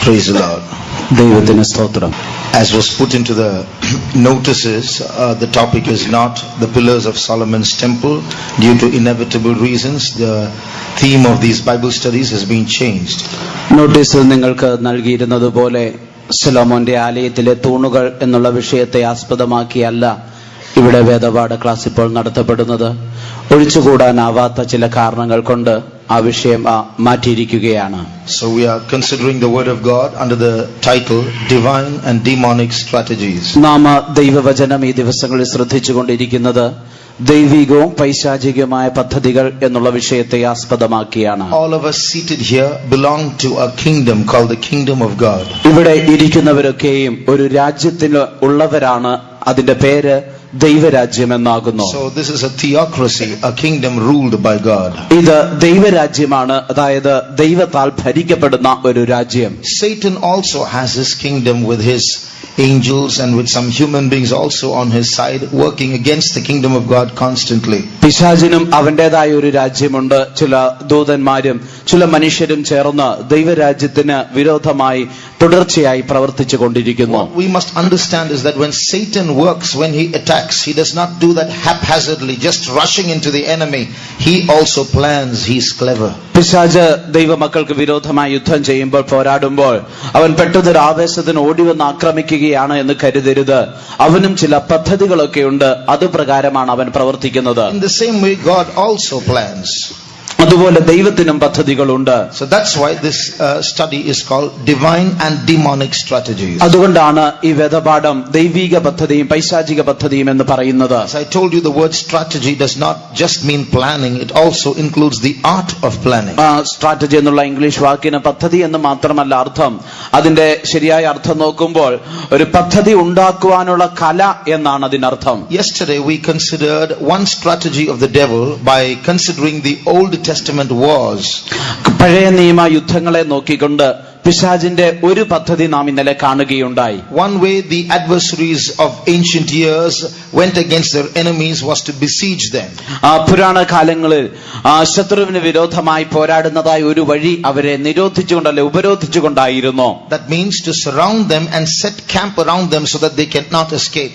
Praise the Lord. ദൈവത്തിന് സ്തോത്രം. As was put into the notices, the topic is not the pillars of Solomon's temple. Due to inevitable reasons, the theme of these Bible studies has been changed. നോട്ടീസിൽ നിങ്ങൾക്ക് നൽകിയിരുന്നതുപോലെ ശലോമോന്റെ ആലയത്തിലെ തൂണുകൾ എന്നുള്ള വിഷയത്തെ ആസ്പദമാക്കിയല്ല ഇവിടെ വേദപാഠ ക്ലാസ് ഇപ്പോൾ നടത്തപ്പെടുന്നത്. ഒഴിച്ചുകൂടാനാവാത്ത ചില കാരണങ്ങൾ കൊണ്ട് ആ വിഷയം മാറ്റിയിരിക്കുകയാണ്. So we are considering the word of God under the title Divine and Demonic Strategies. നാം ദൈവവചനം ഈ ദിവസങ്ങളിൽ ശ്രദ്ധിച്ചുകൊണ്ടിരിക്കുന്നത് ദൈവികവും പൈശാചികവുമായ പദ്ധതികൾ എന്നുള്ള വിഷയത്തെ ആസ്പദമാക്കിയാണ്. All of us seated here belong to a kingdom called the Kingdom of God. ഇവിടെ ഇരിക്കുന്നവരൊക്കെയും ഒരു രാജ്യത്തിൽ ഉള്ളവരാണ്. അതിന്റെ പേര് ദൈവരാജ്യം എന്നാകുന്നു. So this is a theocracy, a kingdom ruled by God. ഇത് ദൈവരാജ്യമാണ്, അതായത് ദൈവത്താൽ ഭരിക്കപ്പെടുന്ന ഒരു രാജ്യം. Satan also has his kingdom with his angels and with some human beings also on his side, working against the kingdom of God constantly. പിശാചിനും അവന്റേതായ ഒരു രാജ്യമുണ്ട്. ചില ദൂതന്മാരും ചില മനുഷ്യരും ചേർന്ന് ദൈവരാജ്യത്തിന് വിരോധമായി തുടർച്ചയായി പ്രവർത്തിച്ചു കൊണ്ടിരിക്കുന്നു. What we must understand is that when Satan works, when he attacks, he does not do that haphazardly, just rushing into the enemy. He also plans. He's clever. പിശാച് ദൈവമക്കൾക്ക് വിരോധമായി യുദ്ധം ചെയ്യുമ്പോൾ, പോരാടുമ്പോൾ അവൻ പെട്ടെന്നൊരു ആവേശത്തിന് ഓടി വന്ന് ആക്രമിക്കുകയാണ് എന്ന് കരുതരുത്. അവനും ചില പദ്ധതികളൊക്കെയുണ്ട്. അതുപ്രകാരമാണ് അവൻ പ്രവർത്തിക്കുന്നത്. In the same way, God also plans. അതുപോലെ ദൈവത്തിനും പദ്ധതികളുണ്ട്. So that's why this study is called Divine and Demonic Strategies. അതുകൊണ്ടാണ് ഈ വേദപാഠം ദൈവിക പദ്ധതിയും പൈശാചിക പദ്ധതിയും എന്ന് പറയുന്നത്. As I told you, the word strategy does not just mean planning, it also includes the art of planning. Strategy എന്നുള്ള English വാക്കിന് പദ്ധതി എന്ന് മാത്രമല്ല അർത്ഥം. അതിന്റെ ശരിയായ അർത്ഥം നോക്കുമ്പോൾ ഒരു പദ്ധതി ഉണ്ടാക്കുവാനുള്ള കല എന്നാണ് അതിനർത്ഥം. Yesterday we considered one strategy of the devil by considering the Old Testament wars. പഴയ നിയമ യുദ്ധങ്ങളെ നോക്കിക്കൊണ്ട് പിശാചിന്റെ ഒരു പദ്ധതി നാം ഇന്നലെ കാണുകയുണ്ടായി. One way the adversaries of ancient years went against their enemies was to besiege them. പുരാണ കാലങ്ങളിൽ ശത്രുവിന് വിരോധമായി പോരാടുന്നതായി ഒരു വഴി അവരെ നിരോധിച്ചുകൊണ്ടല്ല ഉപരോധിച്ചുകൊണ്ടായിരുന്നു. That means to surround them and set camp around them so that they cannot escape.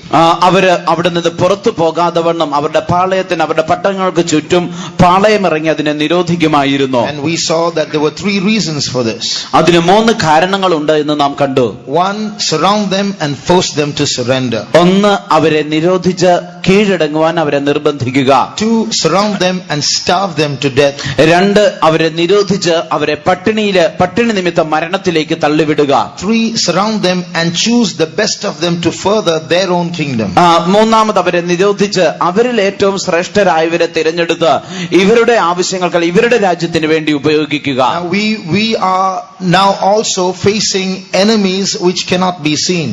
അവര് അവിടെ നിന്ന് പുറത്തു പോകാതെ വണ്ണം അവരുടെ പാളയത്തിന്, അവരുടെ പട്ടണങ്ങൾക്ക് ചുറ്റും പാളയമിറങ്ങി അതിനെ നിരോധിക്കുമായിരുന്നു. And we saw that there were three reasons for this. അതിന് 3 കാരണങ്ങളുണ്ട് എന്ന് നാം കണ്ടു. 1, surround them and force them to surrender. 1, അവരെ നിരോധിച്ച് കീഴടങ്ങുവാൻ അവരെ നിർബന്ധിക്കുക. 2, surround them and starve them to death. 2, അവരെ നിരോധിച്ച് അവരെ പട്ടിണി നിമിത്തം മരണത്തിലേക്ക് തള്ളിവിടുക. 3, surround them and choose the best of them to further their own kingdom. 3, അവരെ നിരോധിച്ച് അവരിൽ ഏറ്റവും ശ്രേഷ്ഠരായവരെ തിരഞ്ഞെടുത്ത് ഇവരുടെ ആവശ്യങ്ങൾക്ക്, ഇവരുടെ രാജ്യത്തിന് വേണ്ടി ഉപയോഗിക്കുക. We are now also facing enemies which cannot be seen.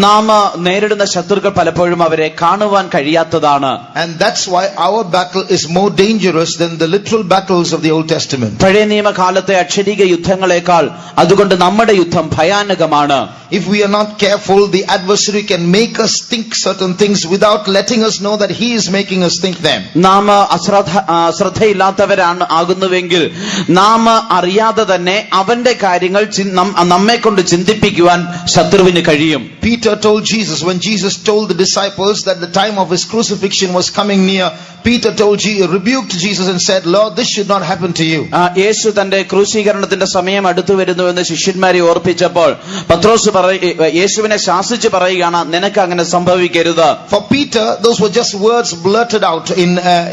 നാം നേരിടുന്ന ശത്രുക്കൾ പലപ്പോഴും അവരെ കാണുവാൻ കഴിയാത്തതാണ്. And that's why our battle is more dangerous than the literal battles of the Old Testament. പഴയ നിയമകാലത്തെ അക്ഷരിക യുദ്ധങ്ങളെക്കാൾ അതുകൊണ്ട് നമ്മുടെ യുദ്ധം ഭയാനകമാണ്. If we are not careful, the adversary can make us think certain things without letting us know that he is making us think them. നാം ശ്രദ്ധയില്ലാത്തവരാണ് ആകുന്നുവെങ്കിൽ നാം അറിയാതെ തന്നെ അവന്റെ കാര്യങ്ങൾ നമ്മെ കൊണ്ട് ചിന്തിപ്പിക്കുവാൻ ശത്രുവിന് കഴിയും. Peter told Jesus, when Jesus told the disciples that the time of his crucifixion was coming near, Peter rebuked Jesus and said, Lord, this should not happen to you. യേശു തന്റെ ക്രൂശീകരണത്തിന്റെ സമയം അടുത്തു വരുന്നുവെന്ന് ശിഷ്യന്മാരെ ഓർപ്പിച്ചപ്പോൾ പത്രോസ് യേശുവിനെ ശാസിച്ച് പറയുകയാണ്, നിനക്ക് അങ്ങനെ സംഭവിക്കരുത്. For Peter, those were just words blurted out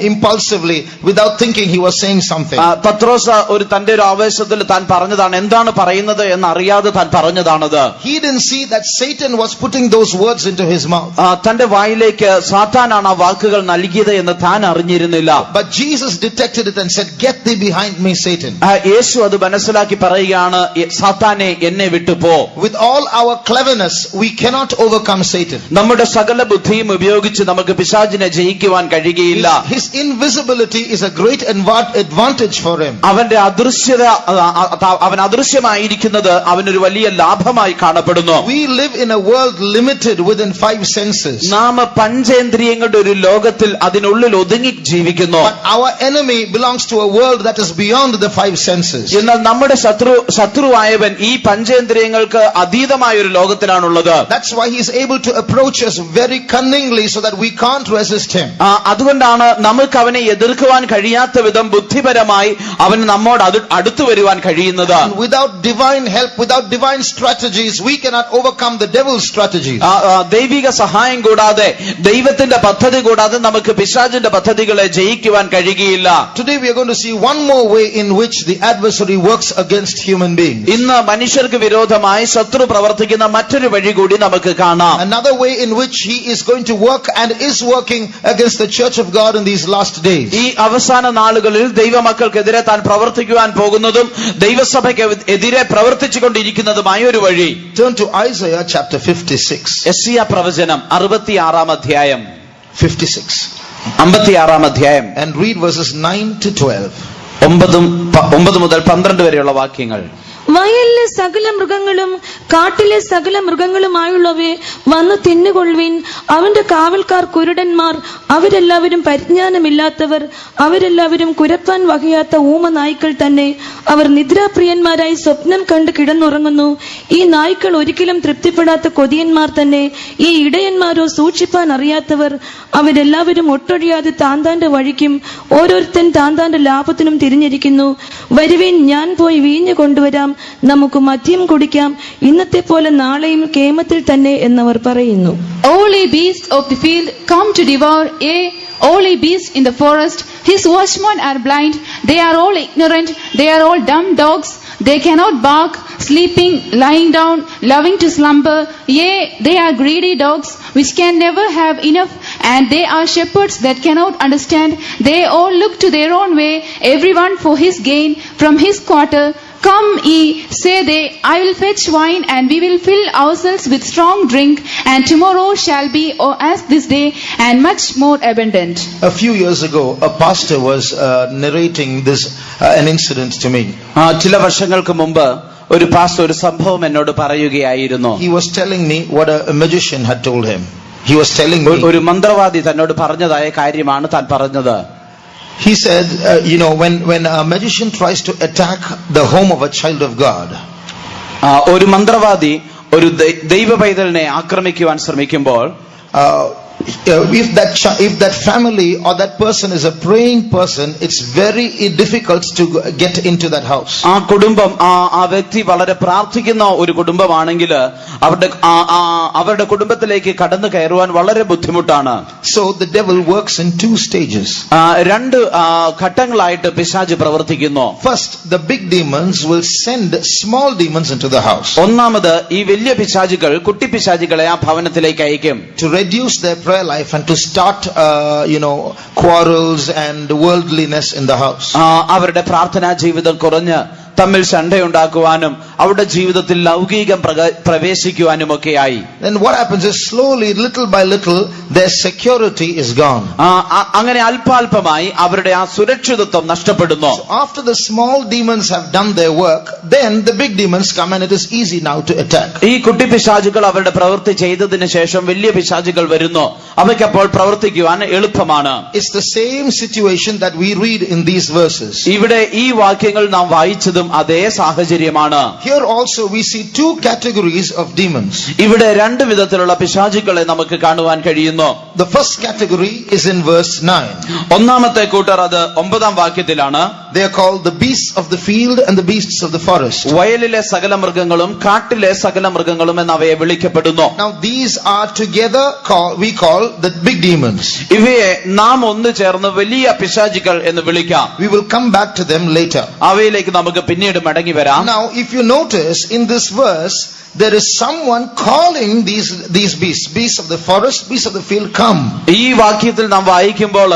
impulsively without thinking he was saying something. പത്രോസ് തന്റെ ഒരു ആവേശത്തിൽ താൻ പറഞ്ഞതാണ്, എന്താണ് പറയുന്നത് എന്ന് അറിയാതെ താൻ പറഞ്ഞതാണത്. He didn't see that Satan was putting those words into his mouth. തന്റെ വായിലേക്ക് സാത്താനാണ് ആ വാക്കുകൾ നൽകിയത് എന്ന് താൻ അറിഞ്ഞിരുന്നില്ല. But Jesus detected it and said, get thee behind me, Satan. യേശു അത് മനസ്സിലാക്കി പറയുകയാണ്, സാത്താനെ എന്നെ വിട്ടുപോ. With all our cleverness, we cannot overcome Satan. നമ്മുടെ സകല ബുദ്ധിയും ഉപയോഗിച്ച് നമുക്ക് പിശാചിനെ ജയിക്കുവാൻ കഴിയുകയില്ല. His invisibility is a great advantage for him. അവന്റെ അദൃശ്യത, അവൻ അദൃശ്യമായിരിക്കുന്നത് അവനൊരു വലിയ ലാഭമായി കാണപ്പെടുന്നു. We live in a world limited within 5 senses. നാം പഞ്ചേന്ദ്രിയ പഞ്ചേന്ദ്രിയങ്ങളുടെ ഒരു ലോകത്തിൽ അതിനുള്ളിൽ ഒതുങ്ങി ജീവിക്കുന്നു. But our enemy belongs to a world that is beyond the five senses. എന്നാൽ നമ്മുടെ ശത്രുവായവൻ ഈ പഞ്ചേന്ദ്രിയങ്ങൾക്ക് അതീതമായ ഒരു ലോകത്തിലാണുള്ളത്. That's why he is able to approach us very cunningly so that we can't resist him. അതുകൊണ്ടാണ് നമുക്ക് അവനെ എതിർക്കുവാൻ കഴിയാത്ത വിധം ബുദ്ധിപരമായി അവൻ നമ്മോട് അടുത്തു വരുവാൻ കഴിയുന്നത്. Without divine help, without divine strategies, we cannot overcome the devil's strategies. ദൈവിക സഹായം കൂടാതെ, ദൈവത്തിന്റെ പദ്ധതി കൂടാതെ നമുക്ക് പിശാചിന്റെ പദ്ധതികളെ ജയിക്കുവാൻ കഴിയുകയില്ല. Today we are going to see one more way in which the adversary works against human beings. ഇന്ന് മനുഷ്യർക്ക് വിരോധമായി ശത്രു പ്രവർത്തിക്കുന്ന മറ്റൊരു വഴി കൂടി നമുക്ക് കാണാം. Another way in which he is going to work and is working against the church of God in these last days. ഈ അവസാന നാളുകളിൽ ദൈവമക്കൾക്കെതിരെ താൻ പ്രവർത്തിക്കുവാൻ പോകുന്നതും ദൈവസഭയ്ക്ക് എതിരെ പ്രവർത്തിച്ചുകൊണ്ടിരിക്കുന്നതുമായ ഒരു വഴി. Turn to Isaiah chapter 56. യെശയ്യാ പ്രവചനം 66 അധ്യായം. 56. 56 അധ്യായം. And read verses 9 to 12. 9 മുതൽ 12 വരെയുള്ള വാക്യങ്ങൾ. വയലിലെ സകല മൃഗങ്ങളും കാട്ടിലെ സകല മൃഗങ്ങളുമായുള്ളവയെ വന്നു തിന്നുകൊള്ളുവിൻ. അവന്റെ കാവൽക്കാർ കുരുടന്മാർ, അവരെല്ലാവരും പരിജ്ഞാനമില്ലാത്തവർ, അവരെല്ലാവരും കുരപ്പാൻ വകയാത്ത ഊമ നായ്ക്കൾ തന്നെ. അവർ നിദ്രാപ്രിയന്മാരായി സ്വപ്നം കണ്ട് കിടന്നുറങ്ങുന്നു. ഈ നായ്ക്കൾ ഒരിക്കലും തൃപ്തിപ്പെടാത്ത കൊതിയന്മാർ തന്നെ. ഈ ഇടയന്മാരോ സൂക്ഷിപ്പാൻ അറിയാത്തവർ. അവരെല്ലാവരും ഒട്ടൊഴിയാതെ താന്താന്റെ വഴിക്കും ഓരോരുത്തൻ താന്താന്റെ ലാഭത്തിനും തിരിഞ്ഞിരിക്കുന്നു. വരുവിൻ, ഞാൻ പോയി വീഞ്ഞു കൊണ്ടുവരാം, നമുക്ക് മദ്യം കുടിക്കാം, ഇന്നത്തെ പോലെ നാളെയും കേമത്തിൽ തന്നെ എന്നവർ പറയുന്നു. All ye beasts of the field come to devour, yea, all ye beasts in the forest. His watchmen are blind, they are all ignorant, they are all dumb dogs. They cannot bark, sleeping, lying down, loving to slumber. Yea, they are greedy dogs, which can never have enough, and they are shepherds that cannot understand. They all look to their own way, everyone for his gain from his quarter. Come ye, say they, I will fetch wine, and we will fill ourselves with strong drink, and tomorrow shall be as this day, and much more abundant. A few years ago, a pastor was narrating this an incident to me. ചില വർഷങ്ങൾക്ക് മുമ്പ് ഒരു pastor ഒരു സംഭവം എന്നോട് പറയുകയായിരുന്നു. He was telling me what a magician had told him. He was telling me, ഒരു മന്ത്രവാദി തന്നോട് പറഞ്ഞതായ കാര്യമാണ് താൻ പറഞ്ഞത്. He said, when a magician tries to attack the home of a child of God, ഒരു മന്ത്രവാദി ഒരു ദൈവ പൈതലിനെ ആക്രമിക്കുവാൻ ശ്രമിക്കുമ്പോൾ, if that family or that person is a praying person, it's very difficult to get into that house. ആ കുടുംബം ആ വ്യക്തി വളരെ പ്രാർത്ഥിക്കുന്ന ഒരു കുടുംബമാണെങ്കിൽ അവരുടെ കുടുംബത്തിലേക്ക് കടന്നു കയറുവാൻ വളരെ ബുദ്ധിമുട്ടാണ്. So the devil works in two stages. രണ്ട് ഘട്ടങ്ങളായിട്ട് പിശാച് പ്രവർത്തിക്കുന്നു. First, the big demons will send small demons into the house. ഒന്നാമത് ഈ വലിയ പിശാചുകൾ കുട്ടി പിശാചുകളെ ആ ഭവനത്തിലേക്ക് അയക്കും. To reduce their prayer life and to start quarrels and worldliness in the house. അവരുടെ പ്രാർത്ഥനാ ജീവിതം കുറഞ്ഞ് തമ്മിൽ ശണ്ടയുണ്ടാക്കുവാനും അവരുടെ ജീവിതത്തിൽ ലൗകികം പ്രവേശിക്കുവാനുമൊക്കെയായി. Then what happens is slowly, little by little, their security is gone. അങ്ങനെ അല്പാൽപമായി അവരുടെ ആ സുരക്ഷിതത്വം നഷ്ടപ്പെടുന്നു. So after the small demons have done their work, then the big demons come and it is easy now to attack. ഈ കുട്ടി പിശാചുകൾ അവരുടെ പ്രവൃത്തി ചെയ്തതിനു ശേഷം വലിയ പിശാചുകൾ വരുന്നു. അവയ്ക്കപ്പോൾ പ്രവർത്തിക്കുവാൻ എളുപ്പമാണ്. It's the same situation that we read in these verses. ഇവിടെ ഈ വാക്യങ്ങൾ നാം വായിച്ചതും അതേ സാഹചര്യമാണ്. Here also we see two categories of demons. ഇവിടെ രണ്ട് വിധത്തിലുള്ള പിശാചുക്കളെ നമുക്ക് കാണുവാൻ കഴിയുന്നു. The first category is in verse 9. ഒന്നാമത്തെ കൂട്ടർ അത് 9-ാം വാക്യത്തിലാണ്. They are called the beasts of the field and the beasts of the forest. വയലിലെ സകല മൃഗങ്ങളും കാട്ടിലെ സകല മൃഗങ്ങളും എന്നവയെ വിളിക്കപ്പെടുന്നു. Now these are together we call the big demons. ഇവയെ നാം ഒന്ന് ചേർന്ന് വലിയ പിശാചുക്കൾ എന്ന് വിളിക്കാം. We will come back to them later. അവയിലേക്ക് നമുക്ക് പിന്നീട് മടങ്ങി വരാം. Now if you notice in this verse, there is someone calling these beasts of the forest, beasts of the field, come. ഈ വാക്യത്തിൽ നാം വായിക്കുമ്പോൾ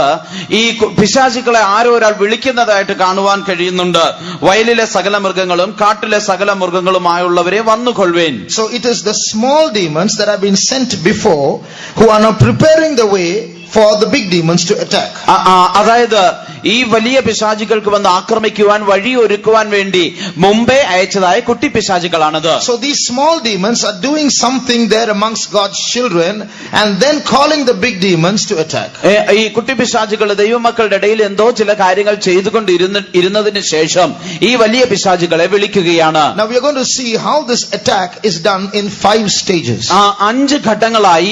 ഈ പിശാചുക്കളെ ആരോ ഒരാൾ വിളിക്കുന്നതായിട്ട് കാണുവാൻ കഴിയുന്നുണ്ട്. വയലിലെ സകല മൃഗങ്ങളും കാട്ടിലെ സകല മൃഗങ്ങളുമായുള്ളവരെ വന്നുകൊള്ളുവേൻ. So it is the small demons that have been sent before who are now preparing the way for the big demons to attack. അതായത് ഈ വലിയ പിശാചുകൾക്ക് വന്ന് ആക്രമിക്കുവാൻ വഴിയൊരുക്കുവാൻ വേണ്ടി മുമ്പേ അയച്ചതായ കുട്ടി പിശാചുകളാണത്. So these small demons are doing something there amongst God's children and then calling the big demons to attack. ഈ കുട്ടി പിശാചുകൾ ദൈവമക്കളുടെ ഇടയിൽ എന്തോ ചില കാര്യങ്ങൾ ചെയ്തുകൊണ്ടിരുന്നതിന് ശേഷം ഈ വലിയ പിശാചുകളെ വിളിക്കുകയാണ്. Now we are going to see how this attack is done in 5 stages. 5 ഘട്ടങ്ങളായി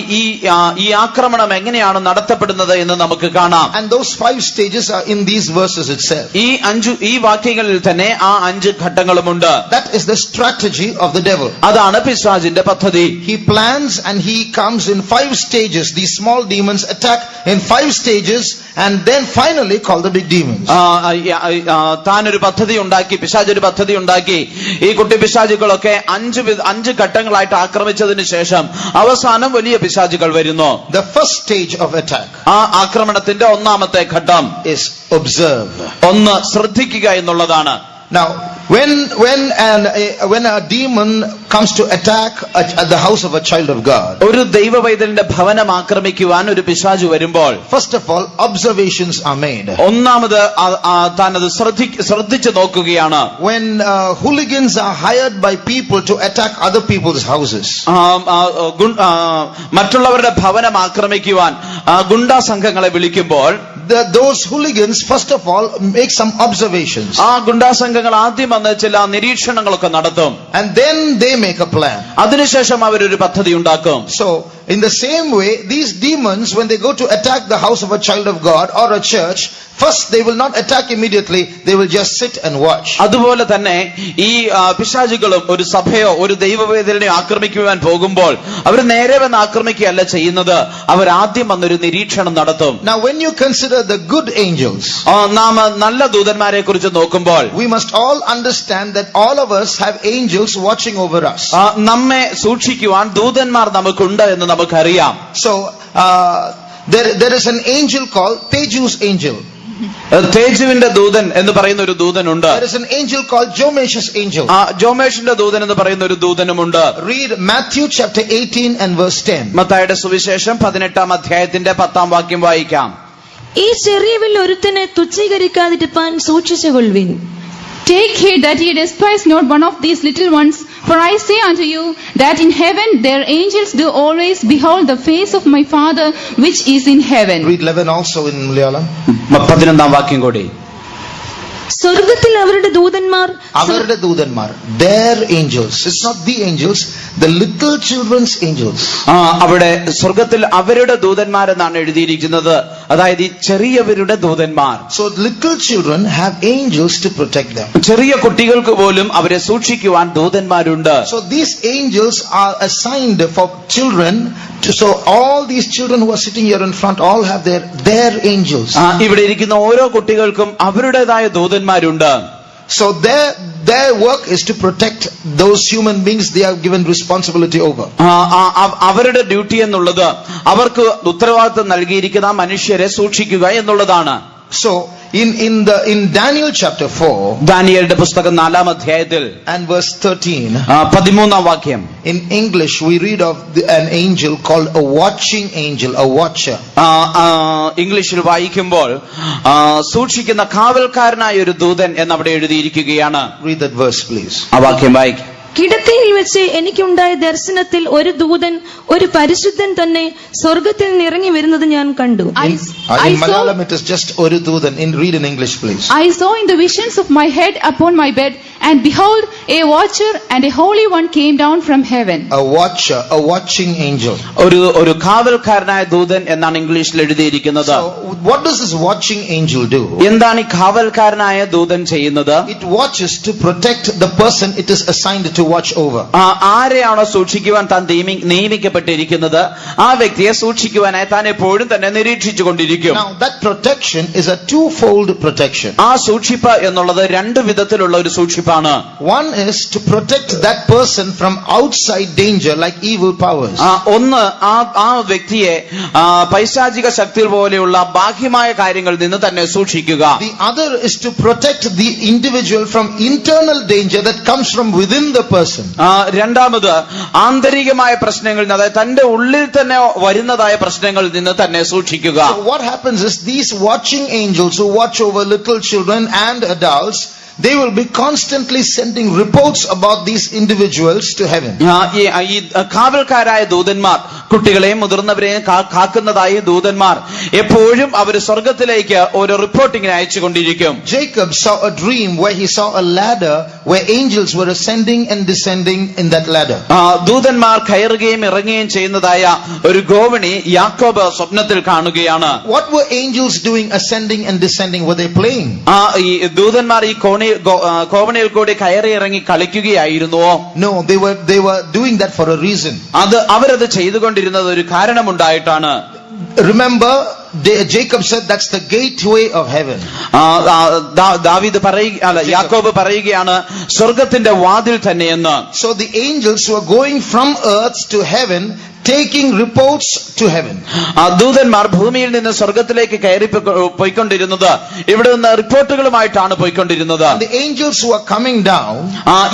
ഈ ആക്രമണം എങ്ങനെയാണ് നടത്തപ്പെടുന്നത് എന്ന് നമുക്ക് കാണാം. And those 5 stages are in these verses itself. ഈ വാക്യങ്ങളിൽ തന്നെ ആ 5 ഘട്ടങ്ങളുമുണ്ട്. That is the strategy of the devil. അതാണ് പിശാചിന്റെ പദ്ധതി. He plans and he comes in 5 stages. These small demons attack in 5 stages and then finally call the big demons. താനൊരു പദ്ധതി ഉണ്ടാക്കി, പിശാചൊരു പദ്ധതി ഉണ്ടാക്കി. ഈ കുട്ടി പിശാചുകളൊക്കെ 5 ഘട്ടങ്ങളായിട്ട് ആക്രമിച്ചതിന് ശേഷം അവസാനം വലിയ പിശാചുകൾ വരുന്നു. The first stage of attack, ആ ആക്രമണത്തിന്റെ ഒന്നാമത്തെ ഘട്ടം is observe. ഒന്ന് ശ്രദ്ധിക്കുക എന്നുള്ളതാണ്. Now when a demon comes to attack at the house of a child of God, ഒരു ദൈവവൈതലിന്റെ ഭവനം ആക്രമിക്കുവാൻ ഒരു പിശാചു വരുമ്പോൾ first of all observations are made. ഒന്നാമത് താനത് ശ്രദ്ധിച്ചു നോക്കുകയാണ്. When hooligans are hired by people to attack other people's houses, മറ്റുള്ളവരുടെ ഭവനം ആക്രമിക്കുവാൻ ഗുണ്ടാ സംഘങ്ങളെ വിളിക്കുമ്പോൾ those hooligans first of all make some observations. ആ ഗുണ്ടാ സംഘങ്ങൾ ആദ്യം വന്ന് ചില നിരീക്ഷണങ്ങളൊക്കെ നടത്തും. And then they make a plan. അതിനുശേഷം അവരൊരു പദ്ധതി ഉണ്ടാക്കും. So in the same way, these demons, when they go to attack the house of a child of God or a church, first they will not attack immediately, they will just sit and watch. അതുപോലെ തന്നെ ഈ പിശാചുകളും ഒരു സഭയോ ഒരു ദൈവവേദനെ ആക്രമിക്കുവാൻ പോകുമ്പോൾ അവർ നേരെ വന്ന് ആക്രമിക്കുകയല്ല ചെയ്യുന്നത്, അവർ ആദ്യം വന്നൊരു നിരീക്ഷണം നടത്തും. Now when you consider the good angels, നാം നല്ല ദൂതന്മാരെ കുറിച്ച് നോക്കുമ്പോൾ we must all understand that all of us have angels watching over us. നമ്മെ സൂക്ഷിക്കുവാൻ ദൂതന്മാർ നമുക്കുണ്ട് എന്ന് നമുക്കറിയാം. So there is an angel called Teju's angel. തേജുവിന്റെ ദൂതൻ എന്ന് പറയുന്ന ഒരു ദൂതനുണ്ട്. There is an angel called Jomesh's angel. ജോമേഷിന്റെ ദൂതൻ എന്ന് പറയുന്ന ഒരു ദൂതനുമുണ്ട്. Read Matthew chapter 18 and verse 10. മത്തായിയുടെ സുവിശേഷം 18-ാം അധ്യായത്തിന്റെ 10-ാം വാക്യം വായിക്കാം. ഈ ചെറിയവിൽ ഒരുത്തനെ തുച്ഛീകരിക്കാതിരിപ്പാൻ സൂക്ഷിച്ചുകൊള്ളുവിൻ. Take heed that ye despise not one of these little ones, for I say unto you that in heaven their angels do always behold the face of my Father which is in heaven. Read 11 also in malayalam. 11-ാം വാക്യം കൂടി. സ്വർഗത്തിൽ അവരുടെ ദൂതന്മാർ, their angels, it's not the angels, the little children's angels. അവിടെ സ്വർഗത്തിൽ അവരുടെ ദൂതന്മാരെന്നാണ് എഴുതിയിരിക്കുന്നത്, അതായത് ഈ ചെറിയവരുടെ ദൂതന്മാർ. So little children have angels to protect them. ചെറിയ കുട്ടികൾക്ക് പോലും അവരെ സൂക്ഷിക്കുവാൻ ദൂതന്മാരുണ്ട്. So these angels are assigned for children. So all these children who are sitting here in front all have their angels. ഇവിടെ ഇരിക്കുന്ന ഓരോ കുട്ടികൾക്കും അവരുടേതായ ദൂതന്മാരുണ്ട്. So their work is to protect those human beings they are given responsibility over. അവരുടെ duty എന്നുള്ളത് അവർക്ക് ഉത്തരവാദിത്വം നൽകിയിരിക്കുന്ന മനുഷ്യരെ സൂക്ഷിക്കുക എന്നുള്ളതാണ്. So in Daniel chapter 4, ദാനിയേലിന്റെ പുസ്തകം 4-ാം അധ്യായത്തിൽ and verse 13, 13-ാം വാക്യം, in English we read of an angel called a watching angel, a watcher. ഇംഗ്ലീഷിൽ വായിക്കുമ്പോൾ സൂക്ഷിക്കുന്ന കാവൽക്കാരനായ ഒരു ദൂതൻ എന്നവിടെ എഴുതിയിരിക്കുകയാണ്. Read that verse please. ആ വാക്യം വായിക്കും. കിടക്കയിൽ വെച്ച് എനിക്കുണ്ടായ ദർശനത്തിൽ ഒരു ദൂതൻ, ഒരു പരിശുദ്ധൻ തന്നെ സ്വർഗത്തിൽ നിന്ന് ഇറങ്ങി വരുന്നത് ഞാൻ കണ്ടു. In Malayalam it is just oru doodan. Read in English please. I saw in the visions of my head upon my bed, and behold, a watcher and a holy one came down from heaven. A watcher, a watching angel. ഒരു കാവൽക്കാരനായ ദൂതൻ എന്നാണ് ഇംഗ്ലീഷിൽ എഴുതിയിരിക്കുന്നത്. So what does this watching angel do? എന്താണ് ഈ കാവൽക്കാരനായ ദൂതൻ ചെയ്യുന്നത്? It watches to protect the person it is assigned to watch over. ആരെയാണോ സൂക്ഷിക്കുവാൻ താൻ നിയമിക്കപ്പെട്ടിരിക്കുന്നത് ആ വ്യക്തിയെ സൂക്ഷിക്കുവാനായി താൻ എപ്പോഴും തന്നെ നിരീക്ഷിച്ചു കൊണ്ടിരിക്കും. Now that protection is a twofold protection. ആ സൂക്ഷിപ്പ് എന്നുള്ളത് 2 വിധത്തിലുള്ള ഒരു സൂക്ഷിപ്പാണ്. One is to protect that person from outside danger like evil powers. ഒന്ന് ആ വ്യക്തിയെ പൈശാചിക ശക്തികൾ പോലെയുള്ള ബാഹ്യമായ കാര്യങ്ങളിൽ നിന്ന് തന്നെ സൂക്ഷിക്കുക. The other is to protect the individual from internal danger that comes from within the person. രണ്ടാമത് ആന്തരികമായ പ്രശ്നങ്ങളിൽ നിന്ന്, അതായത് തന്റെ ഉള്ളിൽ തന്നെ വരുന്നതായ പ്രശ്നങ്ങളിൽ നിന്ന് തന്നെ സൂക്ഷിക്കുക. So what happens is these watching angels who watch over little children and adults, they will be constantly sending reports about these individuals to heaven. ഈ കാവൽക്കാരായ ദൂതന്മാർ, കുട്ടികളെയും മുതിർന്നവരെയും കാക്കുന്നതായ ദൂതന്മാർ എപ്പോഴും അവർ സ്വർഗത്തിലേക്ക് ഒരു റിപ്പോർട്ടിങ്ങിന് അയച്ചുകൊണ്ടിരിക്കും. Jacob saw a dream where he saw a ladder where angels were ascending and descending in that ladder. ദൂതന്മാർ കയറുകയും ഇറങ്ങുകയും ചെയ്യുന്നതായ ഒരു ഗോവണി യാക്കോബ് സ്വപ്നത്തിൽ കാണുകയാണ്. What were angels doing ascending and descending? Were they playing? ഈ ദൂതന്മാർ ഈ കോവണിയിൽ കൂടി കയറി ഇറങ്ങി കളിക്കുകയായിരുന്നുവോ? No, they were doing that for a reason. അവരത് ചെയ്തുകൊണ്ടിരുന്നത് ഒരു കാരണമുണ്ടായിട്ടാണ്. Remember, Jacob said that's the gateway of heaven. യാക്കോബ് പറയുകയാണ് സ്വർഗത്തിന്റെ വാതിൽ തന്നെയെന്ന്. So the angels were going from earth to heaven, taking reports to heaven. ദൂതന്മാർ ഭൂമിയിൽ നിന്ന് സ്വർഗത്തിലേക്ക് കയറി പോയിക്കൊണ്ടിരുന്നത് ഇവിടെ നിന്ന് റിപ്പോർട്ടുകളുമായിട്ടാണ് പോയിക്കൊണ്ടിരുന്നത്. The angels who are coming down,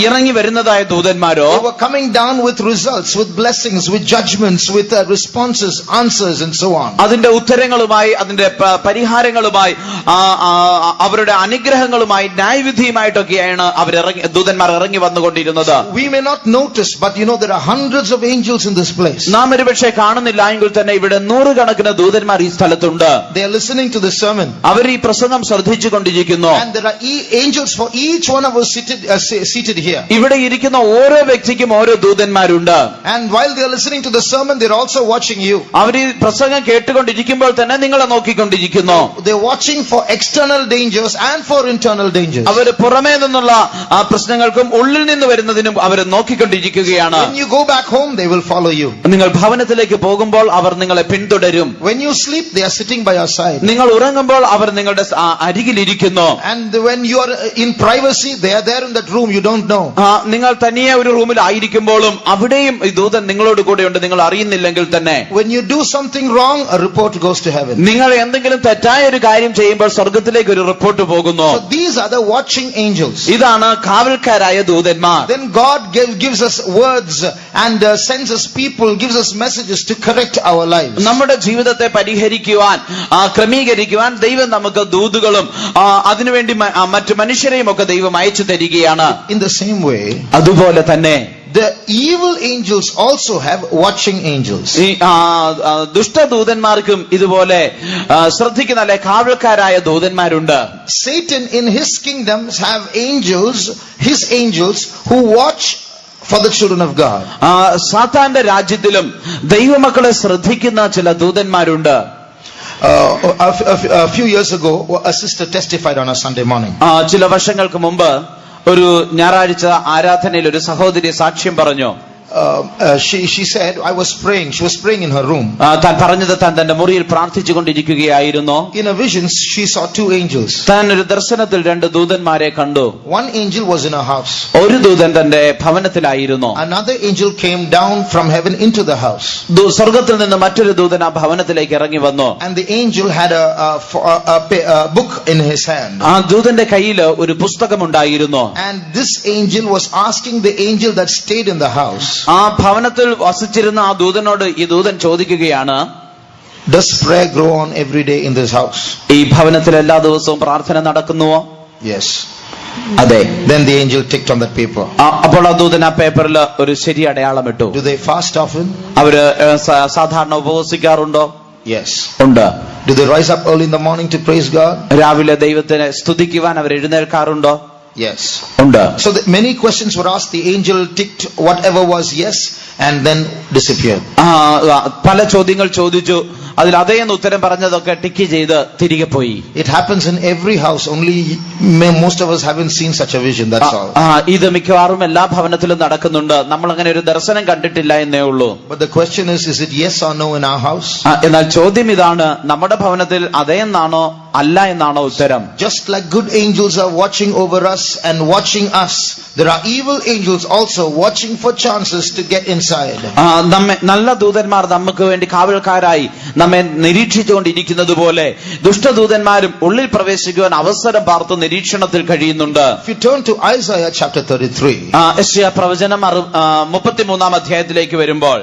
ഇറങ്ങി വരുന്നതായ ദൂതന്മാരോ, they were coming down with results, with blessings, with judgments, with responses, answers and so on. അതിന്റെ ഉത്തരങ്ങളുമായി, അതിന്റെ പരിഹാരങ്ങളുമായി, അവരുടെ അനുഗ്രഹങ്ങളുമായി, ന്യായവിധിയുമായിട്ടൊക്കെയാണ് ദൂതന്മാർ ഇറങ്ങി വന്നുകൊണ്ടിരുന്നത്. We may not notice, but you know there are hundreds of angels in this place. നാം ഒരുപക്ഷെ കാണുന്നില്ല എങ്കിൽ തന്നെ ഇവിടെ നൂറുകണക്കിന് ദൂതന്മാർ ഈ സ്ഥലത്തുണ്ട്. They are listening to the sermon. അവർ ഈ പ്രസംഗം ശ്രദ്ധിച്ചു കൊണ്ടിരിക്കുന്നു. And there are angels for each one of us seated here. ഇവിടെ ഇരിക്കുന്ന ഓരോ വ്യക്തിക്കും ഓരോ ദൂതന്മാരുണ്ട്. And while they are listening to the sermon, they are also watching you. അവർ ഈ പ്രസംഗം കേട്ടുകൊണ്ടിരിക്കുമ്പോൾ തന്നെ നിങ്ങളെ നോക്കിക്കൊണ്ടിരിക്കുന്നു. They are watching for external dangers and for internal dangers. അവർ പുറമേ നിന്നുള്ള പ്രശ്നങ്ങൾക്കും ഉള്ളിൽ നിന്ന് വരുന്നതിനും അവർ നോക്കിക്കൊണ്ടിരിക്കുകയാണ്. When you go back home, they will follow you. നിങ്ങൾ ഭവനത്തിലേക്ക് പോകുമ്പോൾ അവർ നിങ്ങളെ പിന്തുടരും. When you sleep, they are sitting by your side. നിങ്ങൾ ഉറങ്ങുമ്പോൾ അവർ നിങ്ങളുടെ അരികിലിരിക്കുന്നു. And when you are in privacy, they are there in that room, you don't know. നിങ്ങൾ തനിയെ ഒരു റൂമിൽ ആയിരിക്കുമ്പോഴും അവിടെയും ഈ ദൂതൻ നിങ്ങളോട് കൂടെയുണ്ട്, നിങ്ങൾ അറിയുന്നില്ലെങ്കിൽ തന്നെ. When you do something wrong, a report goes to heaven. നിങ്ങൾ എന്തെങ്കിലും തെറ്റായ ഒരു കാര്യം ചെയ്യുമ്പോൾ സ്വർഗത്തിലേക്ക് ഒരു റിപ്പോർട്ട് പോകുന്നു. So these are the watching angels. ഇതാണ് കാവൽക്കാരായ ദൂതന്മാർ. Then God gives us words and sends us people, gives us messages to correct our lives. നമ്മുടെ ജീവിതത്തെ പരിഹരിക്കുവാൻ, ക്രമീകരിക്കുവാൻ ദൈവം നമുക്ക് ദൂതുകളും അതിനുവേണ്ടി മറ്റു മനുഷ്യരെയും ഒക്കെ ദൈവം അയച്ചു തരികയാണ്. In the same way, അതുപോലെ തന്നെ the evil angels also have watching angels. ഈ ദുഷ്ടദൂതന്മാർക്കും ഇതുപോലെ ശ്രദ്ധിക്കുന്ന അല്ലെ കാവൽക്കാരായ ദൂതന്മാരുണ്ട്. Satan in his kingdoms have angels, his angels who watch for the children of God. സാത്താന്റെ രാജ്യത്തിലും ദൈവമക്കളെ ശ്രദ്ധിക്കുന്ന ചില ദൂതന്മാരുണ്ട്. A few years ago, a sister testified on a Sunday morning. ചില വർഷങ്ങൾക്ക് മുമ്പ് ഒരു ഞായറാഴ്ച ആരാധനയിൽ ഒരു സഹോദരി സാക്ഷ്യം പറഞ്ഞു. She said, I was praying. She was praying in her room. താൻ പറഞ്ഞത് താൻ തന്റെ മുറിയിൽ പ്രാർത്ഥിച്ചുകൊണ്ടിരിക്കുകയായിരുന്നു. In a vision, she saw two angels. താൻ ഒരു ദർശനത്തിൽ രണ്ട് ദൂതന്മാരെ കണ്ടു. One angel was in her house. ഒരു ദൂതൻ തന്റെ ഭവനത്തിലായിരുന്നു. Another angel came down from heaven into the house. സ്വർഗത്തിൽ നിന്ന് മറ്റൊരു ദൂതൻ ആ ഭവനത്തിലേക്ക് ഇറങ്ങി വന്നു. And the angel had a book in his hand. ആ ദൂതന്റെ കയ്യിൽ ഒരു പുസ്തകമുണ്ടായിരുന്നു. And this angel was asking the angel that stayed in the house. ആ ഭവനത്തിൽ വസിച്ചിരുന്ന ആ ദൂതനോട് ഈ ദൂതൻ ചോദിക്കുകയാണ്, Does prayer grow on every day in this house? ഈ ഭവനത്തിൽ എല്ലാ ദിവസവും പ്രാർത്ഥന നടക്കുന്നുവോ? Yes. അതെ. Then the angel ticked on that paper. അപ്പോൾ ആ ദൂതൻ ആ പേപ്പറിൽ ഒരു ശരി അടയാളം ഇട്ടു. Do they fast often? അവര് സാധാരണ ഉപവസിക്കാറുണ്ടോ? Yes. ഉണ്ട്. Do they rise up early in the morning to praise God? രാവിലെ ദൈവത്തിനെ സ്തുതിക്കുവാൻ അവർ എഴുന്നേൽക്കാറുണ്ടോ? Yes. ഉണ്ട്. So many questions were asked. The angel ticked whatever was yes and then disappeared. പല ചോദ്യങ്ങൾ ചോദിച്ചു. അതിൽ അതേ എന്ന് ഉത്തരം പറഞ്ഞതൊക്കെ ടിക്ക് ചെയ്ത് തിരികെ പോയി. It happens in every house. Only most of us haven't seen such a vision. That's all. ഇത് മിക്കവാറും എല്ലാ ഭവനത്തിലും നടക്കുന്നുണ്ട്. നമ്മൾ അങ്ങനെ ഒരു ദർശനം കണ്ടിട്ടില്ല എന്നേ ഉള്ളൂ. But the question is it yes or no in our house? എന്നാൽ ചോദ്യം ഇതാണ്, നമ്മുടെ ഭവനത്തിൽ അതേ എന്നാണോ അല്ല എന്നാണ് ഉത്തരം. Just like good angels are watching over us and watching us, there are evil angels also watching for chances to get inside. നല്ല ദൂതന്മാർ നമുക്ക് വേണ്ടി കാവൽക്കാരായി നമ്മെ നിരീക്ഷിച്ചുകൊണ്ടിരിക്കുന്നത് പോലെ ദുഷ്ടദൂതന്മാരും ഉള്ളിൽ പ്രവേശിക്കുവാൻ അവസരം പാർത്ത് നിരീക്ഷണത്തിൽ കഴിയുന്നുണ്ട്. If you turn to Isaiah chapter 33, യെശയ്യാ പ്രവചനം 33-ാം അധ്യായത്തിലേക്ക് വരുമ്പോൾ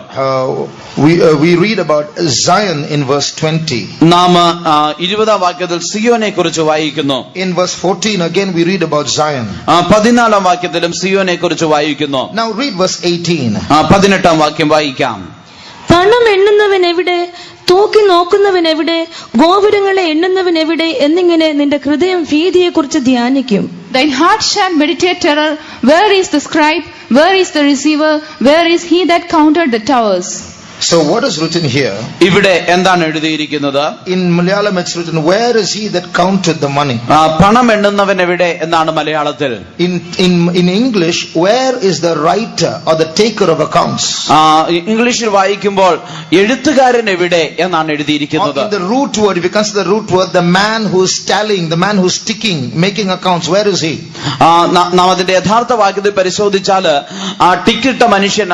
we read about Zion in verse 20. നാം 20-ാം വാക്യത്തിൽ സിയോനെ കുറിച്ച് വായിക്കുന്നു. In verse 14 again we read about Zion. 14-ാം വാക്യത്തിലും സിയോനെ കുറിച്ച് വായിക്കുന്നു. Now read verse 18. 18-ാം വാക്യം വായിക്കാം. പണം എണ്ണുന്നവൻ എവിടെ, തൂക്കി നോക്കുന്നവൻ എവിടെ, ഗോപുരങ്ങളെ എണ്ണുന്നവൻ എവിടെ എന്നിങ്ങനെ നിന്റെ ഹൃദയം ഭീതിയെ കുറിച്ച് ധ്യാനിക്കും. Thine heart shall meditate terror. Where is the scribe? Where is the receiver? Where is he that counted the towers? So what is written here? ഇവിടെ എന്താണ് എഴുതിയിരിക്കുന്നത്? In Malayalam it's written, where is he that counted the money? പണം എണ്ണുന്നവൻ എവിടെ എന്നാണ് മലയാളത്തിൽ. In English, where is the writer or the taker of accounts? ഇംഗ്ലീഷിൽ വായിക്കുമ്പോൾ എഴുത്തുകാരൻ എവിടെ എന്നാണ് എഴുതിയിരിക്കുന്നത്. In the root word, if you consider the root word, the man who is tallying, the man who is ticking, making accounts, where is he? നാം അതിന്റെ യഥാർത്ഥ വാക്യത്തിൽ പരിശോധിച്ചാൽ ടിക്കിട്ട മനുഷ്യൻ,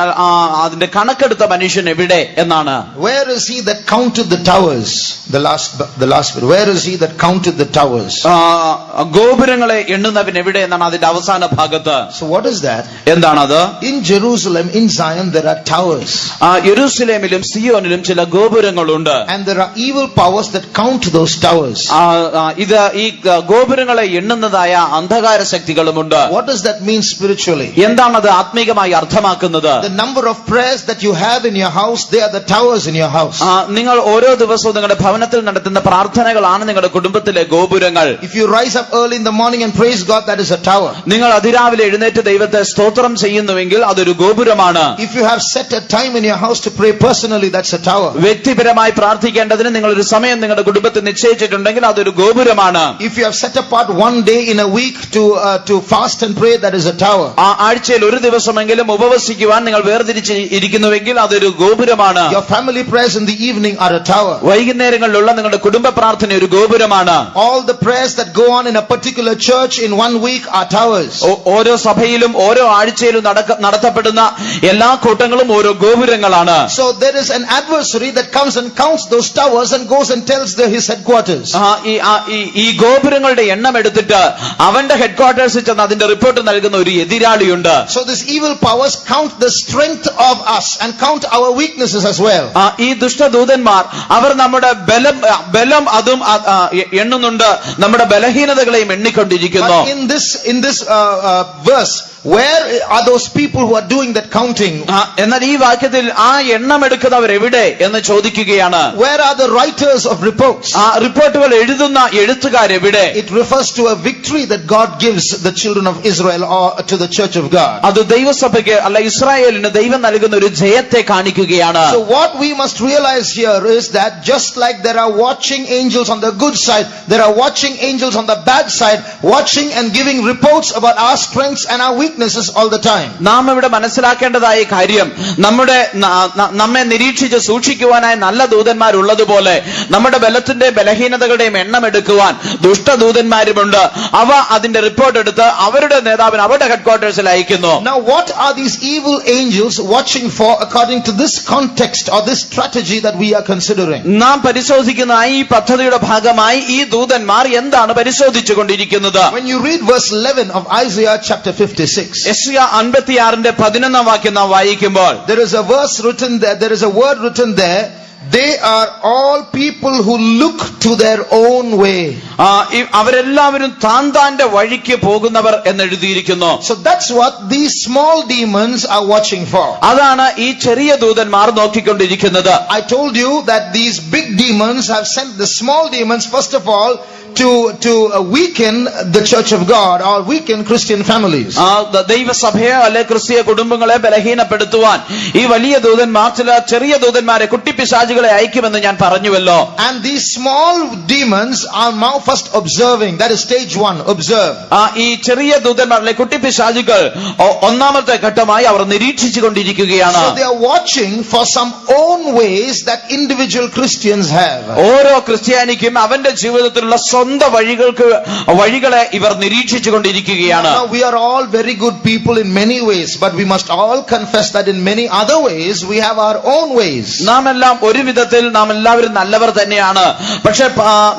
അതിന്റെ കണക്കെടുത്ത മനുഷ്യൻ എവിടെ എന്നാണ്. Where is he that counted the towers? The last bit. Where is he that counted the towers? ഗോപുരങ്ങളെ എണ്ണുന്നവൻ എവിടെ എന്നാണ് അതിന്റെ അവസാന ഭാഗത്ത്. So what is that? എന്താണത്? In Jerusalem, in Zion, there are towers. യെരൂശലേമിലും സിയോനിലും ചില ഗോപുരങ്ങളുണ്ട്. And there are evil powers that count those towers. ഇത് ഈ ഗോപുരങ്ങളെ എണ്ണുന്നതായ അന്ധകാര ശക്തികളുമുണ്ട്. What does that mean spiritually? എന്താണത് ആത്മീകമായി അർത്ഥമാക്കുന്നത്? The number of prayers that you have in your house, they are the towers in your house. നിങ്ങൾ ഓരോ ദിവസവും നിങ്ങളുടെ ഭവനത്തിൽ നടത്തുന്ന പ്രാർത്ഥനകളാണ് നിങ്ങളുടെ കുടുംബത്തിലെ ഗോപുരങ്ങൾ. If you rise up early in the morning and praise God, that is a tower. നിങ്ങൾ അതിരാവിലെ എഴുന്നേറ്റ് ദൈവത്തെ സ്തോത്രം ചെയ്യുന്നുവെങ്കിൽ അതൊരു ഗോപുരമാണ്. If you have set a time in your house to pray personally, that's a tower. വ്യക്തിപരമായി പ്രാർത്ഥിക്കേണ്ടതിന് നിങ്ങൾ ഒരു സമയം നിങ്ങളുടെ കുടുംബത്തിൽ നിശ്ചയിച്ചിട്ടുണ്ടെങ്കിൽ അതൊരു ഗോപുരമാണ്. If you have set apart one day in a week to fast and pray, that is a tower. ആഴ്ചയിൽ ഒരു ദിവസമെങ്കിലും ഉപവസിക്കുവാൻ നിങ്ങൾ വേർതിരിച്ച് ഇരിക്കുന്നുവെങ്കിൽ അതൊരു ഗോപുരമാണ്. Your family prayers in the evening are a tower. വൈകുന്നേരങ്ങളിലുള്ള നിങ്ങളുടെ കുടുംബ പ്രാർത്ഥന ഒരു ഗോപുരമാണ്. All the prayers that go on in a particular church in one week are towers. ഓരോ സഭയിലും ഓരോ ആഴ്ചയിലും നടത്തപ്പെടുന്ന എല്ലാ കൂട്ടങ്ങളും ഓരോ ഗോപുരങ്ങളാണ്. So there is an adversary that comes and counts those towers and goes and tells his headquarters. ഈ ഗോപുരങ്ങളുടെ എണ്ണം എടുത്തിട്ട് അവന്റെ ഹെഡ്ക്വാർട്ടേഴ്സിൽ ചെന്ന് അതിന്റെ റിപ്പോർട്ട് നൽകുന്ന ഒരു എതിരാളിയുണ്ട്. So these evil powers count the strength of us and count our weaknesses as well. ഈ ദുഷ്ടദൂതന്മാർ അവർ നമ്മുടെ ബലം അതും എണ്ണുന്നുണ്ട്, നമ്മുടെ ബലഹീനതകളെയും എണ്ണിക്കൊണ്ടിരിക്കുന്നു. In this verse, where are those people who are doing that counting? എന്നാൽ ഈ വാക്യത്തിൽ ആ എണ്ണം എടുക്കുന്നവർ എവിടെ എന്ന് ചോദിക്കുകയാണ്. Where are the writers of reports? റിപ്പോർട്ടുകൾ എഴുതുന്ന എഴുത്തുകാരെവിടെ? It refers to a victory that God gives the children of Israel or to the church of God. അത് ദൈവസഭയ്ക്ക് അല്ല ഇസ്രായേലിന് ദൈവം നൽകുന്ന ഒരു ജയത്തെ കാണിക്കുകയാണ്. So what we must realize here is that just like there are watching angels on the good side, there are watching angels on the bad side, watching and giving reports about our strengths and our weaknesses all the time. നാം ഇവിടെ മനസ്സിലാക്കേണ്ടതായ കാര്യം, നമ്മെ നിരീക്ഷിച്ച് സൂക്ഷിക്കുവാനായി നല്ല ദൂതന്മാരുള്ളതുപോലെ നമ്മുടെ ബലത്തിന്റെ ബലഹീനതകളുടെയും എണ്ണം എടുക്കുവാൻ ദുഷ്ടദൂതന്മാരുമുണ്ട്. അവ അതിന്റെ റിപ്പോർട്ട് എടുത്ത് അവരുടെ നേതാവിന് അവരുടെ ഹെഡ്ക്വാർട്ടേഴ്സിൽ അയക്കുന്നു. Now what are these evil angels watching for according to this context or this strategy that we are considering? നാം പരിശോധിക്കുന്ന ഈ പദ്ധതിയുടെ ഭാഗമായി ഈ ദൂതന്മാർ എന്താണ് പരിശോധിച്ചു കൊണ്ടിരിക്കുന്നത്? When you read verse 11 of Isaiah chapter 56, യെശയ്യാ 56-11 വാക്യം നാം വായിക്കുമ്പോൾ there is a verse written there, there is a word written there, they are all people who look to their own way. അവരെല്ലാവരും താന്റെ വഴിക്ക് പോകുന്നവർ എന്ന് എഴുതിയിരിക്കുന്നു. So that's what these small demons are watching for. അതാണ് ഈ ചെറിയ ദൂതന്മാർ നോക്കിക്കൊണ്ടിരിക്കുന്നത്. I told you that these big demons have sent the small demons first of all to weaken the church of God or weaken Christian families. ദൈവസഭയെ അല്ലെ ക്രിസ്തീയ കുടുംബങ്ങളെ ബലഹീനപ്പെടുത്തുവാൻ ഈ വലിയ ദൂതന്മാർ ചില ചെറിയ ദൂതന്മാരെ കുട്ടിപ്പിശാചുകളെ അയക്കുമെന്ന് ഞാൻ പറഞ്ഞുവല്ലോ. And these small demons are now first observing. That is stage 1, observe. ഈ ചെറിയ ദൂതന്മാരിലെ കുട്ടിപ്പിശാചുകൾ ഒന്നാമത്തെ ഘട്ടമായി അവർ നിരീക്ഷിച്ചു കൊണ്ടിരിക്കുകയാണ്. So they are watching for some own ways that individual Christians have. ഓരോ ക്രിസ്ത്യാനിക്കും അവന്റെ ജീവിതത്തിലുള്ള സ്വന്തം വഴികളെ ഇവർ നിരീക്ഷിച്ചു കൊണ്ടിരിക്കുകയാണ്. Now we are all very good people in many ways, but we must all confess that in many other ways we have our own ways. നാം എല്ലാം ഒരു വിധത്തിൽ നാം എല്ലാവരും നല്ലവർ തന്നെയാണ്. പക്ഷെ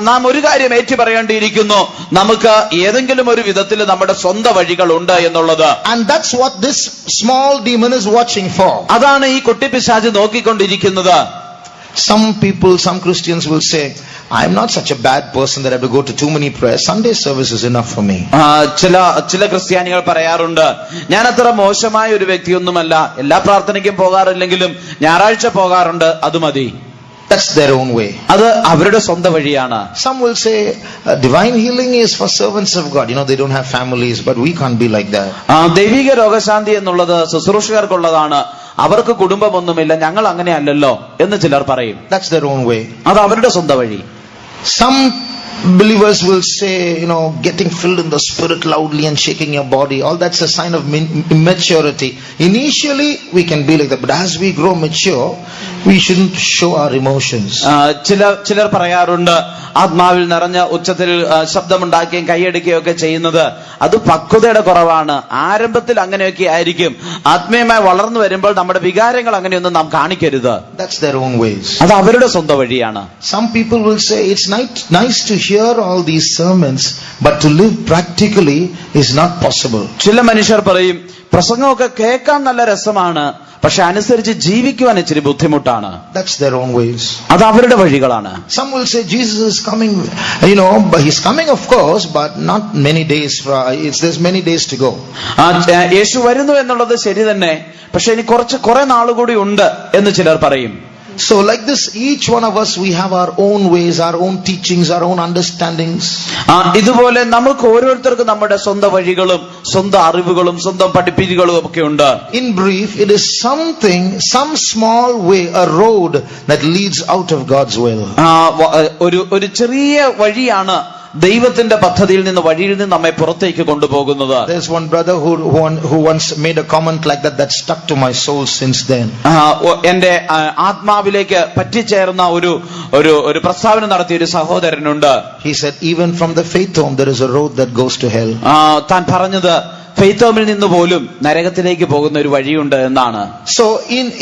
നാം ഒരു കാര്യം ഏറ്റു പറയേണ്ടിയിരിക്കുന്നു, നമുക്ക് ഏതെങ്കിലും ഒരു വിധത്തിൽ നമ്മുടെ സ്വന്തം വഴികളുണ്ട് എന്നുള്ളത്. And that's what this small demon is watching for. അതാണ് ഈ കുട്ടിപ്പിശാച് നോക്കിക്കൊണ്ടിരിക്കുന്നത്. Some people, some Christians will say, I am not such a bad person that I have to go to too many prayers. Sunday service is enough for me. ചില ക്രിസ്ത്യാനികൾ പറയാറുണ്ട്, ഞാൻ അത്ര മോശമായ ഒരു വ്യക്തിയൊന്നുമല്ല, എല്ലാ പ്രാർത്ഥനയ്ക്കും പോകാറില്ലെങ്കിലും ഞായറാഴ്ച പോകാറുണ്ട്, അത് മതി. That's their own way. അത് അവരുടെ സ്വന്തം വഴിയാണ്. Some will say divine healing is for servants of God. They don't have families, but we can't be like that. ദൈവിക രോഗശാന്തി എന്നുള്ളത് ശുശ്രൂഷകർക്കുള്ളതാണ്, അവർക്ക് കുടുംബമൊന്നുമില്ല, ഞങ്ങൾ അങ്ങനെയല്ലല്ലോ എന്ന് ചിലർ പറയും. That's their own way. അത് അവരുടെ സ്വന്തം വഴി. Some believers will say, getting filled in the spirit loudly and shaking your body, all that's a sign of immaturity. Initially we can be like that, but as we grow mature we shouldn't show our emotions. ചിലർ പറയാറുണ്ട്, ആത്മാവിൽ നിറഞ്ഞ ഉച്ചത്തിൽ ശബ്ദമുണ്ടാക്കുകയും കൈയടിക്കുകയും ഒക്കെ ചെയ്യുന്നത് അത് പക്വതയുടെ കുറവാണ്. ആരംഭത്തിൽ അങ്ങനെയൊക്കെ ആയിരിക്കും, ആത്മീയമായി വളർന്നു വരുമ്പോൾ നമ്മുടെ വികാരങ്ങൾ അങ്ങനെയൊന്നും നാം കാണിക്കരുത്. That's their own ways. അത് അവരുടെ സ്വന്തം വഴിയാണ്. Some people will say it's nice to hear all these sermons, but to live practically is not possible. ചില മനുഷ്യർ പറയും, പ്രസംഗമൊക്കെ കേൾക്കാൻ നല്ല രസമാണ്, പക്ഷെ അനുസരിച്ച് ജീവിക്കുവാൻ ഇച്ചിരി ബുദ്ധിമുട്ടാണ്. That's their own ways. അത് അവരുടെ വഴികളാണ്. Some will say Jesus is coming, but he's coming of course, but not many days. There's many days to go. യേശു വരുന്നു എന്നുള്ളത് ശരി തന്നെ, പക്ഷെ ഇനി കുറെ നാളുകൂടി ഉണ്ട് എന്ന് ചിലർ പറയും. So like this, each one of us, we have our own ways, our own teachings, our own understandings. ഇതുപോലെ നമുക്ക് ഓരോരുത്തർക്കും നമ്മുടെ സ്വന്തം വഴികളും സ്വന്തം അറിവുകളും സ്വന്തം പഠിപ്പിക്കലുകളും ഒക്കെ ഉണ്ട്. In brief, it is some small way, a road that leads out of God's will. ഒരു ചെറിയ വഴിയാണ് ദൈവത്തിന്റെ പദ്ധതിയിൽ നിന്ന്, വഴിയിൽ നിന്ന് നമ്മെ പുറത്തേക്ക് കൊണ്ടുപോകുന്നത്. There's one brother who once made a comment like that stuck to my soul since then. എന്റെ ആത്മാവിലേക്ക് പറ്റിച്ചേർന്ന ഒരു പ്രസ്താവന നടത്തിയ ഒരു സഹോദരനുണ്ട്. He said, even from the faith home there is a road that goes to hell. താൻ പറഞ്ഞത് faith ഹോമിൽ നിന്ന് പോലും നരകത്തിലേക്ക് പോകുന്ന ഒരു വഴിയുണ്ട് എന്നാണ്. So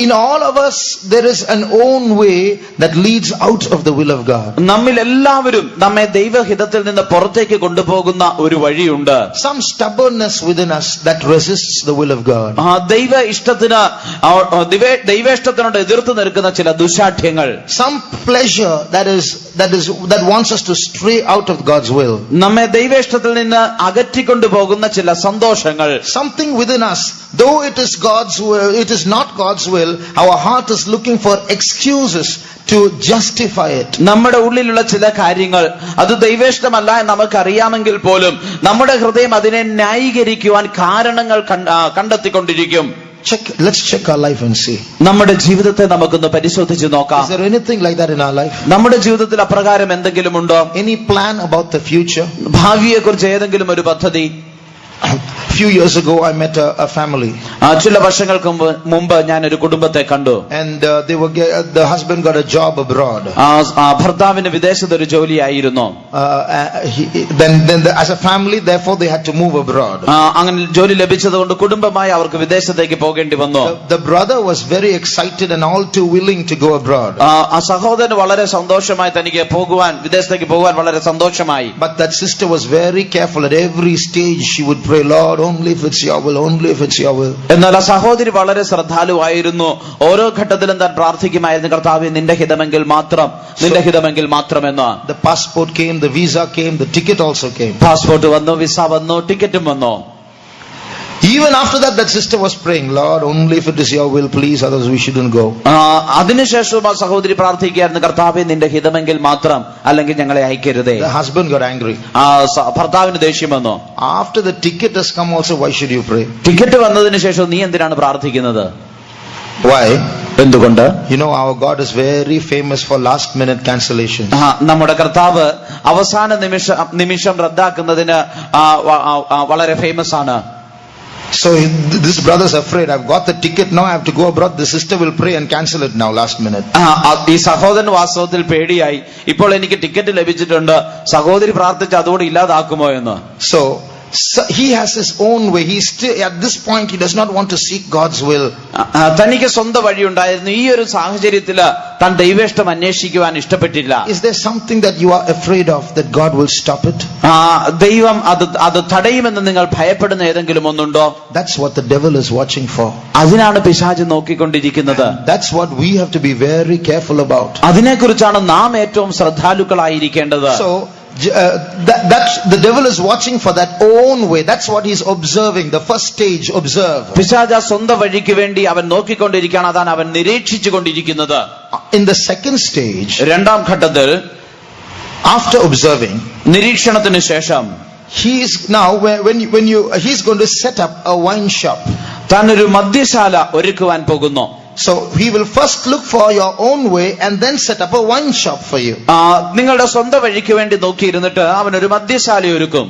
in all of us there is an own way that leads out of the will of God. നമ്മിൽ എല്ലാവരും നമ്മെ ദൈവഹിതത്തിൽ നിന്ന് പുറത്തേക്ക് കൊണ്ടുപോകുന്ന ഒരു വഴിയുണ്ട്. Some stubbornness within us that resists the will of God. ദൈവേഷ്ടത്തിനോട് എതിർത്ത് നിൽക്കുന്ന ചില ദുശാഠ്യങ്ങൾ. Some pleasure that wants us to stray out of God's will. നമ്മെ ദൈവേഷ്ടത്തിൽ നിന്ന് അകറ്റിക്കൊണ്ടുപോകുന്ന ചില സന്തോഷങ്ങൾ. Something within us, though it is God's will, it is not God's will, our heart is looking for excuses to justify it. നമ്മുടെ ഉള്ളിലുള്ള ചില കാര്യങ്ങൾ അത് ദൈവേഷ്ടമല്ല എന്ന് നമുക്കറിയാമെങ്കിൽ പോലും നമ്മുടെ ഹൃദയം അതിനെ ന്യായീകരിക്കുവാൻ കാരണങ്ങൾ കണ്ടെത്തിക്കൊണ്ടിരിക്കും. Let's check our life and see. നമ്മുടെ ജീവിതത്തെ നമുക്കൊന്ന് പരിശോധിച്ച് നോക്കാം. Is there anything like that in our life? നമ്മുടെ ജീവിതത്തിൽ അപ്രകാരം എന്തെങ്കിലും ഉണ്ടോ? Any plan about the future? ഭാവിയെ കുറിച്ച് ഏതെങ്കിലും ഒരു പദ്ധതി? A few years ago I met a family. ചില വർഷങ്ങൾക്ക് മുമ്പ് ഞാൻ ഒരു കുടുംബത്തെ കണ്ടു. And the husband got a job abroad. ഭർത്താവിന് വിദേശത്ത് ഒരു ജോലിയായിരുന്നു. Then as a family, therefore they had to move abroad. അങ്ങനെ ജോലി ലഭിച്ചതുകൊണ്ട് കുടുംബമായി അവർക്ക് വിദേശത്തേക്ക് പോകേണ്ടി വന്നു. The brother was very excited and all too willing to go abroad. ആ സഹോദരൻ വളരെ സന്തോഷമായി തനിക്ക് വിദേശത്തേക്ക് പോകുവാൻ വളരെ സന്തോഷമായി. But that sister was very careful. At every stage she would pray, Lord, only if it's your will, only if it's your will. എന്നാൽ ആ സഹോദരി വളരെ ശ്രദ്ധാലുവായിരുന്നു. ഓരോ ഘട്ടത്തിലും താൻ പ്രാർത്ഥിക്കുമായിരുന്നു, കർത്താവേ നിന്റെ ഹിതമെങ്കിൽ മാത്രം, നിന്റെ ഹിതമെങ്കിൽ മാത്രം എന്ന്. The passport came, the visa came, the ticket also came. Passport വന്നു, വിസ വന്നു, ടിക്കറ്റും വന്നു. Even after that sister was praying, Lord, only if it is your will, please, otherwise we shouldn't go. അതിനുശേഷം ആ സഹോദരി പ്രാർത്ഥിക്കുകയായിരുന്നു, കർത്താവേ നിന്റെ ഹിതമെങ്കിൽ മാത്രം, അല്ലെങ്കിൽ ഞങ്ങളെ അയക്കരുതേ. The husband got angry. ഭർത്താവിന് ദേഷ്യം വന്നു. After the ticket has come also, why should you pray? Ticket വന്നതിന് ശേഷം നീ എന്തിനാണ് പ്രാർത്ഥിക്കുന്നത്? Why? എന്തുകൊണ്ട്? Our God is very famous for last minute cancellations. നമ്മുടെ കർത്താവ് അവസാന നിമിഷം റദ്ദാക്കുന്നതിന് വളരെ ഫേമസ് ആണ്. So this brother's afraid. I've got the ticket now. I have to go abroad. The sister will pray and cancel it now last minute. ഈ സഹോദരൻ വാസ്തവത്തിൽ പേടിയായി. ഇപ്പോൾ എനിക്ക് ടിക്കറ്റ് ലഭിച്ചിട്ടുണ്ട്, സഹോദരി പ്രാർത്ഥിച്ച് അതോടെ ഇല്ലാതാക്കുമോ എന്ന്. So he has his own way. He still, at this point, he does not want to seek God's will. തനിക്ക് സ്വന്തം വഴി ഉണ്ടായിരുന്നു. ഈ ഒരു സാഹചര്യത്തില് താൻ ദൈവേഷ്ടം അന്വേഷിക്കുവാൻ ഇഷ്ടപ്പെട്ടില്ല. Is there something that you are afraid of that God will stop it? ദൈവം അത് തടയുമെന്ന് നിങ്ങൾ ഭയപ്പെടുന്ന ഏതെങ്കിലും ഒന്നുണ്ടോ? That's what the devil is watching for. അതിനാണ് പിശാച് നോക്കിക്കൊണ്ടിരിക്കുന്നത്. That's what we have to be very careful about. അതിനെക്കുറിച്ചാണ് നാം ഏറ്റവും ശ്രദ്ധാലുക്കളായിരിക്കേണ്ടത്. So that the devil is watching for that own way. That's what he's observing. The first stage, observe. പിശാച് സ്വന്തം വഴിക്ക് വേണ്ടി അവൻ നോക്കിക്കൊണ്ടിരിക്കുകയാണ്. അതാണ് അവൻ നിരീക്ഷിച്ചുകൊണ്ടിരിക്കുന്നത്. In the second stage, രണ്ടാം ഘട്ടത്തിൽ, after observing, നിരീക്ഷണത്തിന് ശേഷം, he is now he's going to set up a wine shop. താൻ ഒരു മദ്യശാല ഒരുക്കുവാൻ പോകുന്നു. So he will first look for your own way and then set up a wine shop for you. നിങ്ങളുടെ സ്വന്തം വഴിക്ക് വേണ്ടി നോക്കിയിരുന്നിട്ട് അവൻ ഒരു മദ്യശാല ഒരുക്കും.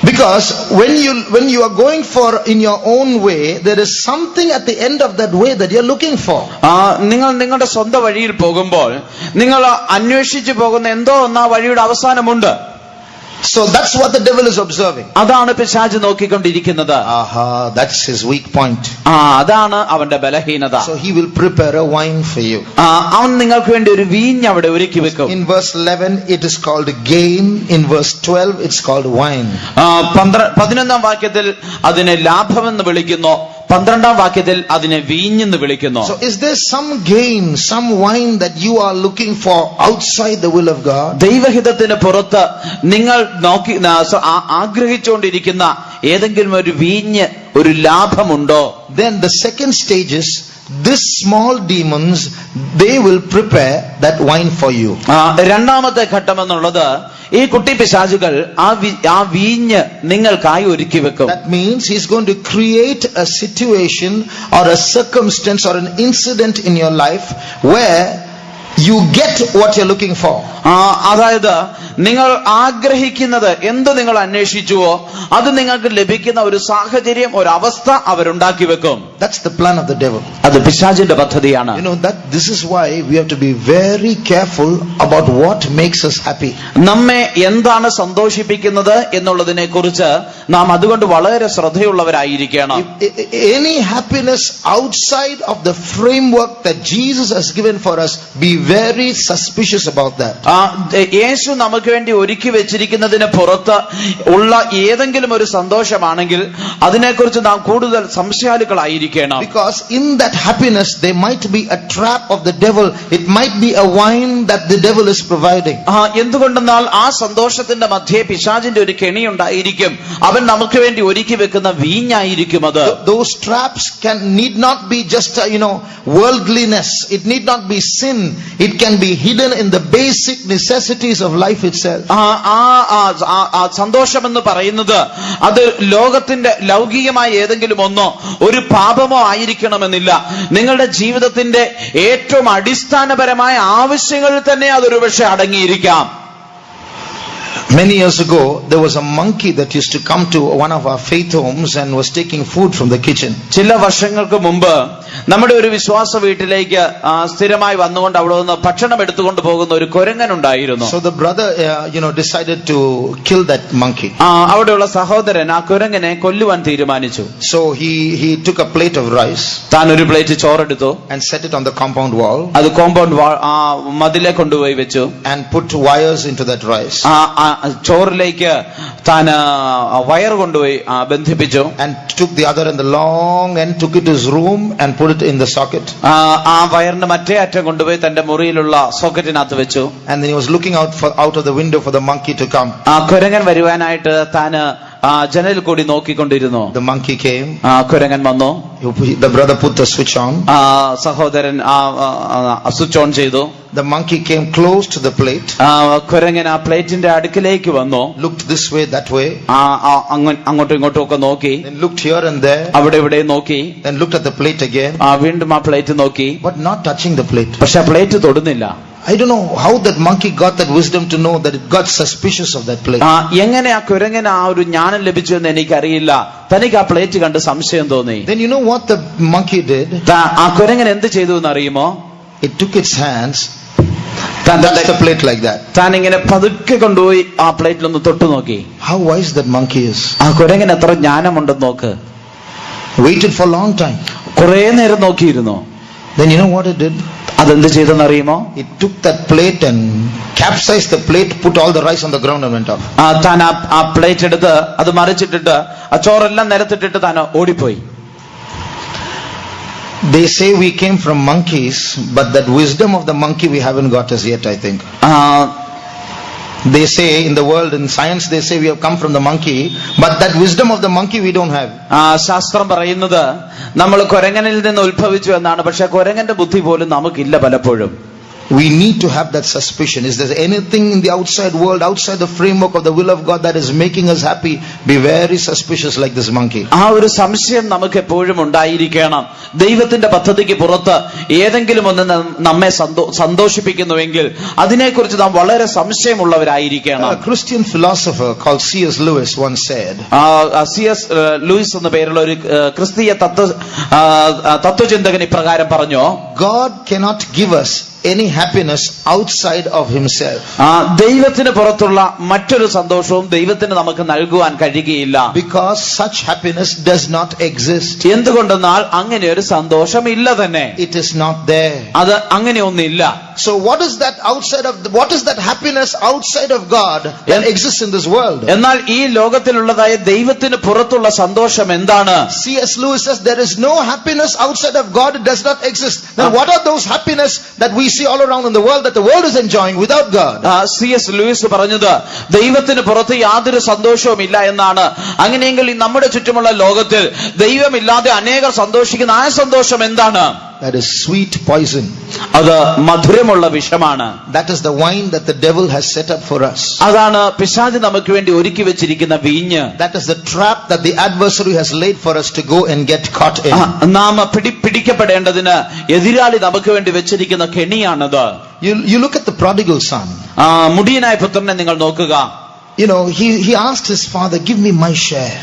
Because when you are going for in your own way, there is something at the end of that way that you are looking for. നിങ്ങൾ നിങ്ങളുടെ സ്വന്തം വഴിയിൽ പോകുമ്പോൾ നിങ്ങൾ അന്വേഷിച്ചു പോകുന്ന എന്തോ ഒന്ന് ആ വഴിയുടെ അവസാനമുണ്ട്. So that's what the devil is observing. അതാണ് പിശാച് നോക്കിക്കൊണ്ടിരിക്കുന്നത്. That's his weak point. അതാണ് അവന്റെ ബലഹീനത. So he will prepare a wine for you. അവൻ നിങ്ങൾക്ക് വേണ്ടി ഒരു വീഞ്ഞ് അവിടെ ഒരുക്കി വെക്കും. In verse 11 it is called gain. In verse 12 it's called wine. 11ാം വാക്യത്തിൽ അതിനെ ലാഭമെന്ന് വിളിക്കുന്നു. 12ാം വാക്യത്തിൽ അതിനെ വീഞ്ഞെന്ന് വിളിക്കുന്നു. So is there some gain, some wine that you are looking for outside the will of God? ദൈവഹിതത്തിന് പുറത്ത് നിങ്ങൾ നോക്കി ആഗ്രഹിച്ചുകൊണ്ടിരിക്കുന്ന ഏതെങ്കിലും ഒരു വീഞ്ഞ്, ഒരു ലാഭമുണ്ടോ? Then the second stage is this small demons, they will prepare that wine for you. രണ്ടാമത്തെ ഘട്ടം എന്നുള്ളത് ഈ കുട്ടി പിശാചുകൾ ആ വീഞ്ഞ് നിങ്ങൾക്കായി ഒരുക്കി വെക്കും. That means he's going to create a situation or a circumstance or an incident in your life where you get what you're looking for. അതായത് നിങ്ങൾ ആഗ്രഹിക്കുന്നത് എന്ത് നിങ്ങൾ അന്വേഷിച്ചുവോ അത് നിങ്ങൾക്ക് ലഭിക്കുന്ന ഒരു സാഹചര്യം, ഒരു അവസ്ഥ അവരുണ്ടാക്കി വെക്കും. That's the plan of the devil. അത് പിശാചിന്റെ പദ്ധതിയാണ്. You know that this is why we have to be very careful about what makes us happy. നമ്മെ എന്താണ് സന്തോഷിപ്പിക്കുന്നത് എന്നുള്ളതിനെ കുറിച്ച് നാം അതുകൊണ്ട് വളരെ ശ്രദ്ധയുള്ളവരായിരിക്കണം. Any happiness outside of the framework that Jesus has given for us, be very suspicious about that. യേശു നമുക്ക് വേണ്ടി ഒരുക്കി വെച്ചിരിക്കുന്നതിന് പുറത്ത് ഉള്ള ഏതെങ്കിലും ഒരു സന്തോഷമാണെങ്കിൽ അതിനെക്കുറിച്ച് നാം കൂടുതൽ സംശയാലുക്കളായിരിക്കണം. Because in that happiness there might be a trap of the devil. It might be a wine that the devil is providing. എന്തുകൊണ്ടെന്നാൽ ആ സന്തോഷത്തിന്റെ മധ്യേ പിശാചിന്റെ ഒരു കെണി ഉണ്ടായിരിക്കും. അവൻ നമുക്ക് വേണ്ടി ഒരുക്കി വെക്കുന്ന വീഞ്ഞായിരിക്കും അത്. Those traps need not be just worldliness. It need not be sin. It can be hidden in the basic necessities of life itself. സന്തോഷം എന്ന് പറയുന്നത് അത് ലോകത്തിന്റെ ലൗകികമായ ഏതെങ്കിലും ഒന്നോ ഒരു പാപമോ ആയിരിക്കണമെന്നില്ല. നിങ്ങളുടെ ജീവിതത്തിന്റെ ഏറ്റവും അടിസ്ഥാനപരമായ ആവശ്യങ്ങളിൽ തന്നെ അതൊരു പക്ഷേ അടങ്ങിയിരിക്കാം. Many years ago, there was a monkey that used to come to one of our faith homes and was taking food from the kitchen. ചില വർഷങ്ങൾക്ക് മുമ്പ് നമ്മുടെ ഒരു വിശ്വാസ വീട്ടിലേക്ക് സ്ഥിരമായി വന്നുകൊണ്ട് അവിടെ നിന്ന് ഭക്ഷണം എടുത്തുകൊണ്ട് പോകുന്ന ഒരു കുരങ്ങൻ ഉണ്ടായിരുന്നു. So the brother, decided to kill that monkey. അവിടെയുള്ള സഹോദരൻ ആ കുരങ്ങനെ കൊല്ലുവാൻ തീരുമാനിച്ചു. So he took a plate of rice. താൻ ഒരു പ്ലേറ്റ് ചോറെടുത്തു and set it on the compound wall. അത് കോമ്പൗണ്ട് മതിലെ കൊണ്ടുപോയി വെച്ചു. and put wires into that rice. ചോറിലേക്ക് താൻ വയർ കൊണ്ടുപോയി ബന്ധിപ്പിച്ചു. and took the other end, the long end, took it to his room and put it in the socket. ആ വയറിന്റെ മറ്റേ അറ്റം കൊണ്ടുപോയി തന്റെ മുറിയിലുള്ള സോക്കറ്റിനകത്ത് വെച്ചു. and then he was looking out of the window for the monkey to come. കുരങ്ങൻ വരുവാനായിട്ട് താൻ ജനലിൽ കൂടി നോക്കിക്കൊണ്ടിരുന്നു. The monkey came. കുരങ്ങൻ വന്നു. The brother put the switch on. സഹോദരൻ സ്വിച്ച് ഓൺ ചെയ്തു. The monkey came close to the plate. കുരങ്ങൻ ആ പ്ലേറ്റിന്റെ അടുക്കിലേക്ക് വന്നു. looked this way, that way. അങ്ങോട്ടും ഇങ്ങോട്ടും ഒക്കെ നോക്കി. then looked here and there. അവിടെ ഇവിടെ നോക്കി. then looked at the plate again. വീണ്ടും ആ പ്ലേറ്റ് നോക്കി. but not touching the plate. പക്ഷെ ആ plate തൊടുന്നില്ല. I don't know how that monkey got that wisdom to know that it got suspicious of that plate. എങ്ങനെ ആ കുരങ്ങനെ ആ ഒരു ജ്ഞാനം ലഭിച്ചു എന്ന് എനിക്കറിയില്ല. തനിക്ക് ആ പ്ലേറ്റ് കണ്ട് സംശയം തോന്നി. Then you know what the monkey did? ആ കുരങ്ങൻ എന്ത് ചെയ്തു എന്ന് അറിയുമോ? It took its hands, touched the plate like that. താൻ ഇങ്ങനെ പതുക്കെ കൊണ്ടുപോയി ആ പ്ലേറ്റിലൊന്ന് തൊട്ടു നോക്കി. How wise that monkey is. ആ കുരങ്ങൻ എത്ര ജ്ഞാനമുണ്ടെന്ന് നോക്ക്. Waited for a long time. കുറെ നേരം നോക്കിയിരുന്നു. Then you know what it did? അതെന്ത് ചെയ്തെന്ന് അറിയുമോ? It took that plate and capsized the plate, put all the rice on the ground and went off. താൻ ആ പ്ലേറ്റ് എടുത്ത് അത് മറിച്ചിട്ടിട്ട് ആ ചോറെല്ലാം നിലത്തിട്ടിട്ട് താൻ ഓടിപ്പോയി. They say we came from monkeys, but that wisdom of the monkey we haven't got as yet, I think. They say in the world, in science, they say we have come from the monkey, but that wisdom of the monkey we don't have. ശാസ്ത്രം പറയുന്നത് നമ്മൾ കുരങ്ങനിൽ നിന്ന് ഉത്ഭവിച്ചു എന്നാണ്. പക്ഷെ കുരങ്ങന്റെ ബുദ്ധി പോലും നമുക്കില്ല പലപ്പോഴും. We need to have that suspicion. Is there anything in the outside world, outside the framework of the will of God that is making us happy? Be very suspicious like this monkey. ആ ഒരു സംശയം നമുക്ക് എപ്പോഴും ഉണ്ടായിരിക്കണം. ദൈവത്തിന്റെ പദ്ധതിക്ക് പുറത്ത് ഏതെങ്കിലും ഒന്ന് നമ്മെ സന്തോഷിപ്പിക്കുന്നുവെങ്കിൽ അതിനെക്കുറിച്ച് നാം വളരെ സംശയമുള്ളവരായിരിക്കണം. A Christian philosopher called C.S. Lewis once said, C.S. Lewis എന്ന പേരുള്ള ഒരു ക്രിസ്തീയ തത്വചിന്തകൻ ഇപ്രകാരം പറഞ്ഞു, God cannot give us any happiness outside of himself. ദൈവത്തിന് പുറത്തുള്ള മറ്റൊരു സന്തോഷവും ദൈവത്തിന് നമുക്ക് നൽകുവാൻ കഴിയുകയില്ല. Because such happiness does not exist. എന്തുകൊണ്ടെന്നാൽ അങ്ങനെ ഒരു സന്തോഷം ഇല്ല തന്നെ. It is not there. അത് അങ്ങനെ ഒന്നില്ല. So what is that what is that happiness outside of God that exists in this world? എന്നാൽ ഈ ലോകത്തിലുള്ളതായ ദൈവത്തിന് പുറത്തുള്ള സന്തോഷം എന്താണ്? C.S. Lewis says there is no happiness outside of God. It does not exist. Now what are those happiness that we see all around in the world that the world is enjoying without God? C.S. Lewis പറഞ്ഞത് ദൈവത്തിന് പുറത്ത് യാതൊരു സന്തോഷവും ഇല്ല എന്നാണ്. അങ്ങനെയെങ്കിൽ നമ്മുടെ ചുറ്റുമുള്ള ലോകത്തിൽ ദൈവമില്ലാതെ അനേകർ സന്തോഷിക്കുന്ന ആ സന്തോഷം എന്താണ്? That is sweet poison. അത് മധുരമുള്ള വിഷമാണ്. That is the wine that the devil has set up for us. അതാണ് പിശാച് നമുക്ക് വേണ്ടി ഒരുക്കി വെച്ചിരിക്കുന്ന വീഞ്ഞ്. That is the trap that the adversary has laid for us to go and get caught in. നാം പിടിക്കപ്പെടേണ്ടതിന് എതിരാളി നമുക്ക് വേണ്ടി വെച്ചിരിക്കുന്ന കെണിയാണത്. You look at the prodigal son. മുടിയനായ പുത്രനെ നിങ്ങൾ നോക്കുക. You know, he asked his father, give me my share.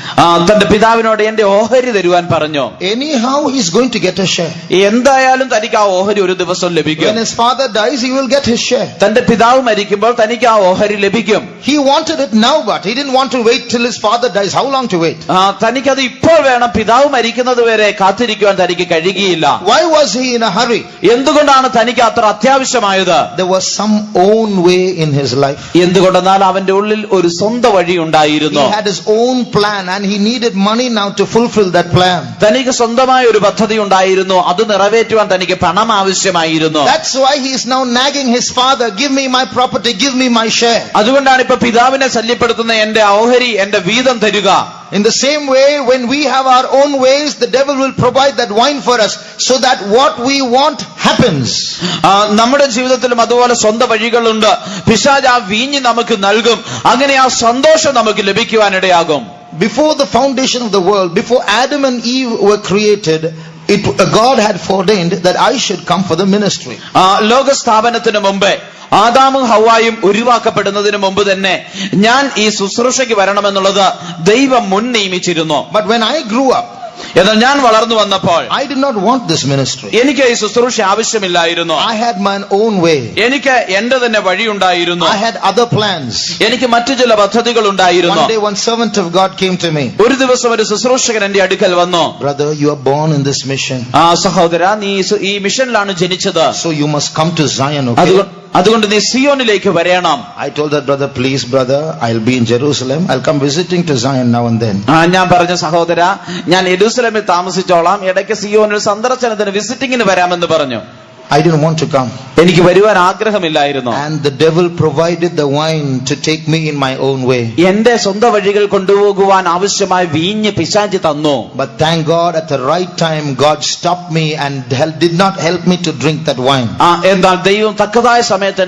തന്റെ പിതാവിനോട് എന്റെ ഓഹരി തരുവാൻ പറഞ്ഞു. Anyhow he's going to get a share. എന്തായാലും തനിക്ക് ആ ഓഹരി ഒരു ദിവസം ലഭിക്കും. When his father dies, he will get his share. തന്റെ പിതാവ് മരിക്കുമ്പോൾ തനിക്ക് ആ ഓഹരി ലഭിക്കും. He wanted it now, but he didn't want to wait till his father dies. How long to wait? തനിക്കത് ഇപ്പോൾ വേണം. പിതാവ് മരിക്കുന്നത് വരെ കാത്തിരിക്കുവാൻ തനിക്ക് കഴിയുകയില്ല. Why was he in a hurry? എന്തുകൊണ്ടാണ് തനിക്ക് അത്ര അത്യാവശ്യമായത്? There was some own way in his life. എന്തുകൊണ്ടെന്നാൽ അവന്റെ ഉള്ളിൽ ഒരു സ്വന്തം വഴി ഉണ്ടായിരുന്നു. He had his own plan and he needed money now to fulfill that plan. തനിക്ക് സ്വന്തമായ ഒരു പദ്ധതി ഉണ്ടായിരുന്നു. അത് നിറവേറ്റുവാൻ തനിക്ക് പണം ആവശ്യമായിരുന്നു. That's why he is now nagging his father, give me my property, give me my share. അതുകൊണ്ടാണ് ഇപ്പൊ പിതാവിനെ ശല്യപ്പെടുത്തുന്ന എന്റെ ഓഹരി, എന്റെ വീതം തരുക. In the same way, when we have our own ways, the devil will provide that wine for us so that what we want happens. നമ്മുടെ ജീവിതത്തിലും അതുപോലെ സ്വന്തം വഴികളുണ്ട്. പിശാച് ആ വീഞ്ഞ് നമുക്ക് നൽകും. അങ്ങനെ ആ സന്തോഷം നമുക്ക് ലഭിക്കുവാനിടയാകും. Before the foundation of the world, before Adam and Eve were created, God had foreordained that I should come for the ministry. ലോകസ്ഥാപനത്തിന് മുമ്പേ ആദാമും ഹവ്വായും ഉരുവാക്കപ്പെടുന്നതിന് മുമ്പ് തന്നെ ഞാൻ ഈ ശുശ്രൂഷയ്ക്ക് വരണമെന്നുള്ളത് ദൈവം മുൻ നിയമിച്ചിരുന്നു. But when I grew up, എന്നാൽ ഞാൻ വളർന്നു വന്നപ്പോൾ I did not want this ministry. എനിക്ക് ഈ ശുശ്രൂഷ ആവശ്യമില്ലായിരുന്നു. I had my own way. എനിക്ക് എന്റെ തന്നെ വഴിയുണ്ടായിരുന്നു. I had other plans. എനിക്ക് മറ്റു ചില പദ്ധതികൾ ഉണ്ടായിരുന്നു. One day one servant of God came to me. ഒരു ദിവസം ഒരു ശുശ്രൂഷകൻ എന്റെ അടുക്കൽ വന്നു. Brother, you are born in this mission. സഹോദര, നീ ഈ മിഷനിലാണ് ജനിച്ചത്. So you must come to Zion, okay? അതുകൊണ്ട് നീ സിയോനിലേക്ക് വരണം. I told that brother, please brother, I'll be in Jerusalem. I'll come visiting to Zion now and then. ഞാൻ പറഞ്ഞു, സഹോദര, ഞാൻ യെരൂശലേമിൽ താമസിച്ചോളാം, ഇടയ്ക്ക് സിയോനിൽ സന്ദർശനത്തിന് വിസിറ്റിംഗിന് വരാമെന്ന് പറഞ്ഞു. I didn't want to come. എനിക്ക് വരുവാൻ ആഗ്രഹമില്ലായിരുന്നു. And the devil provided the wine to take me in my own way. എന്റെ സ്വന്തം വഴികൾ കൊണ്ടുപോകുവാൻ ആവശ്യമായ വീഞ്ഞ് പിശാച് തന്നു. But thank God, at the right time God stopped me and did not help me to drink that wine. എന്നാൽ ദൈവം തക്കതായ സമയത്ത്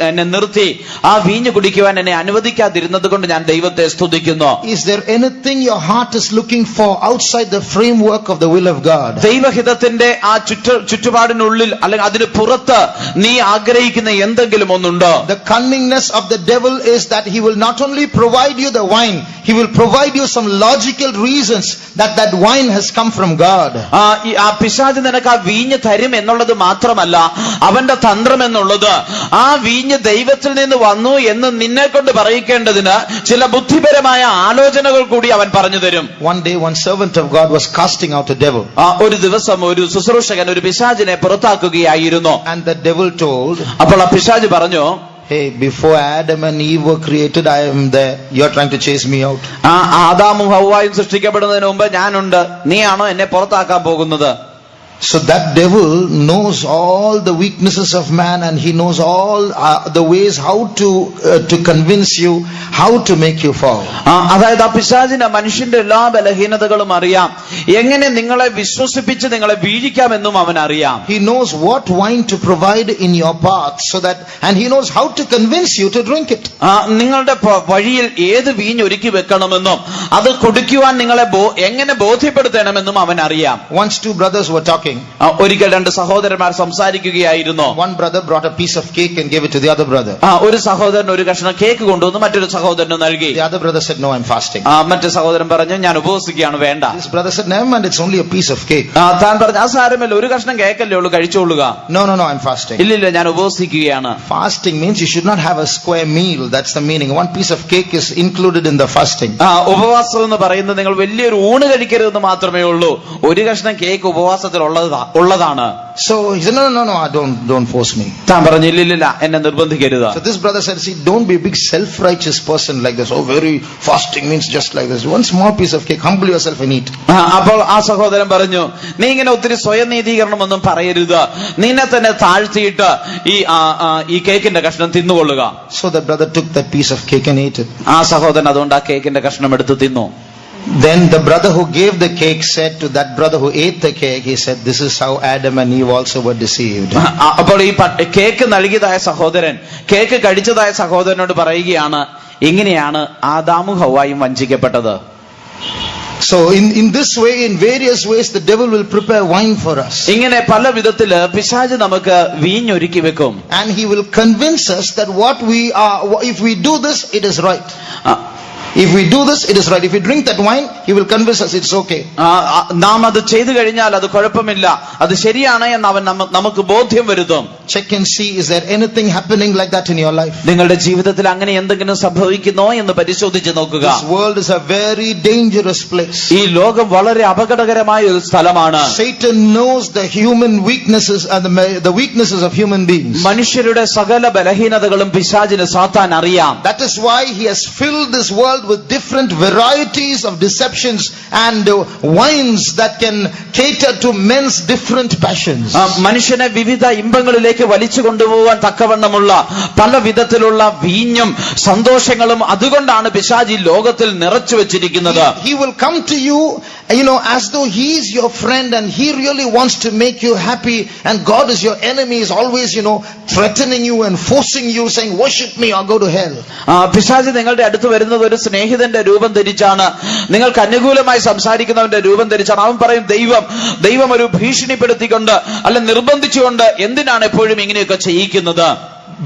എന്നെ നിർത്തി ആ വീഞ്ഞ് കുടിക്കുവാൻ എന്നെ അനുവദിക്കാതിരുന്നത് കൊണ്ട് ഞാൻ ദൈവത്തെ സ്തുതിക്കുന്നു. Is there anything your heart is looking for outside the framework of the will of God? ദൈവഹിതത്തിന്റെ ആ ചുറ്റുപാടിനുള്ളിൽ അല്ലെങ്കിൽ അതിന് പുറത്ത് നീ ആഗ്രഹിക്കുന്ന എന്തെങ്കിലും ഒന്നുണ്ടോ? The cunningness of the devil is that he will not only provide you the wine, he will provide you some logical reasons that wine has come from God. ആ പിശാച് നിനക്ക് ആ വീഞ്ഞ് തരും എന്നുള്ളത് മാത്രമല്ല, അവന്റെ തന്ത്രം എന്നുള്ളത് ആ വീഞ്ഞ് ദൈവത്തിൽ നിന്ന് വന്നു എന്ന് നിന്നെ കൊണ്ട് പറയിക്കേണ്ടതിന് ചില ബുദ്ധിപരമായ ആലോചനകൾ കൂടി അവൻ പറഞ്ഞു തരും. One day one servant of God was casting out a devil. ഒരു ദിവസം ഒരു ശുശ്രൂഷകൻ ഒരു പിശാചിനെ പുറത്താക്കുകയായിരുന്നു. And the devil told, അപ്പോൾ ആ പിശാച് പറഞ്ഞു, hey, before Adam and Eve were created, I am there. You are trying to chase me out. ആദാമും ഹവ്വായും സൃഷ്ടിക്കപ്പെടുന്നതിന് മുമ്പ് ഞാനുണ്ട്, നീയാണോ എന്നെ പുറത്താക്കാൻ പോകുന്നത്? So that devil knows all the weaknesses of man, and he knows all the ways how to convince you, how to make you fall. അതായത് ആ പിശാചിന് മനുഷ്യന്റെ എല്ലാ ബലഹീനതകളും അറിയാം, എങ്ങനെ നിങ്ങളെ വിശ്വസിപ്പിച്ച് നിങ്ങളെ വീഴിക്കാമെന്നും അവൻ അറിയാം. He knows what wine to provide in your path, and he knows how to convince you to drink it. നിങ്ങളുടെ വഴിയിൽ ഏത് വീഞ്ഞ് ഒരുക്കി വെക്കണമെന്നും അത് കുടിക്കുവാൻ നിങ്ങളെ എങ്ങനെ ബോധ്യപ്പെടുത്തണമെന്നും അവൻ അറിയാം. Once two brothers were talking. ഒരിക്കൽ രണ്ട് സഹോദരന്മാർ സംസാരിക്കുകയായിരുന്നു. One brother brought a piece of cake and gave it to the other brother. ഒരു സഹോദരൻ ഒരു കഷ്ണം കേക്ക് കൊണ്ടുവന്ന് മറ്റൊരു സഹോദരന് നൽകി. The other brother said, no, I'm fasting. മറ്റേ സഹോദരൻ പറഞ്ഞു, ഞാൻ ഉപവസിക്കുകയാണ്, വേണ്ട. This brother said, never mind, it's only a piece of cake. താൻ പറഞ്ഞു, ആ സാരമല്ല, ഒരു കഷ്ണം കേക്കല്ലേ ഉള്ളൂ, കഴിച്ചോളുക. No, I'm fasting. ഇല്ലില്ല, ഞാൻ ഉപവസിക്കുകയാണ്. Fasting means you should not have a square meal. That's the meaning. One piece of cake is included in the fasting. ഉപവാസം എന്ന് പറയുന്നത് നിങ്ങൾ വലിയൊരു ഊണ് കഴിക്കരുതെന്ന് മാത്രമേ ഉള്ളൂ. ഒരു കഷ്ണം കേക്ക് ഉപവാസത്തിൽ ഉള്ളതാണ്. So he said, no, don't force me. താൻ പറഞ്ഞു, ഇല്ലില്ല, എന്നെ നിർബന്ധിക്കരുത്. So this brother said, see, don't be a big self-righteous person like this. Oh, very fasting means just like this. One small piece of cake, humble yourself and eat. അപ്പോൾ ആ സഹോദരൻ പറഞ്ഞു, നീ ഇങ്ങനെ ഒത്തിരി സ്വയം നീതീകരണമൊന്നും പറയരുത്, നിന്നെ തന്നെ താഴ്ത്തിയിട്ട് ഈ കേക്കിന്റെ കഷ്ണം തിന്നുകൊള്ളുക. So the brother took that piece of cake and ate it. ആ സഹോദരൻ അതുകൊണ്ട് ആ കേക്കിന്റെ കഷ്ണം എടുത്ത് തിന്നു. Then the brother who gave the cake said to that brother who ate the cake, he said, this is how Adam and Eve also were deceived. അപ്പോൾ ഈ കേക്ക് നൽകിയതായ സഹോദരൻ കേക്ക് കഴിച്ചതായ സഹോദരനോട് പറയുകയാണ്, ഇങ്ങനെയാണ് ആദാമും ഹവ്വായും വഞ്ചിക്കപ്പെട്ടത്. So in this way, in various ways, the devil will prepare wine for us. ഇങ്ങനെ പല വിധത്തില് പിശാച് നമുക്ക് വീഞ്ഞൊരുക്കി വെക്കും. And he will convince us that what we are, if we do this, it is right. If we do this, it is right. If we drink that wine, he will convince us it's okay. നാം അത് ചെയ്തു കഴിഞ്ഞാൽ അത് കുഴപ്പമില്ല, അത് ശരിയാണ് എന്ന് അവൻ നമുക്ക് ബോധ്യം വരുത്തും. Check and see, is there anything happening like that in your life? നിങ്ങളുടെ ജീവിതത്തിൽ അങ്ങനെ എന്തെങ്കിലും സംഭവിക്കുന്നോ എന്ന് പരിശോധിച്ച് നോക്കുക. This world is a very dangerous place. ഈ ലോകം വളരെ അപകടകരമായ ഒരു സ്ഥലമാണ്. Satan knows the human weaknesses and the weaknesses of human beings. മനുഷ്യരുടെ സകല ബലഹീനതകളും പിശാചിന് സാത്താൻ അറിയാം. That is why he has filled this world with different varieties of deceptions and wines that can cater to men's different passions. മനുഷ്യനെ വിവിധ ഇമ്പങ്ങളിലേക്ക് വലിച്ചു കൊണ്ടുപോകാൻ തക്കവണ്ണമുള്ള പല വിധത്തിലുള്ള വീഞ്ഞും സന്തോഷങ്ങളും അതുകൊണ്ടാണ് പിശാച് ഈ ലോകത്തിൽ നിറച്ചു വെച്ചിരിക്കുന്നത്. He will come to you, as though he is your friend and he really wants to make you happy, and God is your enemy, is always threatening you and forcing you, saying worship me or go to hell. പിശാച് നിങ്ങളുടെ അടുത്ത് വരുന്നത് ഒരു സ്നേഹിതന്റെ രൂപം ധരിച്ചാണ്, നിങ്ങൾക്ക് അനുകൂലമായി സംസാരിക്കുന്നവന്റെ രൂപം ധരിച്ചാണ്. അവൻ പറയും, ദൈവം ഒരു ഭീഷണിപ്പെടുത്തിക്കൊണ്ട് അല്ല നിർബന്ധിച്ചുകൊണ്ട് എന്തിനാണ് എപ്പോഴും ഇങ്ങനെയൊക്കെ ചെയ്യിക്കുന്നത്?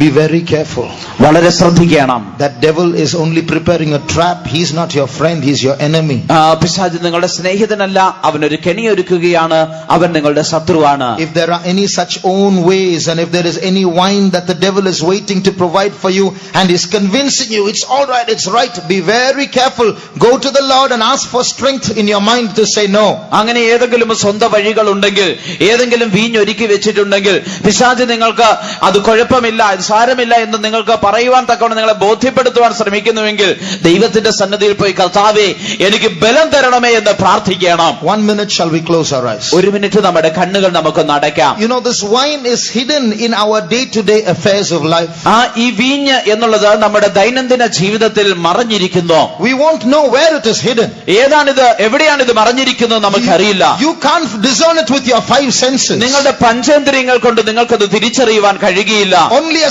Be very careful. വളരെ ശ്രദ്ധിക്കണം. That devil is only preparing a trap. He is not your friend, he is your enemy. പിശാച് നിങ്ങളുടെ സ്നേഹിതനല്ല, അവനൊരു കെണിയൊരുക്കുകയാണ്, അവൻ നിങ്ങളുടെ ശത്രുവാണ്. If there are any such own ways, and if there is any wine that the devil is waiting to provide for you and is convincing you it's all right, it's right, be very careful. Go to the Lord and ask for strength in your mind to say no. അങ്ങനെ ഏതെങ്കിലും സ്വന്തം വഴികൾ ഉണ്ടെങ്കിൽ, ഏതെങ്കിലും വീഞ്ഞൊരുക്കി വെച്ചിട്ടുണ്ടെങ്കിൽ, പിശാച് നിങ്ങൾക്ക് അത് കുഴപ്പമില്ല, സാരമില്ല എന്ന് നിങ്ങൾക്ക് പറയുവാൻ തക്കവണ്ണം നിങ്ങളെ ബോധ്യപ്പെടുത്തുവാൻ ശ്രമിക്കുന്നുവെങ്കിൽ ദൈവത്തിന്റെ സന്നിധിയിൽ പോയി, കർത്താവേ എനിക്ക് ബലം തരണമേ എന്ന് പ്രാർത്ഥിക്കണം. 1 minute, shall we close our eyes? ഒരു മിനിറ്റ് നമ്മുടെ കണ്ണുകൾ നമുക്ക് അടയ്ക്കാം. This wine is hidden in our day-to-day affairs of life. ഈ വീഞ്ഞ് എന്നുള്ളത് നമ്മുടെ ദൈനംദിന ജീവിതത്തിൽ മറഞ്ഞിരിക്കുന്നു. We won't know where it is hidden. എവിടെയാണ് ഇത് മറഞ്ഞിരിക്കുന്നത് നമുക്കറിയില്ല. You can't discern it with your 5 senses. നിങ്ങളുടെ പഞ്ചേന്ദ്രിയങ്ങൾ കൊണ്ട് നിങ്ങൾക്കത് തിരിച്ചറിയുവാൻ കഴിയുകയില്ല. Only a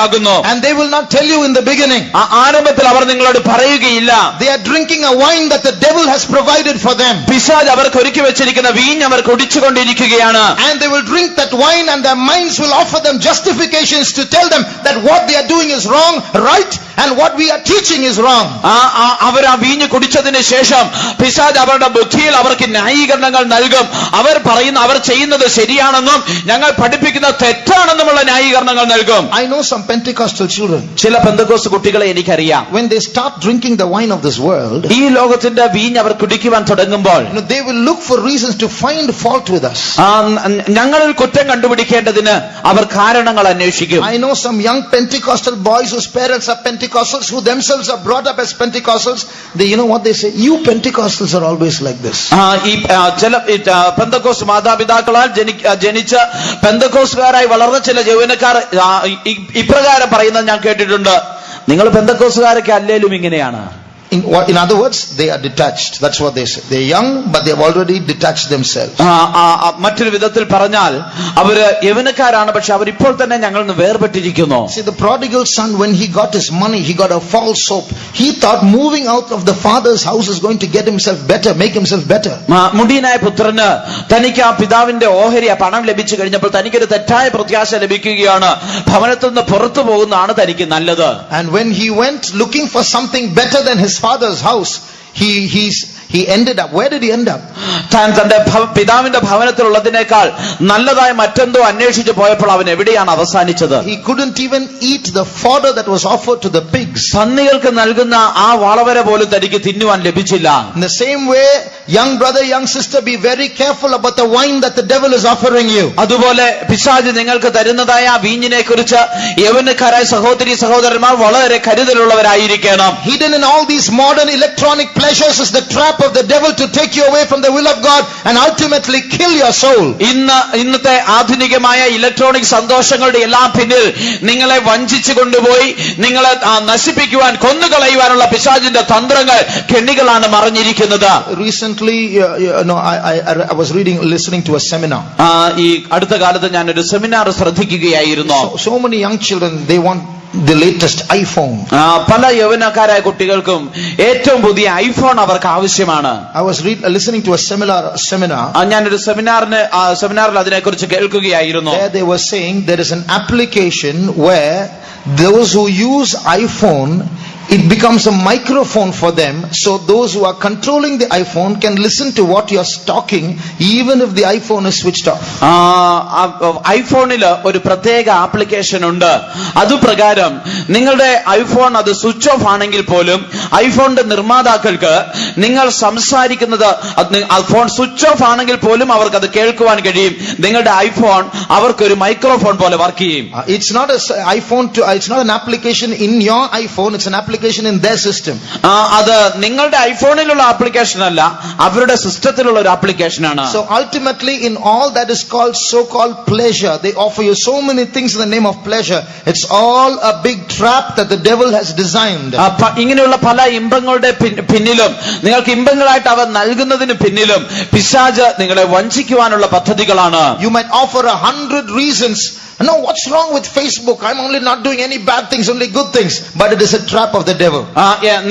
മനസ്സിലാകുന്നു. And they will not tell you in the beginning. ആരംഭത്തിൽ അവർ നിങ്ങളോട് പറയുകയില്ല. They are drinking a wine that the devil has provided for them. പിശാച് അവർക്ക് ഒരുക്കി വെച്ചിരിക്കുന്ന വീഞ്ഞ് അവർ കുടിച്ചുകൊണ്ടിരിക്കുകയാണ്. And they will drink that wine and their minds will offer them justifications to tell them that what they are doing is wrong, right, and what we are teaching is wrong. അവർ ആ വീഞ്ഞ് കുടിച്ചതിന് ശേഷം പിശാച് അവരുടെ ബുദ്ധിയിൽ അവർക്ക് ന്യായീകരണങ്ങൾ നൽകും. അവർ ചെയ്യുന്നത് ശരിയാണെന്നും ഞങ്ങൾ പഠിപ്പിക്കുന്ന തെറ്റാണെന്നുമുള്ള ന്യായീകരണങ്ങൾ നൽകും. I know some Pentecostal children. ചില പെന്തക്കോസ്ത് കുട്ടികളെ എനിക്കറിയാം. When they start drinking the wine of this world, ഈ ലോകത്തിന്റെ വീഞ്ഞ് അവർ കുടിക്കുവാൻ തുടങ്ങുമ്പോൾ they will look for reasons to find fault with us. ഞങ്ങളിൽ കുറ്റം കണ്ടുപിടിക്കേണ്ടതിന് അവർ കാരണങ്ങൾ അന്വേഷിക്കും. I know some young Pentecostal boys whose parents are Pentecostals, who themselves are brought up as Pentecostals. You know what they say? You Pentecostals are always like this. ഈ ചില പെന്തക്കോസ്ത് മാതാപിതാക്കളാൽ ജനിച്ച പെന്തക്കോസ്തുകാരായി വളർന്ന ചില യൗവനക്കാർ ഇപ്രകാരം പറയുന്നത് ഞാൻ കേട്ടിട്ടുണ്ട്. നിങ്ങൾ പെന്തക്കോസ്തുകാരൊക്കെ അല്ലേലും ഇങ്ങനെയാണ്. In other words, they are detached. That's what they say. They're young, but they've already detached themselves. മറ്റൊരു വിധത്തിൽ പറഞ്ഞാൽ അവര് യൗവനക്കാരാണ്, പക്ഷെ അവർ ഇപ്പോൾ തന്നെ ഞങ്ങളിൽ നിന്ന് വേർപെട്ടിരിക്കുന്നു. See, the prodigal son, when he got his money, he got a false hope. He thought moving out of the father's house is going to get himself better, make himself better. മുടിയനായ പുത്രന് തനിക്ക് ആ പിതാവിന്റെ ഓഹരി പണം ലഭിച്ചു കഴിഞ്ഞപ്പോൾ തനിക്കൊരു തെറ്റായ പ്രത്യാശ ലഭിക്കുകയാണ്. ഭവനത്തിൽ നിന്ന് പുറത്തു പോകുന്നതാണ് തനിക്ക് നല്ലത്. And when he went looking for something better than his father's house, he ended up, where did he end up? താൻ തന്റെ പിതാവിന്റെ ഭവനത്തിലുള്ളതിനേക്കാൾ നല്ലതായ മറ്റെന്തോ അന്വേഷിച്ചു പോയപ്പോൾ അവൻ എവിടെയാണ് അവസാനിച്ചത്? He couldn't even eat the fodder that was offered to the pigs. പന്നികൾക്ക് നൽകുന്ന ആ വളവര പോലും തനിക്ക് തിന്നുവാൻ ലഭിച്ചില്ല. In the same way, young brother, young sister, be very careful about the wine that the devil is offering you. അതുപോലെ പിശാച് നിങ്ങൾക്ക് തരുന്നതായ ആ വീഞ്ഞിനെ കുറിച്ച് യൗവനക്കാരായ സഹോദരി സഹോദരന്മാർ വളരെ കരുതലുള്ളവരായിരിക്കണം. Hidden in all these modern electronic pleasures is the trap of the devil to take you away from the will of God and ultimately kill your soul. ഇന്നത്തെ ആധുനികമായ ഇലക്ട്രോണിക് സന്തോഷങ്ങളുടെ എല്ലാം പിന്നിൽ നിങ്ങളെ വഞ്ചിച്ചു കൊണ്ടുപോയി നിങ്ങളെ നശിപ്പിക്കുവാൻ കൊന്നുകളയുവാനുള്ള പിശാചിന്റെ തന്ത്രങ്ങൾ കെണികളാണ് മറഞ്ഞിരിക്കുന്നത്. Recently, I was listening to a seminar. ഈ അടുത്ത കാലത്ത് ഞാൻ ഒരു seminar ശ്രദ്ധിക്കുകയായിരുന്നു. So many young children, they want the latest iPhone. പല യൗവനക്കാരായ കുട്ടികൾക്കും ഏറ്റവും പുതിയ ഐഫോൺ അവർക്ക് ആവശ്യമാണ്. I was listening to a seminar. ഞാനൊരു സെമിനാറിൽ അതിനെക്കുറിച്ച് കേൾക്കുകയായിരുന്നു. There they were saying there is an application where those who use iPhone, it becomes a microphone for them, so those who are controlling the iPhone can listen to what you're talking even if the iPhone is switched off. ഐഫോണിൽ ഒരു പ്രത്യേക application ഉണ്ട്. അതുപ്രകാരം നിങ്ങളുടെ iPhone അത് switch off ആണെങ്കിൽ പോലും ഐഫോണിന്റെ നിർമ്മാതാക്കൾക്ക് നിങ്ങൾ സംസാരിക്കുന്നത് ഫോൺ സ്വിച്ച് ഓഫ് ആണെങ്കിൽ പോലും അവർക്ക് അത് കേൾക്കുവാൻ കഴിയും. നിങ്ങളുടെ ഐഫോൺ അവർക്കൊരു മൈക്രോഫോൺ പോലെ വർക്ക് ചെയ്യും. It's not an application in your iPhone, it's an application in their system. അത് നിങ്ങളുടെ ഐഫോണിലുള്ള ആപ്ലിക്കേഷൻ അല്ല, അവരുടെ സിസ്റ്റത്തിലുള്ള ഒരു ആപ്ലിക്കേഷൻ ആണ്. So ultimately, in all that is called so-called pleasure, they offer you so many things in the name of pleasure. It's all a big trap that the devil has designed. ഇങ്ങനെയുള്ള പല ഇമ്പങ്ങളുടെ പിന്നിലും നിങ്ങൾക്ക് ഇമ്പങ്ങളായിട്ട് അവർ നൽകുന്നതിന് പിന്നിലും പിശാച് നിങ്ങളെ വഞ്ചിക്കുവാനുള്ള പദ്ധതികളാണ്. You might offer 100 reasons. No, what's wrong with Facebook? I'm only not doing any bad things, only good things. But it is a trap of the devil.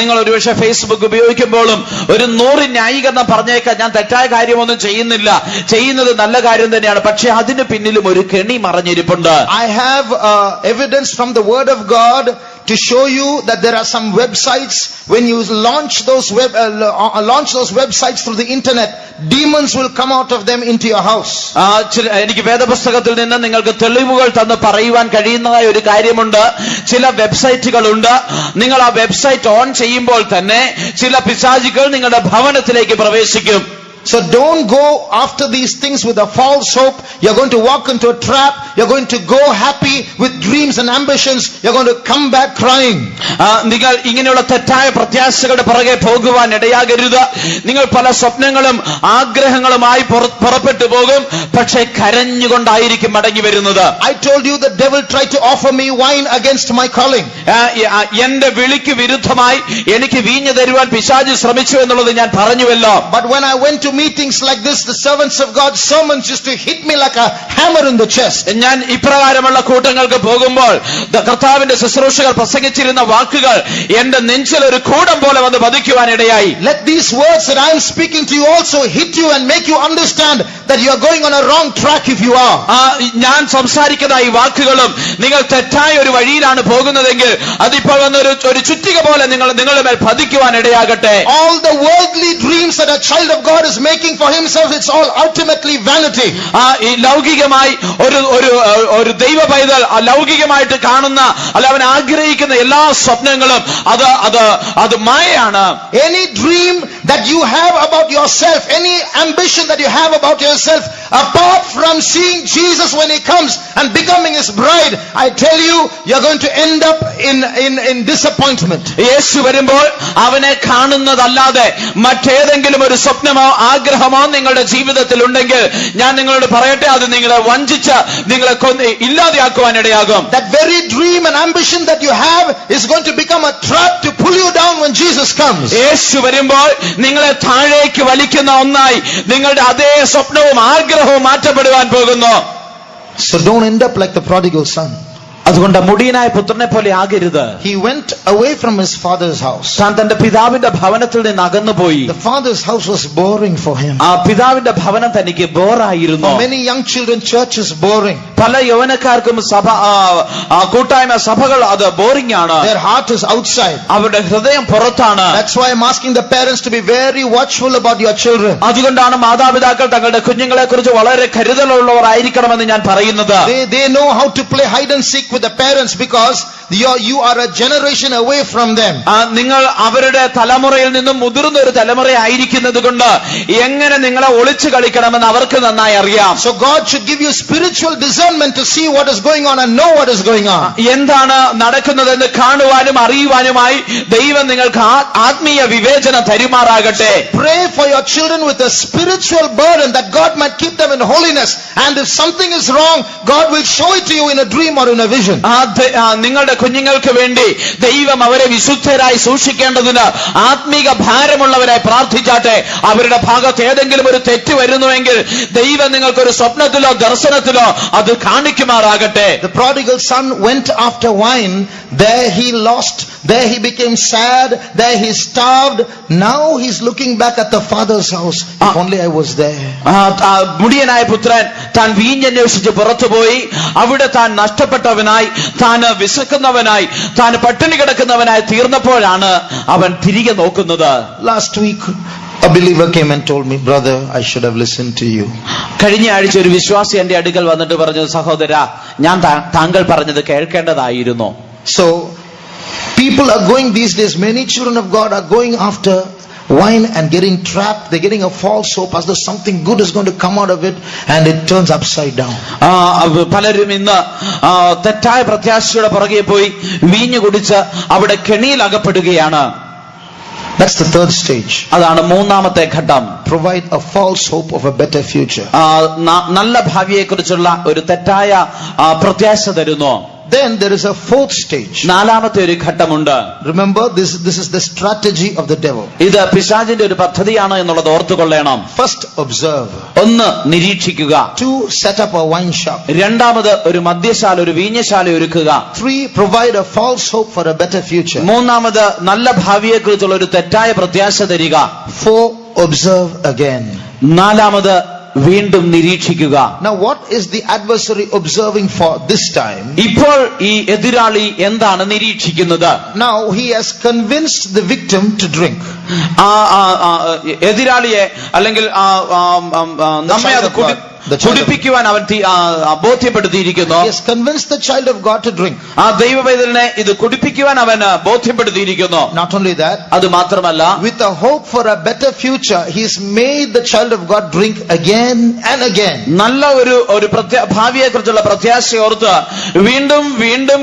നിങ്ങൾ ഒരുപക്ഷെ ഫേസ്ബുക്ക് ഉപയോഗിക്കുമ്പോഴും ഒരു 100 ന്യായീകരണം പറഞ്ഞേക്കാം, ഞാൻ തെറ്റായ കാര്യമൊന്നും ചെയ്യുന്നില്ല, ചെയ്യുന്നത് നല്ല കാര്യം തന്നെയാണ്, പക്ഷെ അതിന് പിന്നിലും ഒരു കെണി മറഞ്ഞിരിപ്പുണ്ട്. I have evidence from the word of God to show you that there are some websites, when you launch those websites through the internet, demons will come out of them into your house. എനിക്ക് വേദപുസ്തകത്തിൽ നിന്ന് നിങ്ങൾക്ക് തെളിവുകൾ തന്ന് പറയുവാൻ കഴിയുന്നതായ ഒരു കാര്യമുണ്ട്. ചില വെബ്സൈറ്റുകളുണ്ട്, നിങ്ങൾ ആ വെബ്സൈറ്റ് ഓൺ ചെയ്യുമ്പോൾ തന്നെ ചില പിശാചുക്കൾ നിങ്ങളുടെ ഭവനത്തിലേക്ക് പ്രവേശിക്കും. So don't go after these things with a false hope. You're going to walk into a trap. You're going to go happy with dreams and ambitions. You're going to come back crying. നിങ്ങൾ ഇങ്ങനെയുള്ള തെറ്റായ പ്രത്യാശകളുടെ പുറകെ പോകുവാൻ ഇടയാകരുത്. നിങ്ങൾ പല സ്വപ്നങ്ങളും ആഗ്രഹങ്ങളുമായി പുറപ്പെട്ടു പോകും, പക്ഷേ കരഞ്ഞുകൊണ്ടായിരിക്കും മടങ്ങി വരുന്നത്. I told you the devil tried to offer me wine against my calling. എന്റെ വിളിക്ക് വിരുദ്ധമായി എനിക്ക് വീഞ്ഞ് തരുവാൻ പിശാച് ശ്രമിച്ചു എന്നുള്ളത് ഞാൻ പറഞ്ഞുവല്ലോ. But when I went to meetings like this, the servants of God sermons used to hit me like a hammer in the chest. ഞാൻ ഇപ്രകാരമുള്ള കൂട്ടങ്ങൾക്ക് പോകുമ്പോൾ കർത്താവിന്റെ ശുശ്രൂഷകർ പ്രസംഗിച്ചിരുന്ന വാക്കുകൾ എന്റെ നെഞ്ചിൽ ഒരു കൂടം പോലെ വന്ന് പതിക്കുവാനിടയായി. Let these words that I am speaking to you also hit you and make you understand that you are going on a wrong track if you are. ഞാൻ സംസാരിക്കുന്ന ഈ വാക്കുകളും നിങ്ങൾ തെറ്റായ ഒരു വഴിയിലാണ് പോകുന്നതെങ്കിൽ അതിപ്പോൾ വന്ന് ഒരു ചുറ്റിക പോലെ നിങ്ങളുടെ മേൽ പതിക്കുവാൻ ഇടയാകട്ടെ. All the worldly dreams that a child of God is making for himself, it's all ultimately vanity. ഈ ലൗകികമായി ഒരു ദൈവ പൈതൽ ലൗകികമായിട്ട് കാണുന്ന അല്ല അവൻ ആഗ്രഹിക്കുന്ന എല്ലാ സ്വപ്നങ്ങളും അത് മായയാണ്. Any dream that you have about yourself, any ambition that you have about yourself, apart from seeing Jesus when he comes and becoming his bride, I tell you, you're going to end up in disappointment. യേശു വരുമ്പോൾ അവനെ കാണുന്നതല്ലാതെ മറ്റേതെങ്കിലും ഒരു സ്വപ്നമോ ആഗ്രഹമോ നിങ്ങളുടെ ജീവിതത്തിൽ ഉണ്ടെങ്കിൽ ഞാൻ നിങ്ങളോട് പറയട്ടെ, അത് നിങ്ങളെ വഞ്ചിച്ച് നിങ്ങളെ ഇല്ലാതെയാക്കുവാൻ ഇടയാകും. That very dream and ambition that you have is going to become a trap to pull you down when Jesus comes. യേശു വരുമ്പോൾ നിങ്ങളെ താഴേക്ക് വലിക്കുന്ന ഒന്നായി നിങ്ങളുടെ അതേ സ്വപ്നവും ആഗ്രഹവും മാറ്റപ്പെടുവാൻ പോകുന്നു. So don't end up like the prodigal son. അതുകൊണ്ട് മുടിയനായ പുത്രനെ പോലെ ആകരുത്. He went away from his father's house. താൻ തന്റെ പിതാവിന്റെ ഭവനത്തിൽ നിന്ന് അകന്നുപോയി. The father's house was boring for him. ആ പിതാവിന്റെ ഭവനം തനിക്ക് ബോറായിരുന്നു. For many young children, church is boring. പല യൗവനക്കാർക്കും കൂട്ടായ്മ സഭകൾ അത് ബോറിംഗ് ആണ്. Their heart is outside. അവരുടെ ഹൃദയം പുറത്താണ്. That's why I'm asking the parents to be very watchful about your children. അതുകൊണ്ടാണ് മാതാപിതാക്കൾ തങ്ങളുടെ കുഞ്ഞുങ്ങളെ കുറിച്ച് വളരെ കരുതലുള്ളവർ ആയിരിക്കണമെന്ന് ഞാൻ പറയുന്നത്. They know how to play hide and seek with the parents because you are a generation away from them. നിങ്ങൾ അവരുടെ തലമുറയിൽ നിന്നും മുതിർന്ന ഒരു തലമുറയായിരിക്കുന്നത് കൊണ്ട് എങ്ങനെ നിങ്ങളെ ഒളിച്ചു കളിക്കണമെന്ന് അവർക്ക് നന്നായി അറിയാം. So God should give you spiritual discernment to see what is going on and know what is going on. എന്താണ് നടക്കുന്നതെന്ന് കാണുവാനും അറിയുവാനുമായി ദൈവം നിങ്ങൾക്ക് ആത്മീയ വിവേചനം തരുമാറാകട്ടെ. Pray for your children with a spiritual burden that God might keep them in holiness, and if something is wrong, God will show it to you in a dream or in a vision. നിങ്ങളുടെ കുഞ്ഞുങ്ങൾക്ക് വേണ്ടി ദൈവം അവരെ വിശുദ്ധരായി സൂക്ഷിക്കേണ്ടതിന് ആത്മീക ഭാരമുള്ളവരായി പ്രാർത്ഥിച്ചാട്ടെ. അവരുടെ ഭാഗത്ത് ഏതെങ്കിലും ഒരു തെറ്റ് വരുന്നുവെങ്കിൽ ദൈവം നിങ്ങൾക്കൊരു സ്വപ്നത്തിലോ ദർശനത്തിലോ അത് കാണിക്കുമാറാകട്ടെ. The prodigal son went after wine. There he lost. There he became sad. There he starved. Now he's looking back at the father's house. If only I was there. മുടിയനായ പുത്രൻ താൻ വീഞ്ഞന്വേഷിച്ച് പുറത്തുപോയി. അവിടെ താൻ നഷ്ടപ്പെട്ടവനായി, താൻ വിശക്കുന്നവനായി, താൻ പട്ടിണി കിടക്കുന്നവനായി തീർന്നപ്പോഴാണ് അവൻ തിരികെ നോക്കുന്നത്. Last week a believer came and told me, brother, I should have listened to you. കഴിഞ്ഞ ആഴ്ച ഒരു വിശ്വാസി എന്റെ അടുക്കൽ വന്നിട്ട് പറഞ്ഞു, സഹോദര, ഞാൻ താങ്കൾ പറഞ്ഞത് കേൾക്കേണ്ടതായിരുന്നു. So people are going these days, many children of God are going after wine and getting trapped. They're getting a false hope as though something good is going to come out of it, and it turns upside down. പലരും ഇന്ന് തെറ്റായ പ്രത്യാശയുടെ പുറകെ പോയി വീഞ്ഞു കുടിച്ച് അവിടെ കെണിയിൽ അകപ്പെടുകയാണ്. That's the third stage. അതാണ് മൂന്നാമത്തെ ഘട്ടം. Provide a false hope of a better future. നല്ല ഭാവിയെ കുറിച്ചുള്ള ഒരു തെറ്റായ പ്രത്യാശ തരുന്നു. Then there is a fourth stage. നാലാമത്തെ ഒരു ഘട്ടമുണ്ട്. Remember, this is the strategy of the devil. ഇത് പിശാചിന്റെ ഒരു പദ്ധതിയാണ് എന്നുള്ളത് ഓർത്തുകൊള്ളണം. First, observe. ഒന്ന്, നിരീക്ഷിക്കുക. 2, set up a wine shop. രണ്ടാമത്, ഒരു മദ്യശാല, ഒരു വീഞ്ഞശാല ഒരുക്കുക. 3, provide a false hope for a better future. മൂന്നാമത്, നല്ല ഭാവിയെ കുറിച്ചുള്ള ഒരു തെറ്റായ പ്രത്യാശ തരിക. 4, observe again. നാലാമത്, വീണ്ടും നിരീക്ഷിക്കുക. Now what is the adversary observing for this time? ഇപ്പോൾ ഈ എതിരാളി എന്താണ് നിരീക്ഷിക്കുന്നത്? Now he has convinced the victim to drink. എതിരാളിയെ അല്ലെങ്കിൽ നമ്മെ അത് കുടിപ്പിക്കുവാൻ അവൻ ബോധ്യപ്പെടുത്തിയിരിക്കുന്നു. He has convinced the child of God to drink. ആ ദൈവപൈതലിനെ ഇത് കുടിപ്പിക്കുവാൻ അവൻ ബോധ്യപ്പെടുത്തിയിരിക്കുന്നു. Not only that, അത് മാത്രമല്ല, with a hope for a better future, he has made the child of God drink again and again. നല്ല ഒരു ഭാവിയെ കുറിച്ചുള്ള പ്രത്യാശയോർത്ത് വീണ്ടും വീണ്ടും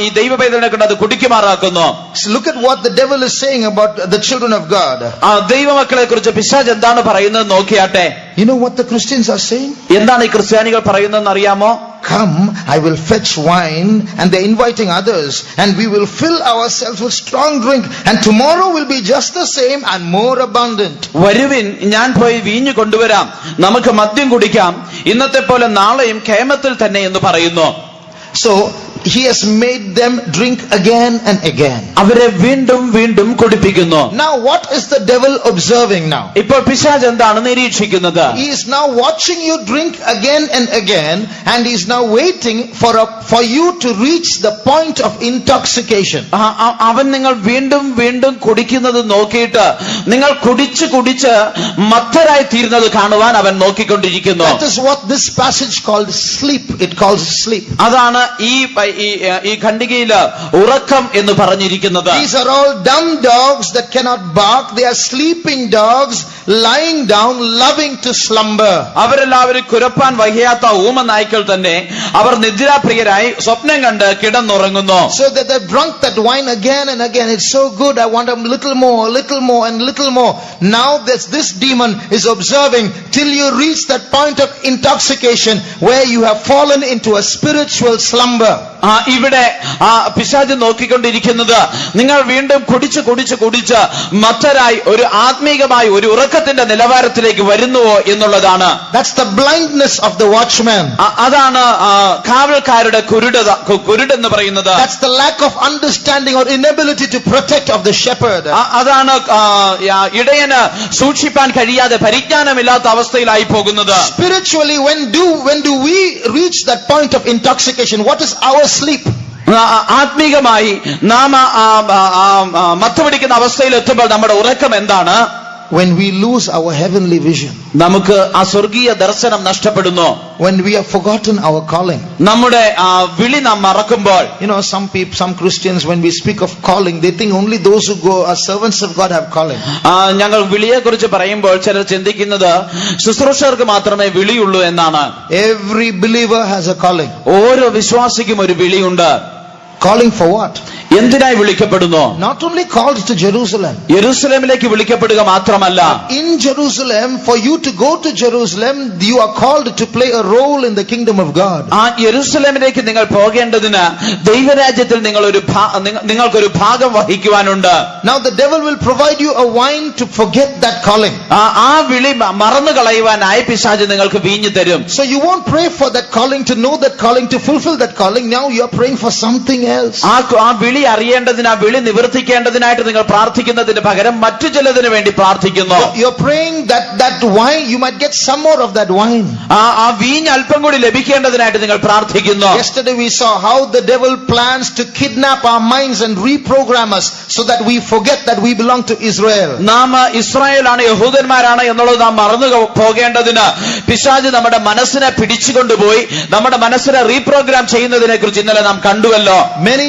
ഈ ദൈവപൈതലിനെ കൊണ്ട് അത് കുടിക്കുമാറാക്കുന്നു. Look at what the devil is saying about the children of God. ആ ദൈവമക്കളെ കുറിച്ച് പിശാച് എന്താണ് പറയുന്നത് നോക്കിയാട്ടെ. You know what the Christians are saying? എന്താണ് ഈ ക്രിസ്ത്യാനികൾ പറയുന്നതെന്ന് അറിയാമോ? come, I will fetch wine, and they're inviting others, and we will fill ourselves with strong drink, and tomorrow will be just the same and more abundant. വരുവിൻ, ഞാൻ പോയി വീഞ്ഞു കൊണ്ടുവരാം, നമുക്ക് മദ്യം കുടിക്കാം, ഇന്നത്തെ പോലെ നാളെയും ക്ഷേമത്തിൽ തന്നെ എന്ന് പറയുന്നു. So he has made them drink again and again. അവരെ വീണ്ടും വീണ്ടും കുടിപ്പിക്കുന്നു. Now what is the devil observing now? ഇപ്പോൾ പിശാച് എന്താണ് നിരീക്ഷിക്കുന്നത്? He is now watching you drink again and again, and he is now waiting for you to reach the point of intoxication. അവൻ നിങ്ങൾ വീണ്ടും വീണ്ടും കുടിക്കുന്നത് നോക്കിയിട്ട് നിങ്ങൾ കുടിച്ച് കുടിച്ച് മത്തരായി തീരുന്നത് കാണുവാൻ അവൻ നോക്കിക്കൊണ്ടിരിക്കുന്നു. That is what this passage called sleep. It calls sleep. അതാണ് ഈ ഖണ്ഡികയില് ഉറക്കം എന്ന് പറഞ്ഞിരിക്കുന്നത്. These are all dumb dogs that cannot bark. They are sleeping dogs lying down, loving to slumber. അവരെല്ലാവരും കുരപ്പാൻ വയ്യാത്ത ഊമ നായ്ക്കൾ തന്നെ. അവർ നിദ്രാപ്രിയരായി സ്വപ്നം കണ്ട് കിടന്നുറങ്ങുന്നു. So that they've drunk that wine again and again. It's so good. I want a little more, and little more. Now this demon is observing till you reach that point of intoxication where you have fallen into a spiritual slumber. ഇവിടെ പിശാച് നോക്കിക്കൊണ്ടിരിക്കുന്നത് നിങ്ങൾ വീണ്ടും കുടിച്ച് കുടിച്ച് കുടിച്ച് മത്തരായി ഒരു ആത്മീകമായി ഒരു ഉറക്കത്തിന്റെ നിലവാരത്തിലേക്ക് വരുന്നുവോ എന്നുള്ളതാണ്. That's the blindness of the watchman. അതാണ് കാവൽക്കാരുടെ കുരുടെന്ന് പറയുന്നത്. That's the lack of understanding or inability to protect of the shepherd. അതാണ് ഇടയന് സൂക്ഷിപ്പാൻ കഴിയാതെ പരിജ്ഞാനമില്ലാത്ത അവസ്ഥയിലായി പോകുന്നത്. Spiritually, when do we reach that point of intoxication? What is our sleep? ആത്മീകമായി നാം മത്തുപിടിക്കുന്ന അവസ്ഥയിൽ എത്തുമ്പോൾ നമ്മുടെ ഉറക്കം എന്താണ്? When we lose our heavenly vision. നമുക്ക് ആ സ്വർഗീയ ദർശനം നഷ്ടപ്പെടുന്നു. When we have forgotten our calling. നമ്മുടെ വിളി നാം മറക്കുമ്പോൾ. You know, some Christians, when we speak of calling, they think only those who go are servants of God have calling. ഞങ്ങൾ വിളിയെ കുറിച്ച് പറയുമ്പോൾ ചിലർ ചിന്തിക്കുന്നത് ശുശ്രൂഷകർക്ക് മാത്രമേ വിളിയുള്ളൂ എന്നാണ്. Every believer has a calling. ഓരോ വിശ്വാസിക്കും ഒരു വിളിയുണ്ട്. Calling for what? എന്തിനായി വിളിക്കപ്പെടുന്നു? Not only called to Jerusalem. യെരൂശലേമിലേക്ക് വിളിക്കപ്പെടുക മാത്രമല്ല. In Jerusalem, for you to go to Jerusalem, you are called to play a role in the kingdom of God. യെരൂശലേമിലേക്ക് നിങ്ങൾ പോകേണ്ടതിന് ദൈവരാജ്യത്തിൽ നിങ്ങൾക്കൊരു ഭാഗം വഹിക്കുവാനുണ്ട്. Now the devil will provide you a wine to forget that calling. ആ വിളി മറന്നു കളയുവാനായി പിശാച് നിങ്ങൾക്ക് വീഞ്ഞു തരും. So you won't pray for that calling, to know that calling, to fulfill that calling. Now you are praying for something else. ആ വിളി അറിയേണ്ടതിന്, ആ വിളി നിവർത്തിക്കേണ്ടതിനായിട്ട് നിങ്ങൾ പ്രാർത്ഥിക്കുന്നതിന് പകരം മറ്റു ചിലതിന് വേണ്ടി പ്രാർത്ഥിക്കുന്നു. You're praying that wine, you might get some more of that wine. ആ വീഞ്ഞ് അല്പം കൂടി ലഭിക്കേണ്ടതിനായിട്ട് നിങ്ങൾ പ്രാർത്ഥിക്കുന്നു. Yesterday we saw how the devil plans to kidnap our minds and reprogram us so that we forget that we belong to Israel. നാം ഇസ്രായേലാണ്, യഹൂദന്മാരാണ് എന്നുള്ളത് നാം മറന്നു പോകേണ്ടതിന് പിശാച് നമ്മുടെ മനസ്സിനെ പിടിച്ചുകൊണ്ടുപോയി നമ്മുടെ മനസ്സിനെ റീപ്രോഗ്രാം ചെയ്യുന്നതിനെ കുറിച്ച് ഇന്നലെ നാം കണ്ടുവല്ലോ. Many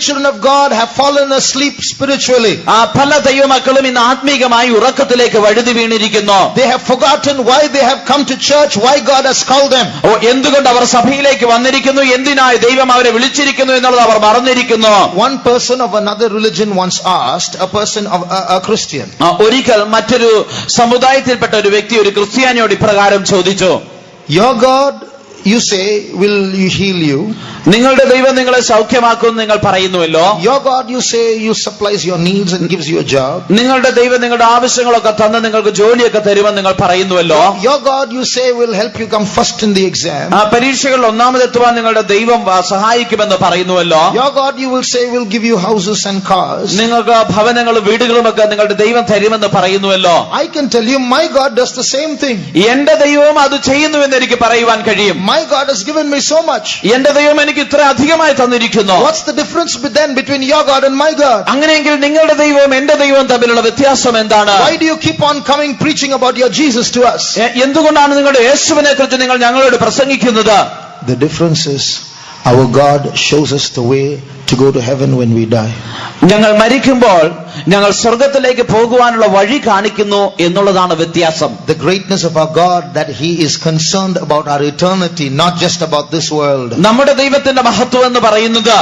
children of God have fallen asleep spiritually. പല ദൈവമക്കളും ഇന്ന് ആത്മീകമായി ഉറക്കത്തിലേക്ക് വഴുതി വീണിരിക്കുന്നു. They have forgotten why they have come to church, why God has called them. എന്തുകൊണ്ട് അവർ സഭയിലേക്ക് വന്നിരിക്കുന്നു, എന്തിനായി ദൈവം അവരെ വിളിച്ചിരിക്കുന്നു എന്നുള്ളത് അവർ മറന്നിരിക്കുന്നു. One person of another religion once asked a person of a Christian. ഒരിക്കൽ മറ്റൊരു സമുദായത്തിൽപ്പെട്ട ഒരു വ്യക്തി ഒരു ക്രിസ്ത്യാനിയോട് ഇപ്രകാരം ചോദിച്ചു, Your God, you say, will you heal you? നിങ്ങളുടെ ദൈവം നിങ്ങളെ സൗഖ്യമാക്കുമെന്ന് നിങ്ങൾ പറയുന്നുവല്ലോ. Your God, you say, you supplies your needs and gives you a job. നിങ്ങളുടെ ദൈവം നിങ്ങളുടെ ആവശ്യങ്ങളൊക്കെ തന്ന് നിങ്ങൾക്ക് ജോലിയൊക്കെ തരുമെന്ന് നിങ്ങൾ പറയുന്നുവല്ലോ. Your God, you say, will help you come first in the exam. പരീക്ഷകളിൽ ഒന്നാമതെത്തുവാൻ നിങ്ങളുടെ ദൈവം സഹായിക്കുമെന്ന് പറയുന്നുവല്ലോ. Your God, you will say, will give you houses and cars. നിങ്ങൾക്ക് ഭവനങ്ങളും വീടുകളുമൊക്കെ നിങ്ങളുടെ ദൈവം തരുമെന്ന് പറയുന്നുവല്ലോ. I can tell you, my God does the same thing. എന്റെ ദൈവവും അത് ചെയ്യുന്നുവെന്ന് എനിക്ക് പറയുവാൻ കഴിയും. My God has given me so much. എന്റെ ദൈവം എനിക്ക് ഇത്ര അധികമായി തന്നിരിക്കുന്നു. What's the difference then between your God and my God? അങ്ങനെയെങ്കിൽ നിങ്ങളുടെ ദൈവവും എന്റെ ദൈവവും തമ്മിലുള്ള വ്യത്യാസം എന്താണ്? Why do you keep on coming preaching about your Jesus to us? എന്തുകൊണ്ടാണ് നിങ്ങളുടെ യേശുവിനെ കുറിച്ച് നിങ്ങൾ ഞങ്ങളോട് പ്രസംഗിക്കുന്നത്? The difference is our God shows us the way to go to heaven when we die. ഞങ്ങൾ മരിക്കുമ്പോൾ ഞങ്ങൾ സ്വർഗത്തിലേക്ക് പോകുവാനുള്ള വഴി കാണിക്കുന്നു എന്നുള്ളതാണ് വ്യത്യാസം. The greatness of our God, that He is concerned about our eternity, not just about this world. നമ്മുടെ ദൈവത്തിന്റെ മഹത്വം എന്ന് പറയുന്നത്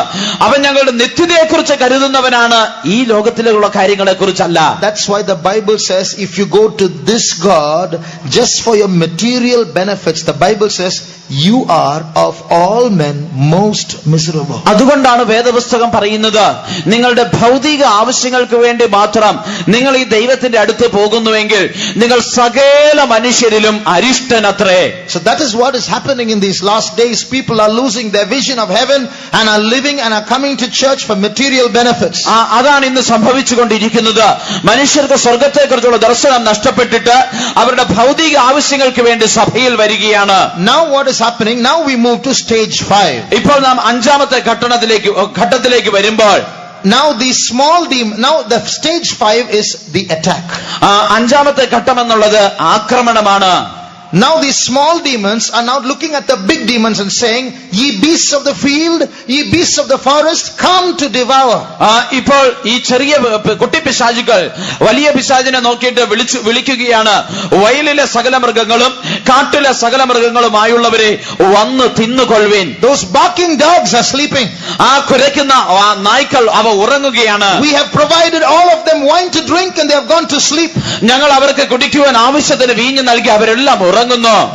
അവൻ ഞങ്ങളുടെ നിത്യതയെക്കുറിച്ച് കരുതുന്നവനാണ്, ഈ ലോകത്തിലുള്ള കാര്യങ്ങളെ കുറിച്ചല്ല. That's why the Bible says if you go to this God just for your material benefits, the Bible says you are of all men most miserable. അതുകൊണ്ടാണ് വേദപുസ്തകം പറയുന്നത് നിങ്ങളുടെ ഭൗതിക ആവശ്യങ്ങൾക്ക് വേണ്ടി മാത്രം നിങ്ങൾ ഈ ദൈവത്തിന്റെ അടുത്ത് പോകുന്നുവെങ്കിൽ നിങ്ങൾ സകല മനുഷ്യരിലും അരിഷ്ടനത്രേ. So that is what is happening in these last days. People are losing their vision of heaven and are living and are coming to church for material benefits. അതാണ് ഇന്ന് സംഭവിച്ചുകൊണ്ടിരിക്കുന്നത്. മനുഷ്യർക്ക് സ്വർഗത്തെക്കുറിച്ചുള്ള ദർശനം നഷ്ടപ്പെട്ടിട്ട് അവരുടെ ഭൗതിക ആവശ്യങ്ങൾക്ക് വേണ്ടി സഭയിൽ വരികയാണ്. Now what is happening? Now we move to stage 5. ഇപ്പോൾ നാം അഞ്ചാമത്തെ ഘട്ടത്തിലേക്ക് വരുമ്പോൾ now the stage 5 is the attack. അഞ്ചാമത്തെ ഘട്ടം എന്നുള്ളത് ആക്രമണമാണ്. Now these small demons are now looking at the big demons and saying, ye beasts of the field, ye beasts of the forest, come to devour. ഇപ്പോൾ ഈ ചെറിയ കുട്ടിപ്പിശാചുകൾ വലിയ പിശാചിനെ നോക്കിയിട്ട് വിളിക്കുകയാണ്, വയലിലെ സകല മൃഗങ്ങളും കാട്ടിലെ സകല മൃഗങ്ങളുമായുള്ളവരെ വന്ന് തിന്നുകൊള്ളുവിൻ. Those barking dogs are sleeping. ആ കുരയ്ക്കുന്ന നായ്ക്കൾ അവ ഉറങ്ങുകയാണ്. We have provided all of them wine to drink and they have gone to sleep. ഞങ്ങൾ അവർക്ക് കുടിക്കുവാൻ ആവശ്യത്തിന് വീഞ്ഞ് നൽകി അവരെല്ലാം ഉറങ്ങുന്നു.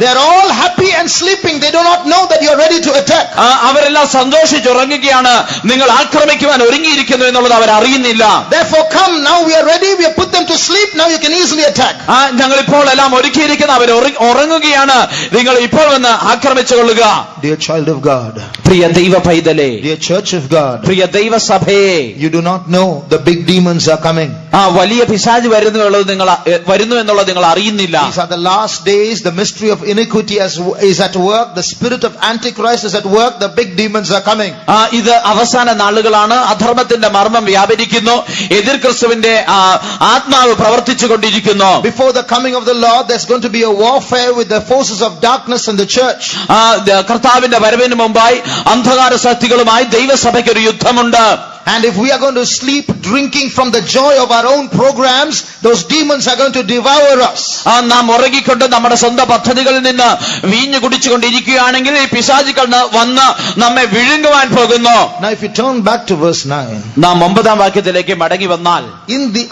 They are all happy and sleeping. They do not know that you are ready to attack. അവരെല്ലാം സന്തോഷിച്ചുറങ്ങുകയാണ്, നിങ്ങൾ ആക്രമിക്കുവാൻ ഒരുങ്ങിയിരിക്കുന്നു എന്നുള്ളത് അവർ അറിയുന്നില്ല. Therefore come, now we are ready, we have put them to sleep, now you can easily attack. ഞങ്ങൾ ഇപ്പോൾ എല്ലാം ഒരുക്കിയിരിക്കുന്നു, അവർ ഉറങ്ങുകയാണ്, നിങ്ങൾ ഇപ്പോൾ വന്ന് ആക്രമിച്ചുകൊള്ളുക. Dear child of God, പ്രിയ ദൈവ പൈതലേ, dear church of God, Priya ദൈവസഭയെ, you do not know the big demons are coming. വലിയ പിശാച് വരുന്നു എന്നുള്ളത് നിങ്ങൾ അറിയുന്നില്ല. These are the last days. The mystery of iniquity is at work. The spirit of Antichrist is at work. The big demons are coming. ഇത് അവസാന നാളുകളാണ്. അധർമ്മത്തിന്റെ മർമ്മം വ്യാപരിക്കുന്നു. എതിർ ക്രിസ്തുവിന്റെ ആത്മാവ് പ്രവർത്തിച്ചുകൊണ്ടിരിക്കുന്നു. Before the coming of the Lord, there's going to be a warfare with the forces of darkness in the church. കർത്താവിന്റെ വരവിന് മുമ്പായി അന്ധകാര ശക്തികളുമായി ദൈവസഭയ്ക്ക് ഒരു യുദ്ധമുണ്ട്. And if we are going to sleep drinking from the joy of our own programs, those demons are going to devour us. നാം ഉറങ്ങിക്കൊണ്ട് നമ്മുടെ സ്വന്തം പദ്ധതികളിൽ നിന്ന് വീഞ്ഞു കുടിച്ചുകൊണ്ടിരിക്കുകയാണെങ്കിൽ ഈ പിശാചുക്കൾ വന്ന് നമ്മെ വിഴുങ്ങുവാൻ പോകുന്നു. Now if you turn back to verse 9, നാം 9-ാം വാക്യത്തിലേക്ക് മടങ്ങി വന്നാൽ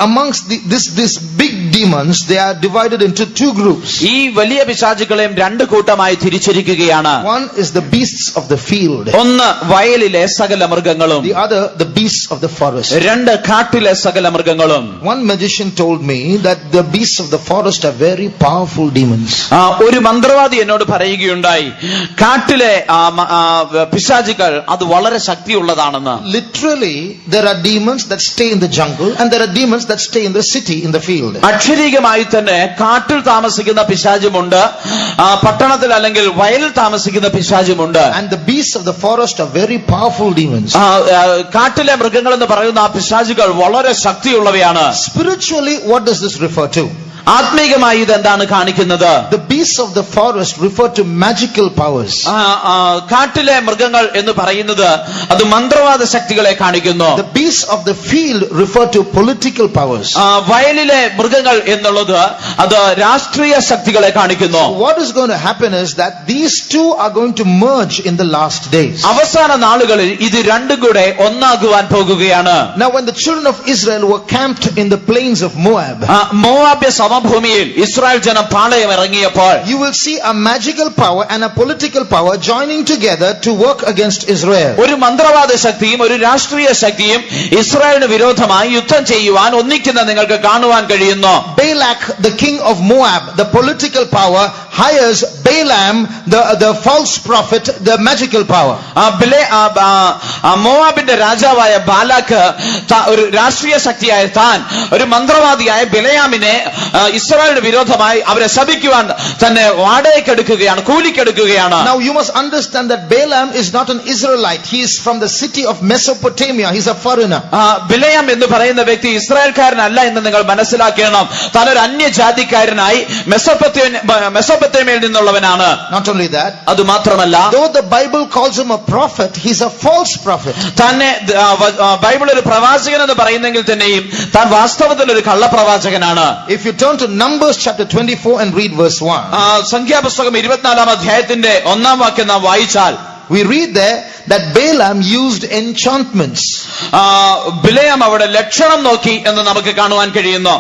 amongst this big demons, they are divided into two groups. ഈ വലിയ പിശാചുക്കളെയും രണ്ട് കൂട്ടമായി തിരിച്ചിരിക്കുകയാണ്. One is the beasts of the field. ഒന്ന് വയലിലെ സകല മൃഗങ്ങളും, the other the beasts of the forest. രണ്ട് കാട്ടിലെ സകല മൃഗങ്ങളും. One magician told me that the beasts of the forest are very powerful demons. ഒരു മന്ത്രവാദി എന്നോട് പറയുകയുണ്ടായി, കാട്ടിലെ പിശാചുക്കൾ അത് വളരെ ശക്തിയുള്ളതാണെന്ന്. Literally there are demons that stay in the jungle and there are demons that stay in the city, in the field. അക്ഷരീകമായി തന്നെ കാട്ടിൽ താമസിക്കുന്ന പിശാചുമുണ്ട്, പട്ടണത്തിൽ അല്ലെങ്കിൽ വയലിൽ താമസിക്കുന്ന പിശാചുമുണ്ട്. And the beasts of the forest are very powerful demons. കാട്ടിലെ മൃഗങ്ങൾ എന്ന് പറയുന്ന ആ പിശാചുകൾ വളരെ ശക്തിയുള്ളവയാണ്. Spiritually, what does this refer to? ആത്മീകമായി ഇത് എന്താണ് കാണിക്കുന്നത്? The beasts of the forest refer to magical powers. കാട്ടിലെ മൃഗങ്ങൾ എന്ന് പറയുന്നത് അത് മന്ത്രവാദ ശക്തികളെ കാണിക്കുന്നു. The beasts of the field refer to political powers. വയലിലെ മൃഗങ്ങൾ എന്നുള്ളത് അത് രാഷ്ട്രീയ ശക്തികളെ കാണിക്കുന്നു. What is going to happen is that these two are going to merge in the last days. അവസാന നാളുകളിൽ ഇത് രണ്ടും കൂടെ ഒന്നാകുവാൻ പോകുകയാണ്. Now when the children of Israel were camped in the plains of Moab, മോവാബ്യ ഭൂമിയിൽ ഇസ്രായേൽ ജനം പാളയം ഇറങ്ങിയപ്പോൾ you will see a magical power and a political power joining together to work against Israel. ഒരു മന്ത്രവാദ ശക്തിയും ഒരു രാഷ്ട്രീയ ശക്തിയും ഇസ്രായേലിന് വിരോധമായി യുദ്ധം ചെയ്യുവാൻ ഒന്നിക്കുന്ന നിങ്ങൾക്ക് കാണുവാൻ കഴിയുന്നു. Balak, the king of Moab, the political power, hires Balaam, the false prophet, the magical power. മോവാബിന്റെ രാജാവായ ബാലാക്ക് ഒരു രാഷ്ട്രീയ ശക്തിയായ താൻ ഒരു മന്ത്രവാദിയായ ബിലയാമിനെ ഇസ്രായേലിന് വിരോധമായി അവരെ ശപിക്കുവാൻ തന്നെ വാടകയ്ക്കെടുക്കുകയാണ്, കൂലിക്കെടുക്കുകയാണ്. Now you must understand that Balaam is not an Israelite. He is from the city of Mesopotamia. He is a foreigner. ബിലയാം എന്ന് പറയുന്ന വ്യക്തി ഇസ്രായേൽക്കാരനല്ല എന്ന് നിങ്ങൾ മനസ്സിലാക്കണം. താൻ ഒരു അന്യജാതിക്കാരനായി മെസോപ്പൊത്തേമിയയിൽ നിന്നുള്ളവനാണ്. Not only that, അത് മാത്രമല്ല, though the Bible calls him a prophet, he is a false prophet. തന്നെ ബൈബിൾ ഒരു പ്രവാചകൻ എന്ന് പറയുന്നെങ്കിൽ തന്നെയും താൻ വാസ്തവത്തിൽ ഒരു കള്ളപ്രവാചകനാണ്. If you turn to Numbers chapter 24 and read verse 1, സംഖ്യാപുസ്തകം 24 അധ്യായത്തിന്റെ 1 വാക്യം നാം വായിച്ചാൽ we read there that Balaam used enchantments. ബിലയാം അവിടെ ലക്ഷണം നോക്കി എന്ന് നമുക്ക് കാണുവാൻ കഴിയുന്നു.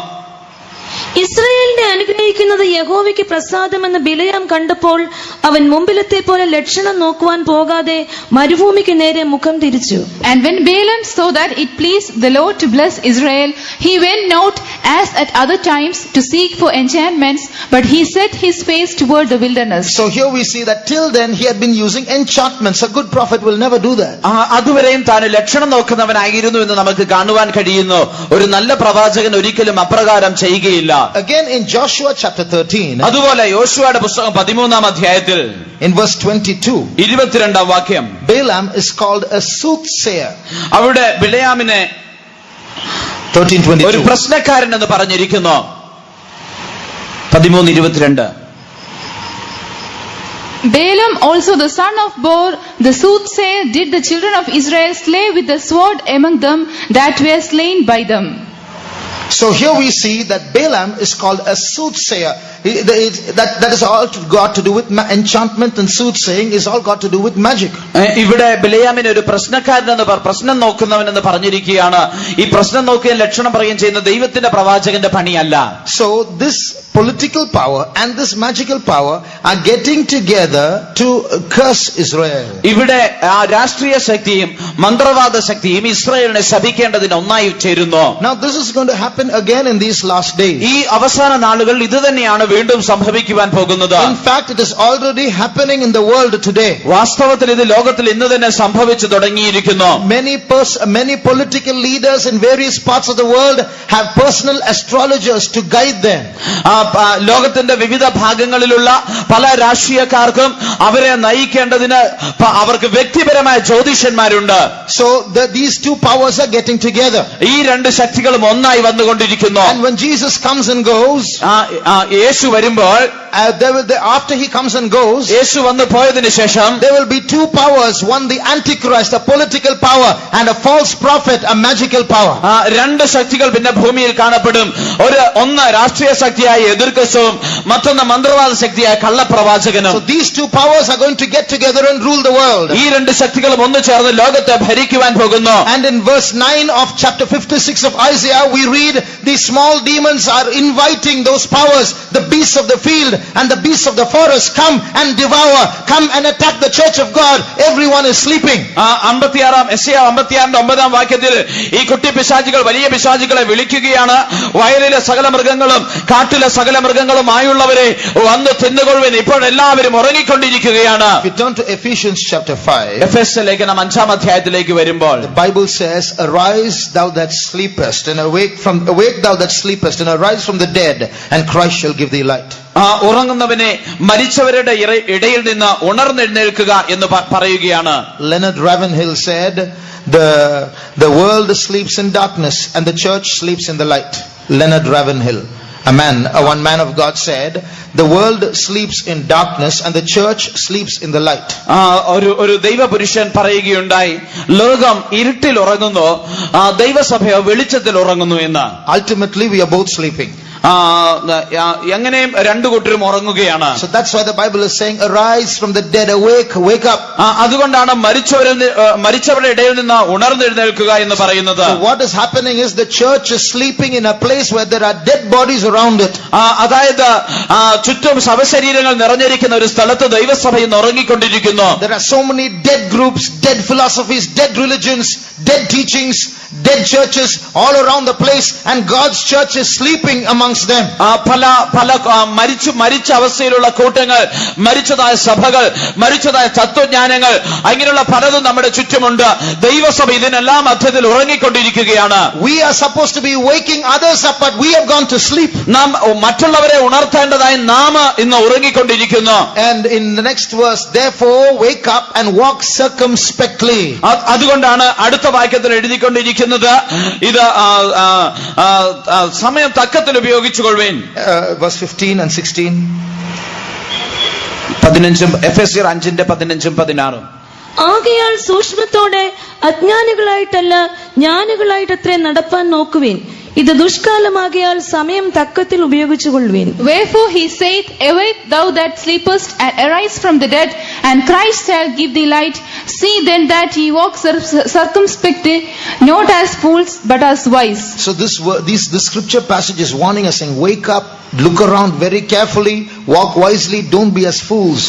ഇസ്രായേലിനെ അനുഗ്രഹിക്കുന്നത് യഹോവയ്ക്ക് പ്രസാദമെന്ന് ബിലയാം കണ്ടപ്പോൾ അവൻ മുമ്പിലത്തെ പോലെ ലക്ഷണം നോക്കുവാൻ പോകാതെ മരുഭൂമിക്ക് നേരെ മുഖം തിരിച്ചു. And when Balaam saw that it pleased the Lord to bless Israel, he went not as at other times to seek for enchantments, but he set his face toward the wilderness. So here we see that till then he had been using enchantments. A good prophet will never do that. അതുവരെയും താൻ ലക്ഷണം നോക്കുന്നവനായിരുന്നു എന്ന് നമുക്ക് കാണുവാൻ കഴിയുന്നു. ഒരു നല്ല പ്രവാചകൻ ഒരിക്കലും അപ്രകാരം ചെയ്യുകയില്ല. Again in Joshua chapter 13, അതുപോലെ യോശുവയുടെ പുസ്തകം 13 അധ്യായത്തിൽ in verse 22, 22 വാക്യം, Balaam is called a soothsayer. അവിടെ ബിലയാമിനെ 13:22 ഒരു പ്രശ്നക്കാരൻ എന്ന് പറഞ്ഞിരിക്കുന്നു. 13:22. Balaam also the son of Bor, the soothsayer, did the children of Israel slay with the sword among them that were slain by them. So here we see that Balaam is called a soothsayer. That is all got to do with enchantment, and soothsaying is all got to do with magic. ഇവിടെ ബിലയാമിനെ ഒരു പ്രശ്നക്കാരനെന്ന് പ്രശ്നം നോക്കുന്നവനെന്ന് പറഞ്ഞിരിക്കുകയാണ്. ഈ പ്രശ്നം നോക്കുകയും ലക്ഷണം പറയുകയും ചെയ്യുന്ന ദൈവത്തിന്റെ പ്രവാചകന്റെ പണിയല്ല. So this political power and this magical power are getting together to curse Israel. ഇവിടെ രാഷ്ട്രീയ ശക്തിയും മന്ത്രവാദ ശക്തിയും ഇസ്രായേലിനെ ശപിക്കേണ്ടതിന് ഒന്നായി ചേരുന്നു. Now this is going to happen again in these last days. ഈ അവസാന നാളുകളിൽ ഇത് തന്നെയാണ് വീണ്ടും സംഭവിക്കുവാൻ പോകുന്നത്. In fact, it is already happening in the world today. വാസ്തവത്തിൽ ഇത് ലോകത്തിൽ ഇന്ന് തന്നെ സംഭവിച്ചു തുടങ്ങിയിരിക്കുന്നു. Many political leaders in various parts of the world have personal astrologers to guide them. ലോകത്തിന്റെ വിവിധ ഭാഗങ്ങളിലുള്ള പല രാഷ്ട്രീയക്കാർക്കും അവരെ നയിക്കേണ്ടതിന് അവർക്ക് വ്യക്തിപരമായ ജ്യോതിഷന്മാരുണ്ട്. So these two powers are getting together. ഈ രണ്ട് ശക്തികളും ഒന്നായി വന്നുകൊണ്ടിരിക്കുന്നു. And when Jesus comes and goes, യേശു വരുമ്പോൾ, after he comes and goes, യേശു വന്നു പോയതിനു ശേഷം there will be two powers, one the Antichrist, a political power, and a false prophet, a magical power. രണ്ട് ശക്തികൾ പിന്നെ ഭൂമിയിൽ കാണപ്പെടും. ഒന്ന് രാഷ്ട്രീയ ശക്തിയായ എതിർക്രിസ്തുവും മറ്റൊന്ന് മന്ത്രവാദ ശക്തിയായ കള്ളപ്രവാചകനും. So these two powers are going to get together and rule the world. ഈ രണ്ട് ശക്തികളും ഒന്നു ചേർന്ന് ലോകത്തെ ഭരിക്കുവാൻ പോകുന്നു. And in verse 9 of chapter 56 of Isaiah we read these small demons are inviting those powers, the beasts of the field and the beasts of the forest, come and devour, come and attack the church of God. Everyone is sleeping. 56 വാക്യത്തിൽ ഈ കുട്ടി പിശാചുകൾ വലിയ പിശാചുകളെ വിളിക്കുകയാണ്. വയലിലെ സകല മൃഗങ്ങളും കാട്ടിലെ സകല മൃഗങ്ങളുമായുള്ളവരെ വന്ന് തിന്നുകൊള്ളുവിൻ, ഇപ്പോൾ എല്ലാവരും ഉറങ്ങിക്കൊണ്ടിരിക്കുകയാണ്. If you turn to Ephesians chapter 5, എഫെസ്യ ലേഖനം 5 അധ്യായത്തിലേക്ക് വരുമ്പോൾ the Bible says, arise thou that sleepest, and awake thou that sleepest, and arise from the dead, and Christ shall give thee light. ഉറങ്ങുന്നവനെ മരിച്ചവരുടെ ഇടയിൽ നിന്ന് ഉണർന്നെഴുന്നേൽക്കുക എന്ന് പറയുകയാണ്. Leonard Ravenhill said, the world sleeps in darkness and the church sleeps in the light. Leonard Ravenhill, one man of God, said, the world sleeps in darkness and the church sleeps in the light. ഒരു ദൈവപുരുഷൻ പറയുകയുണ്ടായി, ലോകം ഇരുട്ടിൽ ഉറങ്ങുന്നു, ദൈവസഭയോ വെളിച്ചത്തിൽ ഉറങ്ങുന്നു എന്ന്. Ultimately we are both sleeping. എങ്ങനെയും രണ്ടു കൂട്ടരും ഉറങ്ങുകയാണ്. So that's why the Bible is saying, arise from the dead, wake up. അതുകൊണ്ടാണ് മരിച്ചവരുടെ ഇടയിൽ നിന്ന് ഉണർന്നെഴുന്നേൽക്കുക എന്ന് പറയുന്നത്. So what is happening is the church is sleeping in a place where there are dead bodies around it. അതായത് ചുറ്റും ശവശരീരങ്ങൾ നിറഞ്ഞിരിക്കുന്ന ഒരു സ്ഥലത്ത് ദൈവസഭ ഇന്ന് ഉറങ്ങിക്കൊണ്ടിരിക്കുന്നു. There are so many dead groups, dead philosophies, dead religions, dead teachings, dead churches all around the place, and God's church is sleeping amongst amongst them. മരിച്ച അവസ്ഥയിലുള്ള കൂട്ടങ്ങൾ, മരിച്ചതായ സഭകൾ, മരിച്ചതായ തത്വജ്ഞാനങ്ങൾ, അങ്ങനെയുള്ള പലതും നമ്മുടെ ചുറ്റുമുണ്ട്. ദൈവസഭ ഇതിനെല്ലാം മധ്യത്തിൽ ഉറങ്ങിക്കൊണ്ടിരിക്കുകയാണ്. We are supposed to be waking others up, but we have gone to sleep. നാം മറ്റുള്ളവരെ ഉണർത്തേണ്ടതായി നാം ഇന്ന് ഉറങ്ങിക്കൊണ്ടിരിക്കുന്നു. And in the next verse, therefore wake up and walk circumspectly. അതുകൊണ്ടാണ് അടുത്ത വാക്യത്തിൽ എഴുതിക്കൊണ്ടിരിക്കുന്നത്, ഇത് സമയം തക്കത്തിൽ ഉപയോഗിച്ചുകൊള്ളുവിൻ. Verse 15 and 16. 15 എഫെസ്യർ 5:15-16. ആകയാൽ സൂക്ഷ്മത്തോടെ അജ്ഞാനികളായിട്ടല്ല ജ്ഞാനികളായിട്ടത്രേ നടപ്പാൻ നോക്കുവിൻ. ഇത് ദുഷ്കാലമാകിയാൽ സമയം തക്കത്തിൽ ഉപയോഗിച്ചുകൊള്ളുവിൻ. Wherefore he saith, awake thou that sleepest, and arise from the dead, and Christ shall give thee light. See then that ye walk circumspectly, not as fools, but as wise. So this scripture passage is warning us, saying, wake up, look around very carefully, walk wisely, don't be as fools.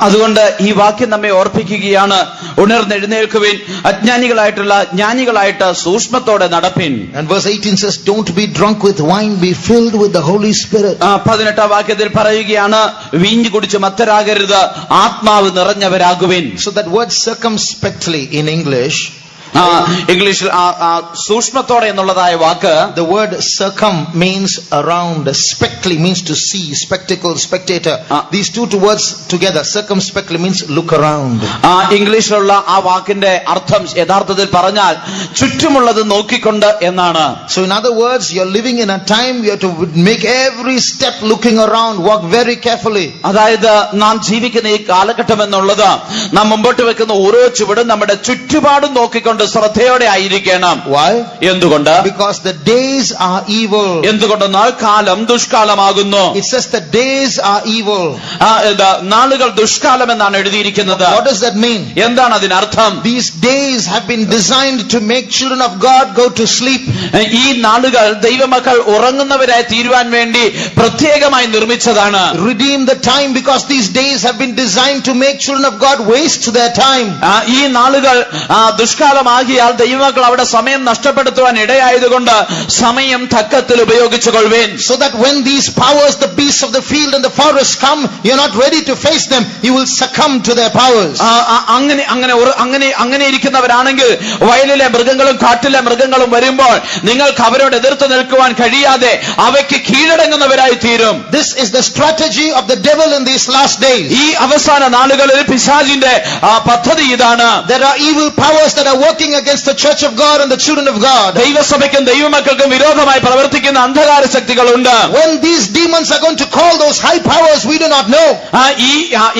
അതുകൊണ്ട് ഈ വാക്യം നമ്മെ ഓർപ്പിക്കുകയാണ്, ഉണർന്നെഴുന്നേൽക്കുവിൻ, അജ്ഞാനികളായിട്ടുള്ള ജ്ഞാനികളായിട്ട് സൂക്ഷ്മത്തോടെ നടപ്പിൻ. And verse 18 says, don't be drunk with wine, be filled with the Holy Spirit. 18 വാക്യത്തിൽ പറയുകയാണ്, വീഞ്ഞു കുടിച്ച് മത്തരാകരുത്, ആത്മാവ് നിറഞ്ഞവരാകുവിൻ. So that word circumspectly in English, ഇംഗ്ലീഷിൽ സൂക്ഷ്മത്തോടെ എന്നുള്ളതായ വാക്ക്, the word circum means around, spectly means to see, spectacle, spectator. These two words together, circumspectly means look around. ഇംഗ്ലീഷിലുള്ള ആ വാക്കിന്റെ അർത്ഥം യഥാർത്ഥത്തിൽ പറഞ്ഞാൽ ചുറ്റുമുള്ളത് നോക്കിക്കൊണ്ട് എന്നാണ്. So in other words, you're living in a time you have to make every step looking around, walk very carefully. അതായത് നാം ജീവിക്കുന്ന ഈ കാലഘട്ടം എന്നുള്ളത് നാം മുമ്പോട്ട് വെക്കുന്ന ഓരോ ചുവടും നമ്മുടെ ചുറ്റുപാടും നോക്കിക്കൊണ്ട് ശ്രദ്ധയോടെ ആയിരിക്കണം. Why? എന്തുകൊണ്ട്? Because the days are evil. എന്തുകൊണ്ടെന്നാൽ കാലം ദുഷ്കാലമാകുന്നു. It says the days are evil. നാളുകൾ ദുഷ്കാലം എന്നാണ് എഴുതിയിരിക്കുന്നത്. What does that mean? എന്താണ് അതിനർത്ഥം? These days have been designed to make children of God go to sleep. ഈ നാളുകൾ ദൈവമക്കൾ ഉറങ്ങുന്നവരായി തീരുവാൻ വേണ്ടി പ്രത്യേകമായി നിർമ്മിച്ചതാണ്. Redeem the time, because these days have been designed to make children of God waste their time. ഈ നാളുകൾ ദുഷ്കാലമാകിയാൽ ദൈവമക്കൾ അവിടെ സമയം നഷ്ടപ്പെടുത്തുവാൻ ഇടയായതുകൊണ്ട് സമയം തക്കത്തിൽ ഉപയോഗിച്ചുകൊള്ളുവിൻ. So that when these powers, the beasts of the field and the forest come, you're not ready to face them, you will succumb to their powers. അങ്ങനെ ഇരിക്കുന്നവരാണെങ്കിൽ വയലിലെ മൃഗങ്ങളും കാട്ടിലെ മൃഗങ്ങളും വരുമ്പോൾ നിങ്ങൾക്ക് അവരോട് എതിർത്ത് നിൽക്കുവാൻ കഴിയാതെ അവയ്ക്ക് കീഴടങ്ങുന്നവരായി തീരും. This is the strategy of the devil in these last days. ഈ അവസാന നാളുകളിൽ പിശാചിന്റെ പദ്ധതി ഇതാണ്. There are evil powers that are working against the church of God and the children of God. ദൈവസഭയ്ക്കും ദൈവമക്കൾക്കും വിരോധമായി പ്രവർത്തിക്കുന്ന അന്ധകാര ശക്തികളുണ്ട്. When these demons are going to call those high powers, we do not know.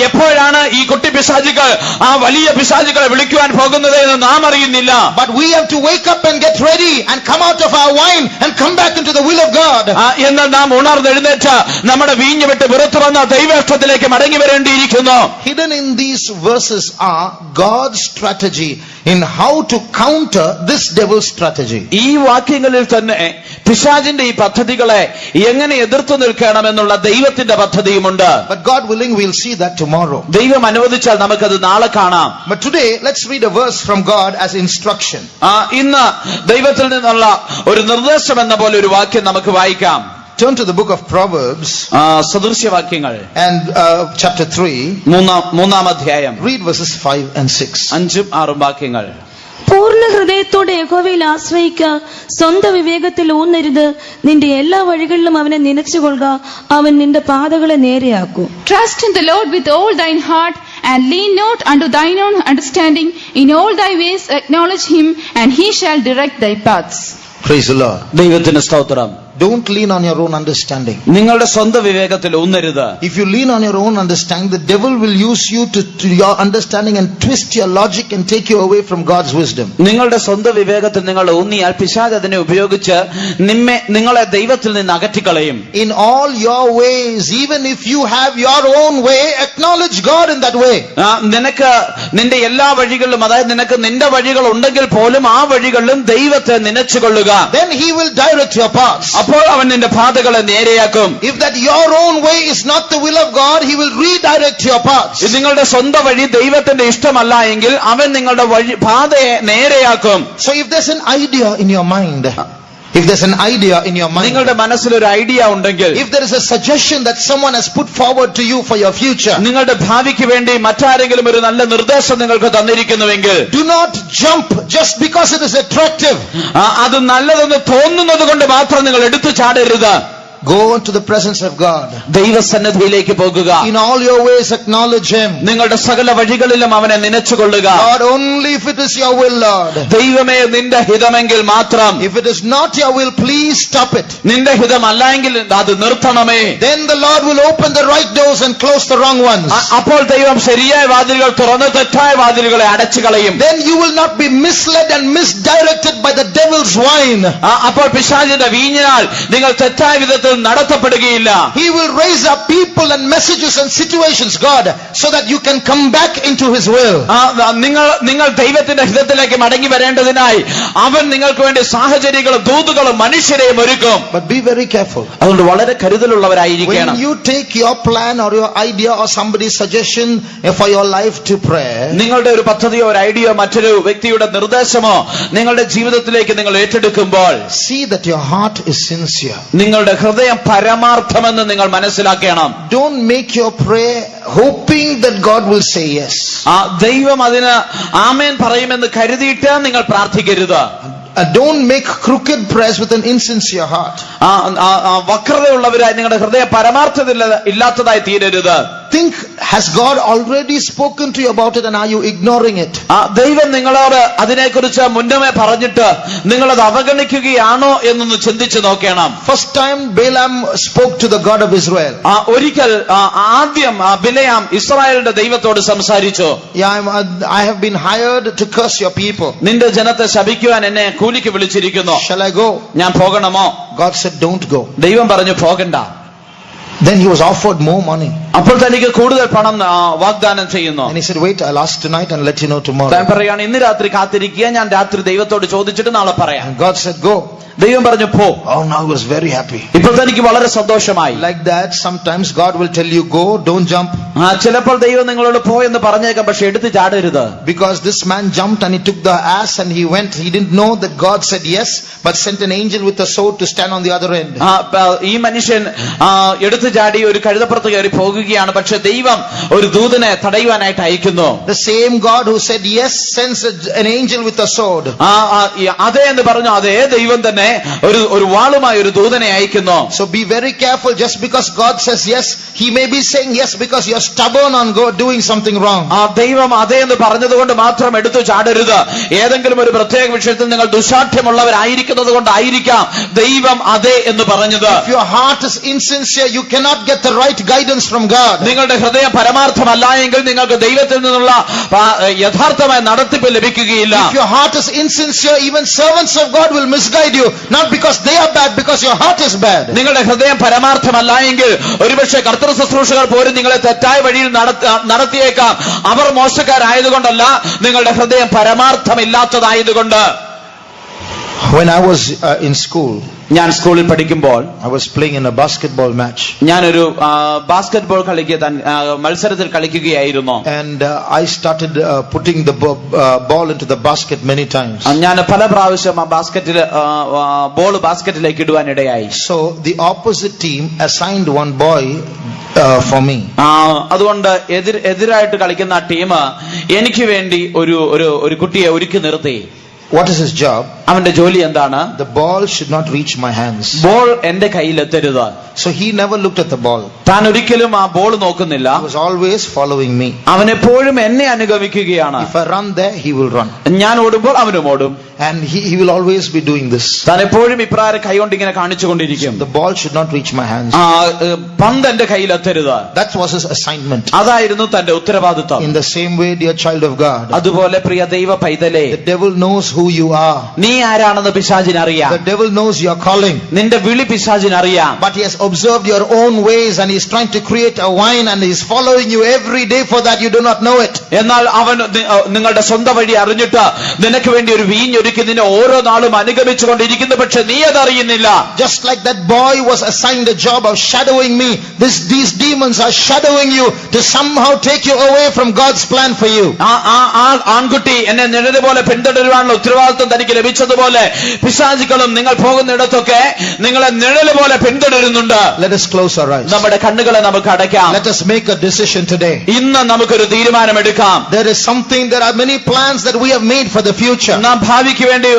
എപ്പോഴാണ് ഈ കുട്ടി പിശാചുകൾ ആ വലിയ പിശാചുകളെ വിളിക്കുവാൻ പോകുന്നത് എന്ന് നാം അറിയുന്നില്ല. But we have to wake up and get ready and come out of our wine and come back into the will of God. എന്നാൽ നാം ഉണർന്നെഴുന്നേറ്റ് നമ്മുടെ വീഞ്ഞു വിട്ട് പുറത്തു വന്ന ദൈവത്വത്തിലേക്ക് മടങ്ങി വരേണ്ടിയിരിക്കുന്നു. Hidden in these verses are God's strategy in how to counter this devil's strategy. ഈ വാക്യങ്ങളിൽ തന്നെ പിശാചിന്റെ ഈ പദ്ധതികളെ എങ്ങനെ എതിർത്തു നിൽക്കണമെന്നുള്ള ദൈവത്തിന്റെ പദ്ധതിയുമുണ്ട്. But God willing, we'll see that tomorrow. ദൈവം അനുവദിച്ചാൽ നമുക്കത് നാളെ കാണാം. But today, let's read a verse from God as instruction. ഇന്ന് ദൈവത്തിൽ നിന്നുള്ള ഒരു നിർദ്ദേശം എന്ന പോലെ ഒരു വാക്യം നമുക്ക് വായിക്കാം. Turn to the book of Proverbs. സദൃശ്യവാക്യങ്ങൾ and chapter 3. മൂന്നാം അധ്യായം. Read verses 5 and 6. 5-6 വാക്യങ്ങൾ. പൂർണ്ണ ഹൃദയത്തോടെ യഹോവയിൽ ആശ്രയിക്ക, സ്വന്തം വിവേകത്തിൽ ഊന്നരുത്, നിന്റെ എല്ലാ വഴികളിലും അവനെ നനച്ചുകൊള്ളുക, അവൻ നിന്റെ പാതകളെ നേരെയാക്കൂ. Trust in the Lord with all thine heart, and lean not unto thine own understanding. In all thy ways acknowledge him, and he shall direct thy paths. Praise the Lord. ദൈവത്തിന് സ്തോത്രം. Don't lean on your own understanding. നിങ്ങളുടെ സ്വന്തം വിവേകത്തിൽ ഊന്നരുത്. If you lean on your own understanding, the devil will use you to your understanding and twist your logic and take you away from God's wisdom. നിങ്ങളുടെ സ്വന്തം വിവേകത്തിൽ നിങ്ങൾ ഊന്നിയാൽ പിശാച് അതിനെ ഉപയോഗിച്ച് നിങ്ങളെ ദൈവത്തിൽ നിന്ന് അകറ്റിക്കളയും. In all your ways, even if you have your own way, acknowledge God in that way. നിനക്ക് നിന്റെ എല്ലാ വഴികളിലും, അതായത് നിനക്ക് നിന്റെ വഴികൾ ഉണ്ടെങ്കിൽ പോലും ആ വഴികളിലും ദൈവത്തെ നനച്ചുകൊള്ളുക. Then he will direct your paths. അപ്പോൾ അവൻ നിന്റെ പാതകളെ നേരെയാക്കും. If that your own way is not the will of God, he will redirect your paths. നിങ്ങളുടെ സ്വന്തം വഴി ദൈവത്തിന്റെ ഇഷ്ടമല്ല എങ്കിൽ അവൻ നിങ്ങളുടെ പാതയെ നേരെയാക്കും. So if there's an idea in your mind, If there's an idea in your mind, നിങ്ങളുടെ മനസ്സിൽ ഒരു ഐഡിയ ഉണ്ടെങ്കിൽ, if there is a suggestion that someone has put forward to you for your future, നിങ്ങളുടെ ഭാവിക്ക് വേണ്ടി മറ്റാരെങ്കിലും ഒരു നല്ല നിർദ്ദേശം നിങ്ങൾക്ക് തന്നിരിക്കുന്നുവെങ്കിൽ, do not jump just because it is attractive. അത് നല്ലതെന്ന് തോന്നുന്നത് കൊണ്ട് മാത്രം നിങ്ങൾ എടുത്തു ചാടരുത്. Go into the presence of God. ദൈവസന്നിധിയിലേക്ക് പോകുക. In all your ways acknowledge Him. നിങ്ങളുടെ സകല വഴികളിലും അവനെ നനച്ചുകൊള്ളുക. God, only if it is your will, Lord. ദൈവമേ നിന്റെ ഹിതമെങ്കിൽ മാത്രം. If it is not your will, please stop it. നിന്റെ ഹിതമല്ലെങ്കിൽ അത് നിർത്തണമേ. Then the Lord will open the right doors and close the wrong ones. അപ്പോൾ ദൈവം ശരിയായ വാതിലുകൾ തുറന്ന് തെറ്റായ വാതിലുകളെ അടച്ചു കളയും. Then you will not be misled and misdirected by the devil's wine. അപ്പോൾ പിശാചിന്റെ വീഞ്ഞിനാൽ നിങ്ങൾ തെറ്റായ വിധത്തിൽ നടത്തപ്പെടുകയില്ല. He will raise up people and messages and situations, God, so that you can come back into His will. നിങ്ങൾ ദൈവത്തിന്റെ ഹിതത്തിലേക്ക് മടങ്ങി വരേണ്ടതിനായി അവൻ നിങ്ങൾക്ക് വേണ്ടി സാഹചര്യങ്ങളും ദൂതുകളും മനുഷ്യരെയും ഒരുക്കും. But be very careful. അതുകൊണ്ട് വളരെ കരുതലുള്ളവരായിരിക്കണം. When you take your plan or your idea or somebody's suggestion for your life to prayer, നിങ്ങളുടെ ഒരു പദ്ധതിയോ ഒരു ഐഡിയോ മറ്റൊരു വ്യക്തിയുടെ നിർദ്ദേശമോ നിങ്ങളുടെ ജീവിതത്തിലേക്ക് നിങ്ങൾ ഏറ്റെടുക്കുമ്പോൾ, see that your heart is sincere. നിങ്ങളുടെ ഹൃദയം പരമാർത്ഥമെന്ന് നിങ്ങൾ മനസ്സിലാക്കണം. Don't make your prayer hoping that God will say yes. ദൈവം അതിന് ആമേൻ പറയുമെന്ന് കരുതിയിട്ട് നിങ്ങൾ പ്രാർത്ഥിക്കരുത്. Don't make crooked prayers with an insincere heart. വക്രതയുള്ളവരായി നിങ്ങളുടെ ഹൃദയം പരമാർത്ഥമില്ലാത്തതായി തീരരുത്. Think, has God already spoken to you about it and are you ignoring it? ദൈവം നിങ്ങളോട് അതിനെക്കുറിച്ച് മുന്നമേ പറഞ്ഞിട്ട് നിങ്ങളത് അവഗണിക്കുകയാണോ എന്നൊന്ന് ചിന്തിച്ചു നോക്കണം. First time Balaam spoke to the God of Israel. ഒരിക്കൽ ആദ്യം ബിലയാം ഇസ്രായേലിന്റെ ദൈവത്തോട് സംസാരിച്ചു. I have been hired to curse your people. നിന്റെ ജനത്തെ ശപിക്കുവാൻ എന്നെ കൂലിക്ക് വിളിച്ചിരിക്കുന്നു. Shall I go? ഞാൻ പോകണമോ? God said, don't go. ദൈവം പറഞ്ഞു പോകണ്ട. Then he was offered more money. അപ്പോൾ തനിക്ക് കൂടുതൽ പണം വാഗ്ദാനം ചെയ്യുന്നു. And he said, wait, I'll ask tonight and let you know tomorrow. താൻ പറയാണ്, ഇന്ന് രാത്രി കാത്തിരിക്കുക, ഞാൻ രാത്രി ദൈവത്തോട് ചോദിച്ചിട്ട് നാളെ പറയാം. And God said, go. ദൈവം പറഞ്ഞു പോ. Oh, now he was very happy. ഇപ്പോൾ തനിക്ക് വളരെ സന്തോഷമായി. Like that, sometimes God will tell you, go, don't jump. ചിലപ്പോൾ ദൈവം നിങ്ങളോട് പോ എന്ന് പറഞ്ഞേക്കാം, പക്ഷെ എടുത്ത് ചാടരുത്. Because this man jumped and he took the ass and he went. He didn't know that God said yes, but sent an angel with a sword to stand on the other end. ഈ മനുഷ്യൻ എടുത്തു ചാടി ഒരു കഴുതപ്പുറത്ത് കയറി പോകുകയാണ്, പക്ഷെ ദൈവം ഒരു ദൂതനെ തടയുവാനായിട്ട് അയക്കുന്നു. The same God who said yes sends an angel with a sword. അതെ എന്ന് പറഞ്ഞു അതേ ദൈവം തന്നെ ഒരു വാളുമായി ഒരു ദൂതനെ അയക്കുന്നു. So be very careful. Just because God says yes, He may be saying yes because you're stubborn on doing something wrong. ദൈവം അതെ എന്ന് പറഞ്ഞതുകൊണ്ട് മാത്രം എടുത്തു ചാടരുത്. ഏതെങ്കിലും ഒരു പ്രത്യേക വിഷയത്തിൽ നിങ്ങൾ ദുശാഠ്യമുള്ളവരായിരിക്കുന്നത് കൊണ്ടായിരിക്കാം ദൈവം അതെ എന്ന് പറഞ്ഞത്. If your heart is insincere, you cannot get the right guidance from God. നിങ്ങളുടെ ഹൃദയം പരമാർത്ഥമല്ല എങ്കിൽ നിങ്ങൾക്ക് ദൈവത്തിൽ നിന്നുള്ള യഥാർത്ഥമായ നടത്തിപ്പ് ലഭിക്കുകയില്ല. If your heart is insincere, even servants of God will misguide you. Not because they are bad, because your heart is bad. നിങ്ങളുടെ ഹൃദയം പരമാർത്ഥമല്ല എങ്കിൽ ഒരുപക്ഷെ കർത്തൃ ശുശ്രൂഷകർ പോലും നിങ്ങളെ തെറ്റായ വഴിയിൽ നടത്തിയേക്കാം. അവർ മോശക്കാരായതുകൊണ്ടല്ല, നിങ്ങളുടെ ഹൃദയം പരമാർത്ഥമില്ലാത്തതായതുകൊണ്ട്. When I was in school, ഞാൻ സ്കൂളിൽ പഠിക്കുമ്പോൾ I was playing in a basketball match. ഞാനൊരു ബാസ്കറ്റ്ബോൾ മത്സരത്തിൽ കളിക്കുകയായിരുന്നു. And I started putting the ball into the basket many times. ഞാൻ പല പ്രാവശ്യം ball ബാസ്കറ്റിലേക്ക് ഇടുവാനിടയായി. So the opposite team assigned one boy for me. അതുകൊണ്ട് എതിരായിട്ട് കളിക്കുന്ന ടീം എനിക്ക് വേണ്ടി ഒരു കുട്ടിയെ ഒരുക്കി നിർത്തി. What is his job? അവന്റെ ജോലി എന്താണ്? The ball should not reach my hands. Ball എന്റെ കയ്യിലെത്തരുത്. So he never looked at the ball. താൻ ഒരിക്കലും ആ ബോൾ നോക്കുന്നില്ല. He was always following me. അവൻ എപ്പോഴും എന്നെ അനുഗമിക്കുകയാണ്. If I run there, he will run. ഞാൻ ഓടുമ്പോൾ അവനും ഓടും. And he will always be doing this. താൻ എപ്പോഴും ഇപ്രകാരം കൈകൊണ്ട് ഇങ്ങനെ കാണിച്ചുകൊണ്ടിരിക്കും. The ball should not reach my hands. പന്ത് എന്റെ കയ്യിലെത്തരുത്. That was his assignment. അതായിരുന്നു തന്റെ ഉത്തരവാദിത്വം. In the same way, dear child of God, അതുപോലെ പ്രിയ ദൈവ പൈതലേ, the devil knows who you are. നീ ആരാണെന്ന് പിശാചിന് അറിയാം. The devil knows your calling. നിന്റെ വിളി പിശാചിന് അറിയാം. But he has observed your own ways and he is trying to create a wine and he is following you every day for that you do not know it. എന്നാൽ അവൻ നിങ്ങളുടെ സ്വന്തം വഴി അറിഞ്ഞിട്ട് നിനക്ക് വേണ്ടി ഒരു വീഞ്ഞൊരുക്കി നിന്നെ ഓരോ നാളും അനുഗമിച്ചുകൊണ്ടിരിക്കുന്നു, പക്ഷെ നീ അതറിയുന്നില്ല. Just like that boy was assigned a job of shadowing me, these demons are shadowing you to somehow take you away from God's plan for you. ആൺകുട്ടി എന്നെ നിഴല് പോലെ പിന്തുടരുവാനുള്ള ഉത്തരവാദിത്വം തനിക്ക് ലഭിച്ചത് പറഞ്ഞതുപോലെ പിശാചുക്കളും നിങ്ങൾ പോകുന്നിടത്തൊക്കെ നിങ്ങളെ നിഴല് പോലെ പിന്തുടരുന്നുണ്ട്. Let us close our eyes. നമ്മുടെ കണ്ണുകളെ നമുക്ക് അടയ്ക്കാം. Let us make a decision today. ഇന്ന് നമുക്കൊരു തീരുമാനമെടുക്കാം. There are many plans that we have made for the future. നാം ഭാവിക്ക് വേണ്ടി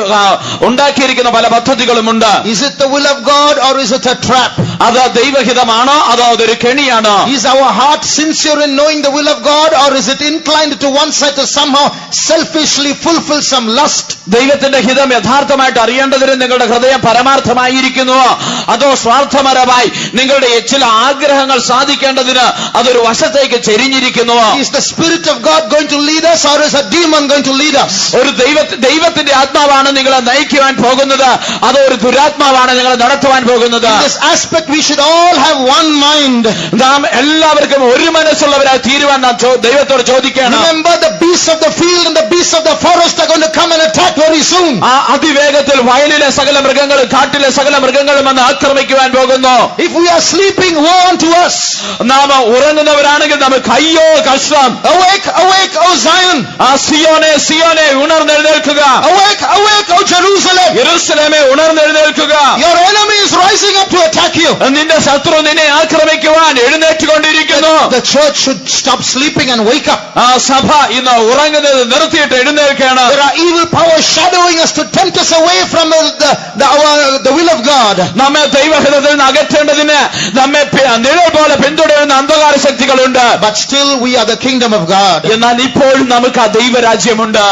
ഉണ്ടാക്കിയിരിക്കുന്ന പല പദ്ധതികളുമുണ്ട്. Is it the will of God or is it a trap? അത് ദൈവഹിതമാണോ അതോ അതൊരു കെണിയാണോ? Is our heart sincere in knowing the will of God or is it inclined to one side to somehow selfishly fulfill some lust? ദൈവത്തിന്റെ ഹിതം യഥാർത്ഥമായിട്ട് അറിയേണ്ടതിന് നിങ്ങളുടെ ഹൃദയം പരമാർത്ഥമായിരിക്കുന്നുവോ അതോ സ്വാർത്ഥപരമായി നിങ്ങളുടെ ചില ആഗ്രഹങ്ങൾ സാധിക്കേണ്ടതിന് അതൊരു വശത്തേക്ക് ചെരിഞ്ഞിരിക്കുന്നുവോ? Is the Spirit of God going to lead us or is a demon going to lead us? ഒരു ദൈവത്തിന്റെ ആത്മാവാണ് നിങ്ങളെ നയിക്കുവാൻ പോകുന്നത് അതോ ഒരു ദുരാത്മാവാണ് നിങ്ങളെ നടത്തുവാൻ പോകുന്നത്? In this aspect we should all have one mind. നാം എല്ലാവർക്കും ഒരു മനസ്സുള്ളവരായി തീരുവാൻ നാം ദൈവത്തോട് ചോദിക്കണം. Remember, the beasts of the field and the beasts of the forest are going to come and attack very soon. അതിവേഗത്തിൽ വയലിലെ സകല മൃഗങ്ങളും കാട്ടിലെ സകല മൃഗങ്ങളും വന്ന് ആക്രമിക്കുവാൻ പോകുന്നു. If we are sleeping, woe unto us. നാം ഉറങ്ങുന്നവരാണെങ്കിൽ നമുക്ക് അയ്യോ കഷ്ടം. Awake, awake, O Zion. സിയോനെ സിയോനെ ഉണർന്നെഴുന്നേൽക്കുക. Awake, awake, O Jerusalem. യെരൂശലേമേ ഉണർന്നെഴുന്നേൽക്കുക. Your enemy is rising up to attack you. നിന്റെ ശത്രു നിന്നെ ആക്രമിക്കുവാൻ എഴുന്നേറ്റുകൊണ്ടിരിക്കുന്നു. The church should stop sleeping and wake up. സഭ ഇന്ന് ഉറങ്ങുന്നത് നിർത്തിയിട്ട് എഴുന്നേൽക്കണം. There are evil powers shadowing us to tempt us away from the will of God. നമ്മെ ദൈവഹിതത്തിൽ നിന്ന് അകറ്റേണ്ടതിന് നമ്മെ നിഴൽ പോലെ പിന്തുടരുന്ന അന്ധകാര ശക്തികളുണ്ട്. But still we are the kingdom of God. എന്നാൽ ഇപ്പോഴും നമുക്ക് ആ ദൈവരാജ്യമുണ്ട്.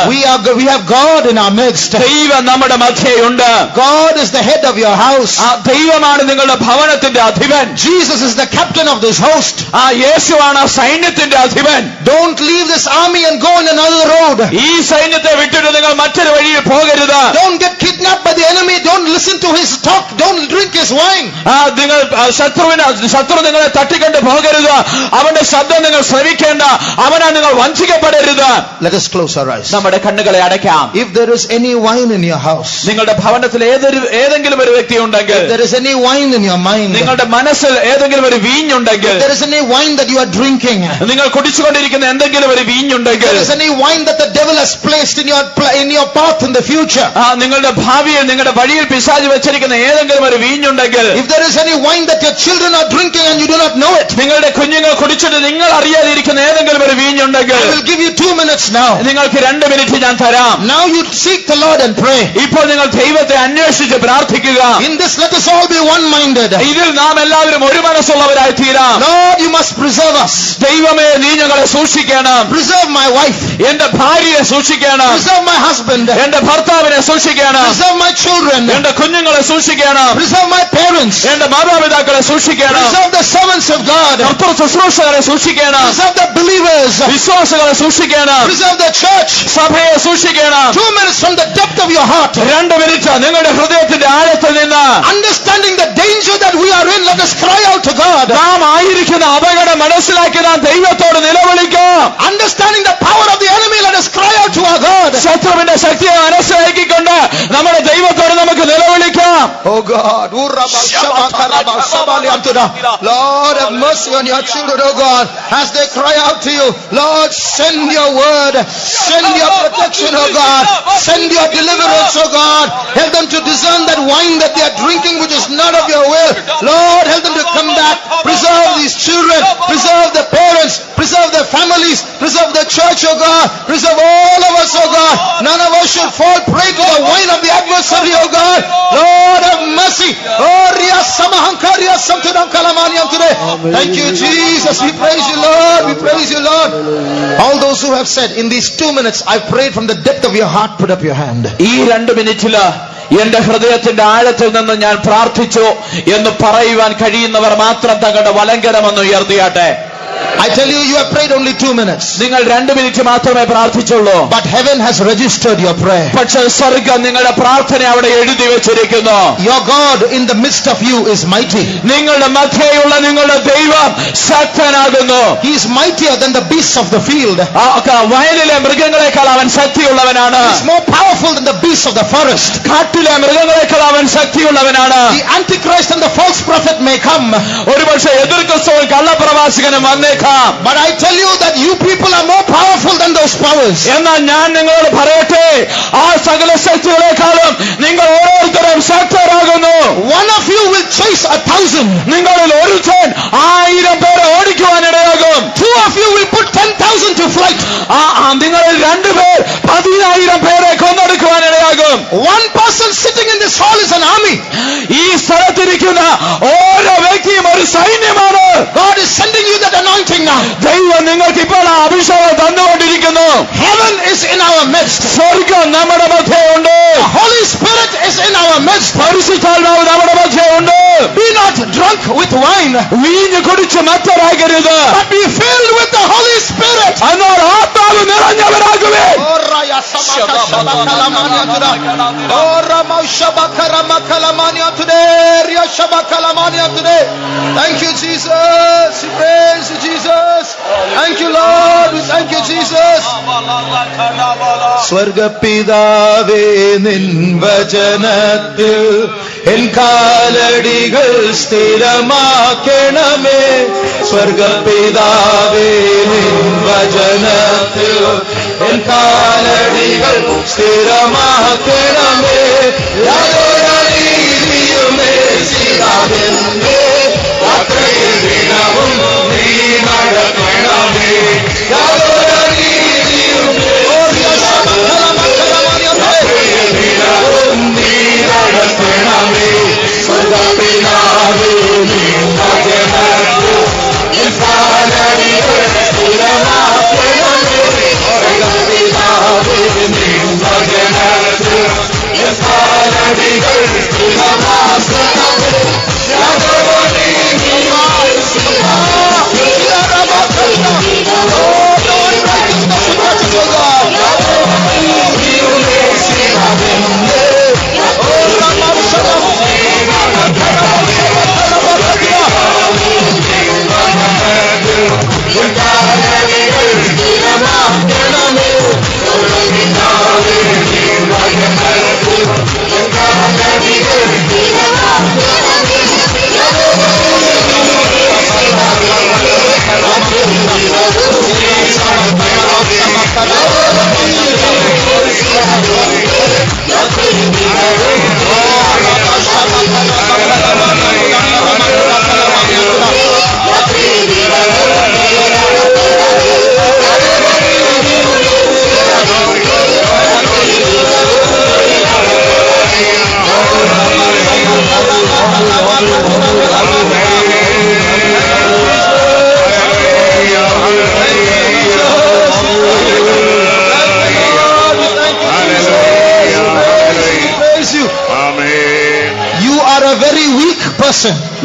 We have God in our midst. ദൈവം നമ്മുടെ മധ്യയുണ്ട്. God is the head of your house. ദൈവമാണ് നിങ്ങളുടെ ഭവനത്തിന്റെ അധിപൻ. Jesus is the captain of this host. യേശുവാണ് സൈന്യത്തിന്റെ അധിപൻ. Don't leave this army and go in another road. ഈ സൈന്യത്തെ വിട്ടിട്ട് നിങ്ങൾ മറ്റൊരു വഴിയിൽ പോകരുത്. Don't get kidnapped by the enemy. Don't listen to his talk. Don't drink his wine. നിങ്ങൾ ശത്രു നിങ്ങളെ തട്ടിക്കൊണ്ട് പോകരുത്. അവന്റെ ശബ്ദം നിങ്ങൾ ശ്രവിക്കേണ്ട. അവനാ നിങ്ങൾ വഞ്ചിക്കപ്പെടരുത്. Let us close our eyes. നമ്മുടെ കണ്ണുകളെ അടയ്ക്കാം. If there is any wine in your house, നിങ്ങളുടെ ഭവനത്തിൽ ഏതെങ്കിലും ഒരു വ്യക്തി ഉണ്ടെങ്കിൽ, if there is any wine in your mind, നിങ്ങളുടെ മനസ്സിൽ ഏതെങ്കിലും ഒരു വീഞ്ഞുണ്ടെങ്കിൽ, if there is any wine that you are drinking, നിങ്ങൾ കുടിച്ചുകൊണ്ടിരിക്കുന്ന എന്തെങ്കിലും ഒരു വീഞ്ഞുണ്ടെങ്കിൽ, if there is any wine that the devil has placed in your path in the future, നിങ്ങളുടെ ഭാവിയിൽ നിങ്ങളുടെ വഴിയിൽ പിശാച് വെച്ചിരിക്കുന്ന ഏതെങ്കിലും ഒരു വീഞ്ഞുണ്ടെങ്കിൽ, if there is any wine that your children are drinking and you do not know it, നിങ്ങളുടെ കുഞ്ഞുങ്ങൾ കുടിച്ചിട്ട് നിങ്ങൾ അറിയാതിരിക്കുന്ന ഏതെങ്കിലും ഒരു വീഞ്ഞുണ്ടെങ്കിൽ, I will give you 2 minutes now. നിങ്ങൾക്ക് 2 മിനിറ്റ് ഞാൻ തരാം. Now you seek the Lord and pray. ഇപ്പോൾ നിങ്ങൾ ദൈവത്തെ അന്വേഷിച്ച് പ്രാർത്ഥിക്കുക. In this let us all be one-minded. ഇതിൽ നാം എല്ലാവരും ഒരു മനസ്സുള്ളവരായി തീരാം. Lord, you must preserve us. ദൈവമേ, നീ ഞങ്ങളെ സൂക്ഷിക്കണം. Preserve my wife. എന്റെ ഭാര്യയെ സൂക്ഷിക്കണം. Preserve my husband. എന്റെ ഭർത്താവിനെ സൂക്ഷിക്കണം. Preserve my children. എന്റെ കുഞ്ഞുങ്ങളെ സൂക്ഷിക്കണം. Preserve my parents. എന്റെ മാതാപിതാക്കളെ സൂക്ഷിക്കണം. Preserve the servants of God. കർത്തൃ ശുശ്രൂഷകരെ സൂക്ഷിക്കണം. Preserve the believers. വിശ്വാസികളെ സൂക്ഷിക്കണം. Preserve the church. സഭയെ സൂക്ഷിക്കണം. 2 minutes from the depth of your heart. 2 minute നിങ്ങളുടെ ഹൃദയത്തിന്റെ ആഴത്തിൽ നിന്ന്, Understanding the danger that we are in, let us cry out to God. നാം ആയിരിക്കുന്ന അപകടം മനസ്സിലാക്കി നാം ദൈവത്തോട് നിലവിളിക്കാം. Understanding the power of the enemy, let us cry out to our God. ശത്രുവിന്റെ ശക്തിയെ മനസ്സിലാക്കിക്കൊണ്ട് നമ്മുടെ ദൈവത്തോട് നമുക്ക് നിലവിളിക്കാം. Oh God, Lord, have mercy on your children, oh God, as they cry out to you. Lord, send your word, send your protection, oh God, send your deliverance, oh God. Help them to discern that wine that they are drinking which is not of your will. Lord, help them to come back. Preserve these children, preserve the parents, preserve the families, preserve the church, oh God, preserve all of us, oh God. None of us should fall prey to the wine of the adversary, oh God. Lord, have mercy. Oh, thank you, Jesus. We praise you, Lord. We praise you, Lord. All those who have said, in these 2 minutes, I prayed from the depth of your heart, put up your hand. ഈ 2 മിനിറ്റില് എന്റെ ഹൃദയത്തിന്റെ ആഴത്തിൽ നിന്ന് ഞാൻ പ്രാർത്ഥിച്ചു എന്ന് പറയുവാൻ കഴിയുന്നവർ മാത്രം തങ്ങളുടെ വലങ്കരമെന്ന് ഉയർത്തിയാട്ടെ. I tell you, you have prayed only 2 minutes. നിങ്ങൾ 2 മിനിറ്റ് മാത്രമേ പ്രാർത്ഥിച്ചുള്ളൂ. But heaven has registered your prayer. പക്ഷേ സ്വർഗ്ഗം നിങ്ങളുടെ പ്രാർത്ഥന അവിടെ എഴുതി വെച്ചിരിക്കുന്നു. Your God in the midst of you is mighty. നിങ്ങളുടെ മധ്യയുള്ള നിങ്ങളുടെ ദൈവം ശക്തനാകുന്നു. He is mightier than the beasts of the field. വയലിലെ മൃഗങ്ങളെക്കാൾ അവൻ ശക്തിയുള്ളവനാണ്. He is more powerful than the beasts of the forest. കാട്ടിലെ മൃഗങ്ങളെക്കാൾ അവൻ ശക്തിയുള്ളവനാണ്. The Antichrist and the false prophet may come. ഒരുപക്ഷെ എതിർ ക്രിസ്തുവും കള്ളപ്രവാചകനും വന്നേക്കാം. വന്നേക്കാം. But I tell you that you people are more powerful than those powers. എന്നാൽ ഞാൻ നിങ്ങളോട് പറയട്ടെ, ആ സകല ശക്തികളെക്കാളും നിങ്ങൾ ഓരോരുത്തരും ശക്തരാകുന്നു. One of you will chase 1,000. നിങ്ങളിൽ ഒരുത്തൻ 1000 പേരെ ഓടിക്കുവാനിടയാകും. 2 of you will put 10,000 to flight. നിങ്ങളിൽ 2 പേർ 10,000 പേരെ കൊന്നെടുക്കുവാനിടയാകും. One person sitting in this hall is an army. ഈ സ്ഥലത്തിരിക്കുന്ന ഓരോ വ്യക്തിയും ഒരു സൈന്യമാണ്. God is sending you that anointing now. ദൈവം നിങ്ങൾക്ക് ഇപ്പോൾ ആ അഭിഷേകം തന്നുകൊണ്ടിരിക്കുന്നു. Heaven is in our midst. സ്വർഗം നമ്മുടെ മധ്യയുണ്ട്. The Holy Spirit is in our midst. പരിശുദ്ധാത്മാവ് നമ്മുടെ മധ്യയുണ്ട്. Be not drunk with wine, വീഞ്ഞ് കുടിച്ച് മത്തരാകരുത്, but be filled with the Holy Spirit. എന്നാൽ ആത്മാവ് നിറഞ്ഞവരാകുവേ. Thank you, Jesus. We praise you, Jesus. Thank you, Lord. We thank you, Jesus. സ്വർഗപിതാവേ, നിൻ വചനത്തിൽ N കാലടികൾ സ്ഥിരമാക്കണമേ. സ്വർഗപിതാവേ, നിൻ വചനത്തിൽ എൻ കാലടികൾ സ്ഥിരമാക്കണമേ. യാതൊരനീതിയുമേ സിതാവെന്നേ, യാത്രയിൽ ദിനവും നീ നടക്കണമേ. യാതൊരനീതിയുമേ ദിനവും നീ നടക്കണമേ. സ്വർഗപിതാവേ, നിൻ വചനത്തിൽ എൻ കാലടികൾ സ്ഥിരമാക്കണമേ. സ്വർഗപിതാവേ, നിൻ വചനത്തിൽ എൻ കാലടികൾ സ്ഥിരമാക്കണമേ.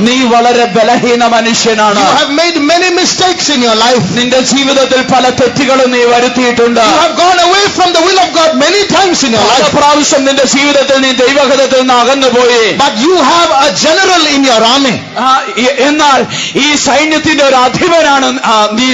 നീ വളരെ ബലഹീന മനുഷ്യനാണ്. You have made many mistakes in your life. നിന്റെ ജീവിതത്തിൽ പല തെറ്റുകളും നീ വരുത്തിയിട്ടുണ്ട്. You have gone away from the will of God many times in your life. പ്രാവശ്യം നിന്റെ ജീവിതത്തിൽ നീ ദൈവഹിതത്തിൽ നിന്ന് അകന്നുപോയി. But you have a general in your army. എന്നാൽ ഈ സൈന്യത്തിന്റെ ഒരു അധിപനാണ് നീ.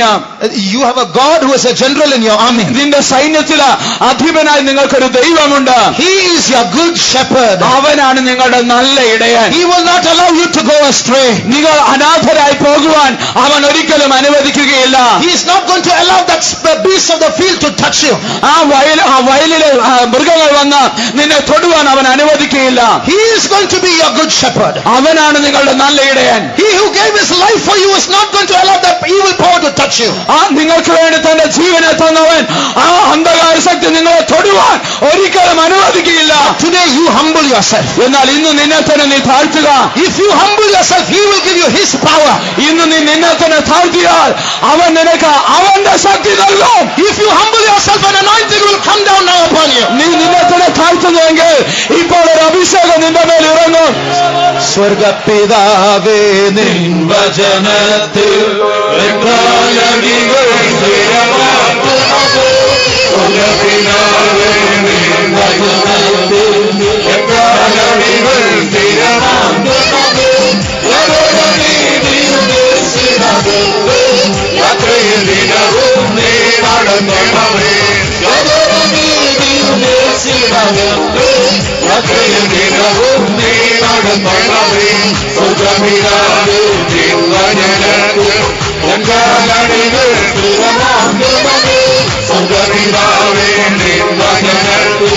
You have a God who is a general in your army. നിന്റെ സൈന്യത്തില് അധിപനായി നിങ്ങൾക്കൊരു ദൈവമുണ്ട്. He is your good shepherd. അവനാണ് നിങ്ങളുടെ നല്ല ഇടയൻ. He will not allow you to go astray. നിങ്ങൾ അനാഥരായി പോകുവാൻ അവൻ ഒരിക്കലും അനുവദിക്കുകയില്ല. He is not going to allow that beast of the field to touch you. വയലിലെ മൃഗങ്ങൾ വന്ന് നിന്നെ തൊടുവാൻ അവൻ അനുവദിക്കുകയില്ല. He is going to be your good shepherd. അവനാണ് നിങ്ങളുടെ നല്ല ഇടയൻ. He who gave his life for you is not going to allow that evil power to touch you. നിങ്ങൾക്ക് വേണ്ടി തന്റെ ജീവനെ തന്നവൻ ആ അന്ധകാര ശക്തി നിങ്ങളെ തൊടുവാൻ ഒരിക്കലും അനുവദിക്കുകയില്ല. Today you humble yourself. എന്നാൽ ഇന്ന് നിന്നെ തന്നെ നീ താഴ്ത്തുക. If you humble yourself, he will give you his power. ഇന്ന് നീ നിന്നെ തന്നെ താഴ്ത്തിയാൽ അവൻ നിനക്ക് അവന്റെ ശക്തി നൽകും. If you humble yourself, an anointing will come down now upon you. നീ നിന്നെ തന്നെ താഴ്ത്തുന്നുവെങ്കിൽ ഇപ്പോൾ ഒരു അഭിഷേകം നിന്റെ മേൽ ഇറങ്ങും. സ്വർഗപിതാവേ, നിൻ വചനത്തിൽ കാലടികൾ സ്ഥിരമാക്കണമേ. സ്വർഗപിതാവേ, നിൻ വചനത്തിൽ കാലടികൾ സ്ഥിരമാക്കണമേ. യാത്രയിൽ ദിനവും നീ നടക്കണമേ. യാത്രയിൽ ദിനവും നീ നടക്കണമേ. സ്വർഗപിതാവേ, നിൻ വചനത്തിൽ എങ്കാലടികൾ സ്ഥിരമാക്കിയവനേ സ്വർഗപിതാവേ നിൻ വചനത്തിൽ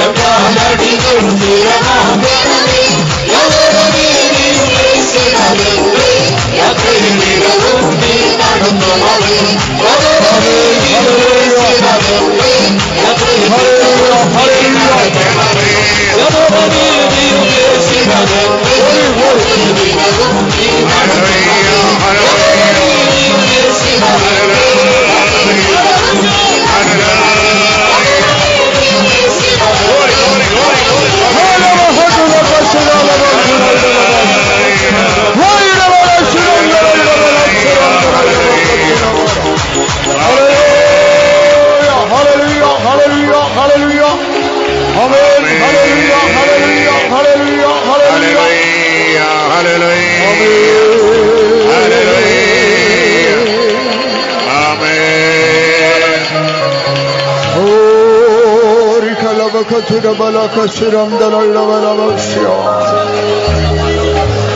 എങ്കാലടികൾ സ്ഥിരമാക്കിയവനേ യാതൊരു നീതിയും യേശുവേ യാതൊരു നിരവും നീ നടത്തുമവേ യാതൊരു നീതിയും യേശുവേ യാതൊരു നിരവും നീ നടത്തുമവേ യാതൊരു നീതിയും യേശുവേ യാതൊരു നിരവും നീ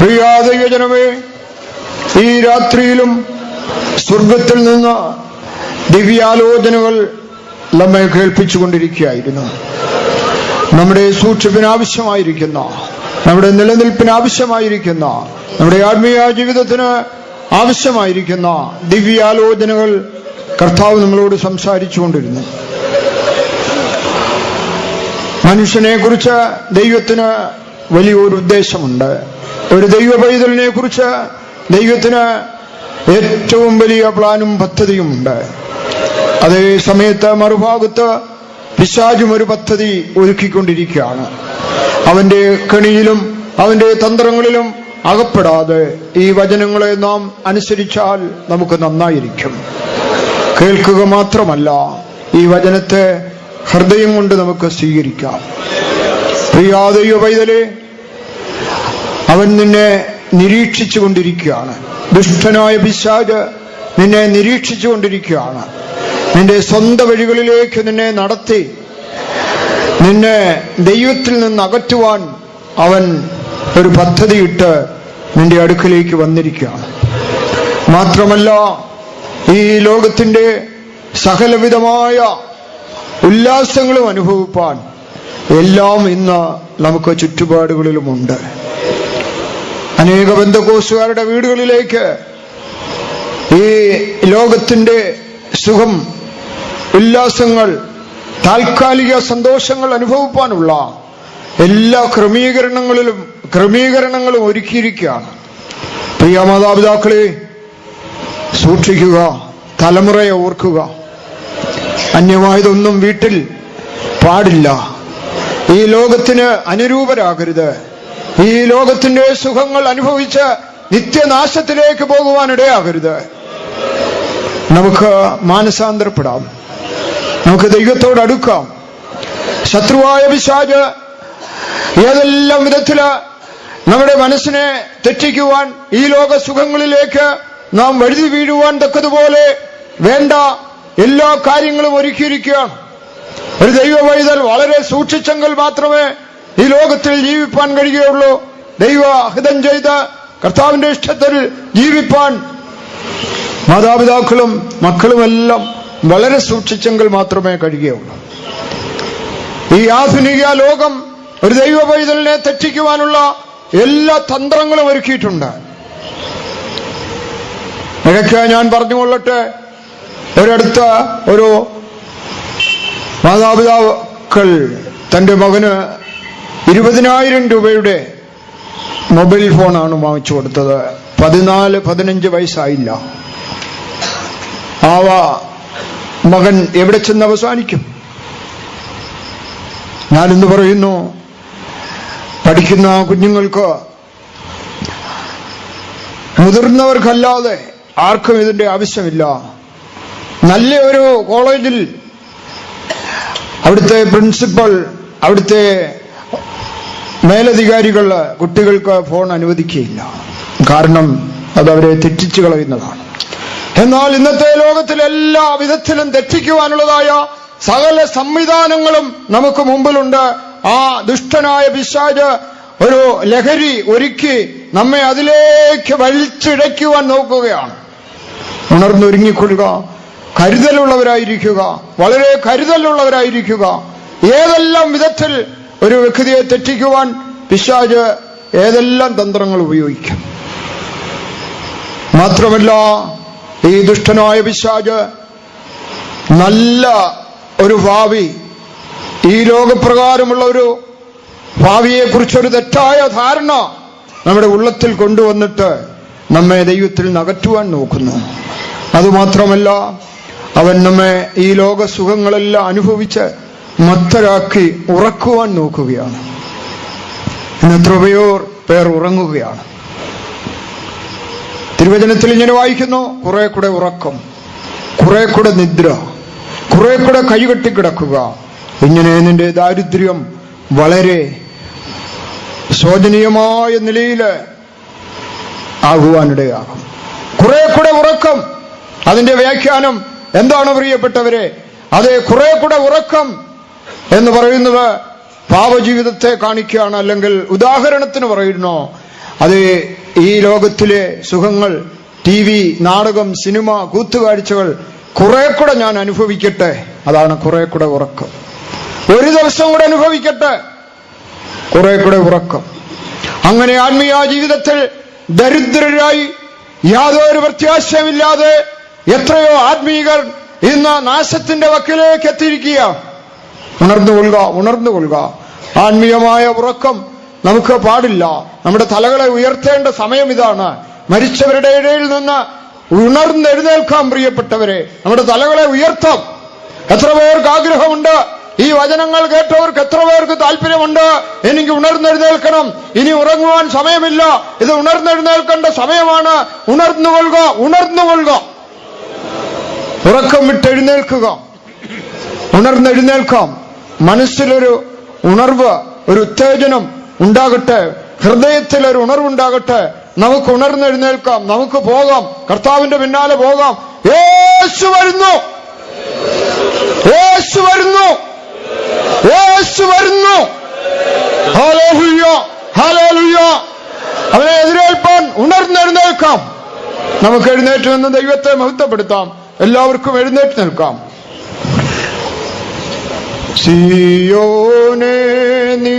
പ്രിയാദൈവജനമേ, ഈ രാത്രിയിലും സ്വർഗത്തിൽ നിന്ന് ദിവ്യാലോചനകൾ നമ്മെ കേൾപ്പിച്ചുകൊണ്ടിരിക്കുകയായിരുന്നു. നമ്മുടെ സൂക്ഷിപ്പിന് ആവശ്യമായിരിക്കുന്ന, നമ്മുടെ നിലനിൽപ്പിന് ആവശ്യമായിരിക്കുന്ന, നമ്മുടെ ആത്മീയ ജീവിതത്തിന് ആവശ്യമായിരിക്കുന്ന ദിവ്യാലോചനകൾ കർത്താവ് നമ്മളോട് സംസാരിച്ചുകൊണ്ടിരുന്നു. മനുഷ്യനെ കുറിച്ച് ദൈവത്തിന് വലിയൊരു ഉദ്ദേശമുണ്ട്. ഒരു ദൈവ പൈതലിനെ കുറിച്ച് ദൈവത്തിന് ഏറ്റവും വലിയ പ്ലാനും പദ്ധതിയുമുണ്ട്. അതേ സമയത്ത് മറുഭാഗത്ത് പിശാചും ഒരു പദ്ധതി ഒരുക്കിക്കൊണ്ടിരിക്കുകയാണ്. അവന്റെ കെണിയിലും അവന്റെ തന്ത്രങ്ങളിലും അകപ്പെടാതെ ഈ വചനങ്ങളെ നാം അനുസരിച്ചാൽ നമുക്ക് നന്നായിരിക്കും. കേൾക്കുക മാത്രമല്ല, ഈ വചനത്തെ ഹൃദയം കൊണ്ട് നമുക്ക് സ്വീകരിക്കാം. പ്രിയാ ദൈവ പൈതലേ, അവൻ നിന്നെ നിരീക്ഷിച്ചു കൊണ്ടിരിക്കുകയാണ്. ദുഷ്ടനായ പിശാച് നിന്നെ നിരീക്ഷിച്ചു കൊണ്ടിരിക്കുകയാണ്. നിന്റെ സ്വന്തം വഴികളിലേക്ക് നിന്നെ നടത്തി നിന്നെ ദൈവത്തിൽ നിന്ന് അകറ്റുവാൻ അവൻ ഒരു പദ്ധതിയിട്ട് നിന്റെ അടുക്കലേക്ക് വന്നിരിക്കുകയാണ്. മാത്രമല്ല, ഈ ലോകത്തിന്റെ സകലവിധമായ ഉല്ലാസങ്ങളും അനുഭവിപ്പാൻ എല്ലാം ഇന്ന് നമുക്ക് ചുറ്റുപാടുകളിലുമുണ്ട്. അനേക പെന്തക്കോസ്തുകാരുടെ വീടുകളിലേക്ക് ഈ ലോകത്തിന്റെ സുഖം, ഉല്ലാസങ്ങൾ, താൽക്കാലിക സന്തോഷങ്ങൾ അനുഭവിപ്പാനുള്ള എല്ലാ ക്രമീകരണങ്ങളും ഒരുക്കിയിരിക്കുകയാണ്. പ്രിയ മാതാപിതാക്കളെ, സൂക്ഷിക്കുക, തലമുറയെ ഓർക്കുക. അന്യമായതൊന്നും വീട്ടിൽ പാടില്ല. ഈ ലോകത്തിന് അനുരൂപരാകരുത്. ഈ ലോകത്തിന്റെ സുഖങ്ങൾ അനുഭവിച്ച് നിത്യനാശത്തിലേക്ക് പോകുവാനിടയാകരുത്. നമുക്ക് മാനസാന്തരപ്പെടാം, നമുക്ക് ദൈവത്തോട് അടുക്കാം. ശത്രുവായ പിശാച് ഏതെല്ലാം വിധത്തില് നമ്മുടെ മനസ്സിനെ തെറ്റിക്കുവാൻ, ഈ ലോക സുഖങ്ങളിലേക്ക് നാം വഴുതി വീഴുവാൻ തക്കതുപോലെ വേണ്ട എല്ലാ കാര്യങ്ങളും ഒരുക്കിയിരിക്കുകയാണ്. ഒരു ദൈവ പൈതൽ വളരെ സൂക്ഷിച്ചെങ്കിൽ മാത്രമേ ഈ ലോകത്തിൽ ജീവിപ്പാൻ കഴിയുകയുള്ളൂ. ദൈവഹിതം ചെയ്ത് കർത്താവിന്റെ ഇഷ്ടത്തിൽ ജീവിപ്പാൻ മാതാപിതാക്കളും മക്കളുമെല്ലാം വളരെ സൂക്ഷിച്ചെങ്കിൽ മാത്രമേ കഴിയുകയുള്ളൂ. ഈ ആധുനിക ലോകം ഒരു ദൈവ പൈതലിനെ തെറ്റിക്കുവാനുള്ള എല്ലാ തന്ത്രങ്ങളും ഒരുക്കിയിട്ടുണ്ട്. ഇടയ്ക്ക് ഞാൻ പറഞ്ഞുകൊള്ളട്ടെ, ഒരിടത്ത് ഒരു മാതാപിതാക്കൾ തന്റെ മകന് 20,000 രൂപയുടെ മൊബൈൽ ഫോണാണ് വാങ്ങിച്ചു കൊടുത്തത്. 14-15 വയസ്സായില്ല. ആ മകൻ എവിടെ ചെന്ന് അവസാനിക്കും? ഞാനിന്ന് പറയുന്നു, പഠിക്കുന്ന കുഞ്ഞുങ്ങൾക്ക്, മുതിർന്നവർക്കല്ലാതെ ആർക്കും ഇതിന്റെ ആവശ്യമില്ല. നല്ല ഒരു കോളേജിൽ അവിടുത്തെ പ്രിൻസിപ്പൽ, അവിടുത്തെ മേലധികാരികൾ കുട്ടികൾക്ക് ഫോൺ അനുവദിക്കുകയില്ല. കാരണം അതവരെ തെറ്റിച്ചു കളയുന്നതാണ്. എന്നാൽ ഇന്നത്തെ ലോകത്തിൽ എല്ലാ വിധത്തിലും തെറ്റിക്കുവാനുള്ളതായ സകല സംവിധാനങ്ങളും നമുക്ക് മുമ്പിലുണ്ട്. ആ ദുഷ്ടനായ പിശാച് ഒരു ലഹരി ഒരുക്കി നമ്മെ അതിലേക്ക് വലിച്ചിഴയ്ക്കുവാൻ നോക്കുകയാണ്. ഉണർന്നൊരുങ്ങിക്കൊള്ളുക, കരുതലുള്ളവരായിരിക്കുക, വളരെ കരുതലുള്ളവരായിരിക്കുക. ഏതെല്ലാം വിധത്തിൽ ഒരു വ്യക്തിയെ തെറ്റിക്കുവാൻ പിശാച് ഏതെല്ലാം തന്ത്രങ്ങൾ ഉപയോഗിക്കും. മാത്രമല്ല, ഈ ദുഷ്ടനായ പിശാച് നല്ല ഒരു ഭാവി, ഈ ലോകപ്രകാരമുള്ള ഒരു ഭാവിയെക്കുറിച്ചൊരു തെറ്റായ ധാരണ നമ്മുടെ ഉള്ളത്തിൽ കൊണ്ടുവന്നിട്ട് നമ്മെ ദൈവത്തിൽ നിന്ന് അകറ്റുവാൻ നോക്കുന്നു. അതുമാത്രമല്ല, അവൻ നമ്മെ ഈ ലോക സുഖങ്ങളെല്ലാം അനുഭവിച്ച് മത്തരാക്കി ഉറക്കുവാൻ നോക്കുകയാണ്. ഇന്ന് എത്രയോ പേർ ഉറങ്ങുകയാണ്. തിരുവചനത്തിൽ ഇങ്ങനെ വായിക്കുന്നു, കുറെ കൂടെ ഉറക്കം, കുറെ കൂടെ നിദ്ര, കുറെ കൂടെ കൈകെട്ടിക്കിടക്കുക. ഇങ്ങനെ നിന്റെ ദാരിദ്ര്യം വളരെ ശോചനീയമായ നിലയിൽ ആകുവാനിടയാകും. കുറെ കൂടെ ഉറക്കം, അതിന്റെ വ്യാഖ്യാനം എന്താണ് പ്രിയപ്പെട്ടവരെ? അതെ, കുറെ കൂടെ ഉറക്കം എന്ന് പറയുന്നത് പാപജീവിതത്തെ കാണിക്കുകയാണ്. അല്ലെങ്കിൽ ഉദാഹരണത്തിന് പറയുന്നു, അത് ഈ ലോകത്തിലെ സുഖങ്ങൾ, TV, നാടകം, സിനിമ, കൂത്തുകാഴ്ചകൾ കുറെ കൂടെ ഞാൻ അനുഭവിക്കട്ടെ, അതാണ് കുറെ കൂടെ ഉറക്കം. ഒരു ദിവസം കൂടെ അനുഭവിക്കട്ടെ, കുറെ കൂടെ ഉറക്കം. അങ്ങനെ ആത്മീയ ജീവിതത്തിൽ ദരിദ്രരായി യാതൊരു പ്രത്യാശയുമില്ലാതെ എത്രയോ ആത്മീയർ ഇന്ന് നാശത്തിന്റെ വക്കിലേക്ക് എത്തിയിരിക്കുക. ഉണർന്നുകൊള്ളുക. ആത്മീയമായ ഉറക്കം നമുക്ക് പാടില്ല. നമ്മുടെ തലകളെ ഉയർത്തേണ്ട സമയം ഇതാണ്. മരിച്ചവരുടെ ഇടയിൽ നിന്ന് ഉണർന്നെഴുന്നേൽക്കാം പ്രിയപ്പെട്ടവരെ. നമ്മുടെ തലകളെ ഉയർത്താം. എത്ര പേർക്ക് ആഗ്രഹമുണ്ട്? ഈ വചനങ്ങൾ കേട്ടവർക്ക് എത്ര പേർക്ക് താല്പര്യമുണ്ട്? എനിക്ക് ഉണർന്നെഴുന്നേൽക്കണം, ഇനി ഉറങ്ങുവാൻ സമയമില്ല, ഇത് ഉണർന്നെഴുന്നേൽക്കേണ്ട സമയമാണ്. ഉണർന്നുകൊള്ളുക. ഉറക്കം വിട്ടെഴുന്നേൽക്കുക, ഉണർന്നെഴുന്നേൽക്കാം. മനസ്സിലൊരു ഉണർവ്, ഒരു ഉത്തേജനം ഉണ്ടാകട്ടെ, ഹൃദയത്തിൽ ഒരു ഉണർവുണ്ടാകട്ടെ. നമുക്ക് ഉണർന്നെഴുന്നേൽക്കാം, നമുക്ക് പോകാം, കർത്താവിന്റെ പിന്നാലെ പോകാം. യേശു വരുന്നു, യേശു വരുന്നു, യേശു വരുന്നു. Hallelujah, hallelujah. അവനെ എതിരേൽപ്പാൻ ഉണർന്നെഴുന്നേൽക്കാം. നമുക്ക് എഴുന്നേറ്റ് നിന്ന് ദൈവത്തെ മഹത്വപ്പെടുത്താം. എല്ലാവർക്കും എഴുന്നേറ്റ് നിൽക്കാം. സിയോനേ നീ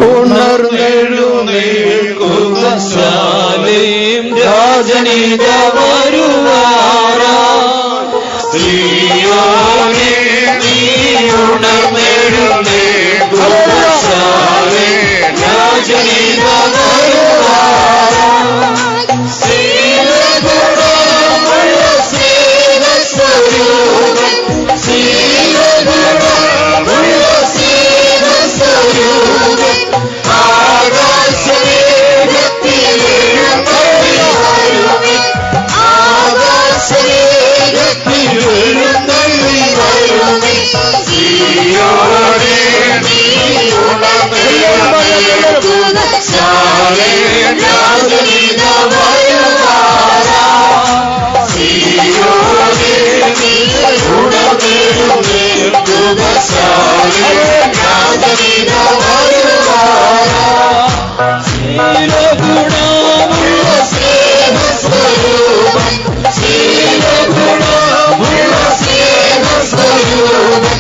ഉണർന്നെഴുന്നേൽക്കുക, ശാലേം രാജനീത വരുവാനായി. സിയോനേ നീ ഉണർന്നെഴുന്നേൽക്കുക, ശാലേം രാജനീത വരുവാനായി. ശീലഗുണമുള്ള സ്നേഹസ്വരൂപൻ, ശീലഗുണമുള്ള സ്നേഹസ്വരൂപൻ, ആകാശവേഗത്തിൽ എഴുന്നള്ളി വരുമേ, ആകാശവേഗത്തിൽ എഴുന്നള്ളി വരുമേ. സിയോനേ നീ ഉണർന്നെഴുന്നേൽക്കുക, ശാലേം രാജനീത വരുവാനായി. സിയോനേ നീ ഉണർന്നെഴുന്നേൽക്കുക, ശാലേം രാജനീത വരുവാനായി. ശീലഗുണമുള്ള സ്നേഹസ്വരൂപൻ, ശീലഗുണമുള്ള സ്നേഹസ്വരൂപൻ,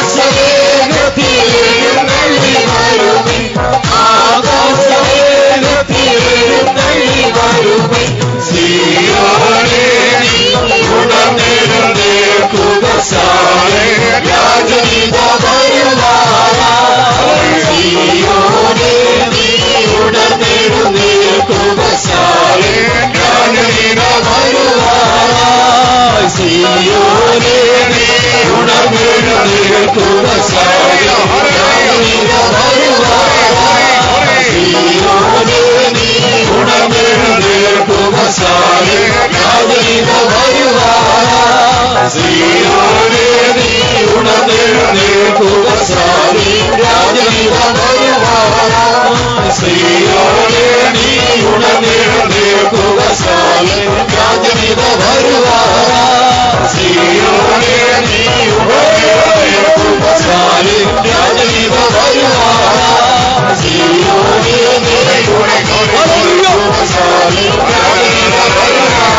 ആകാശവേഗത്തിൽ എഴുന്നള്ളി വരുമേ, ആകാശവേഗത്തിൽ എഴുന്നള്ളി വരുമേ. സിയോനേ നീ ഉണർന്നെഴുന്നേൽക്കുക, ശാലേം രാജനീത വരുവാനായി. സിയോനേ നീ ഉണർന്നെഴുന്നേൽക്കുക, ശാലേം രാജനീത വരുവാനായി. സിയോനേ നീ ഉണർന്നെഴുന്നേൽക്കുക, ശാലേം രാജനീത വരുവാനായി. സിയോനേ നീ ഉണർന്നെഴുന്നേൽക്കുക, ശാലേം രാജനീത വരുവാനായി. സിയോനേ നീ ഉണർന്നെഴുന്നേൽക്കുക, ശാലേം രാജനീത വരുവാനായി. സിയോനേ നീ ഉണർന്നെഴുന്നേൽക്കുക, ശാലേം രാജനീത വരുവാനായി. സിയോനേ നീ ഉണർന്നെഴുന്നേൽക്കുക, ശാലേം രാജനീത വരുവാനായി. സിയോനേ നീ ഉണർന്നെഴുന്നേൽക്കുക, ശാലേം രാജനീത വരുവാനായി.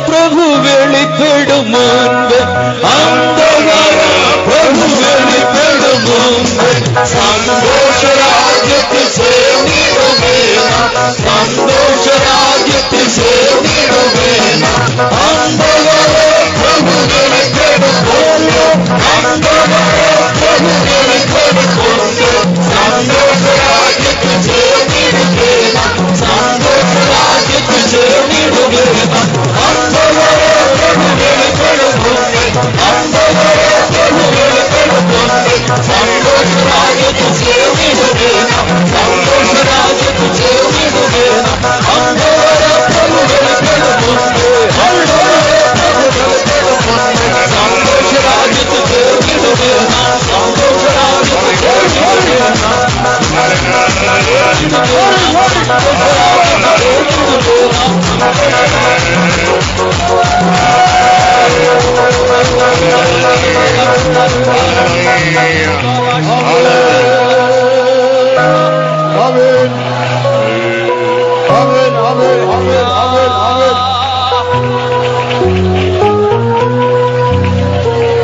പ്രഭു വെളിപ്പെടും മുൻപ്, പ്രഭു വെളിപ്പെടും മുൻപ് സന്തോഷരാജ്യത്തിൽ ചേർന്നിടുമേ, സന്തോഷരാജ്യത്തിൽ ചേർന്നിടുമേ. പ്രഭു വെളിപ്പെടും പ്രഭു വെളിപ്പെടും സന്തോഷരാജ്യത്തിൽ ചേർന്നിടുമേ, സന്തോഷരാജ്യത്തിൽ ചേർന്നിടുമേ.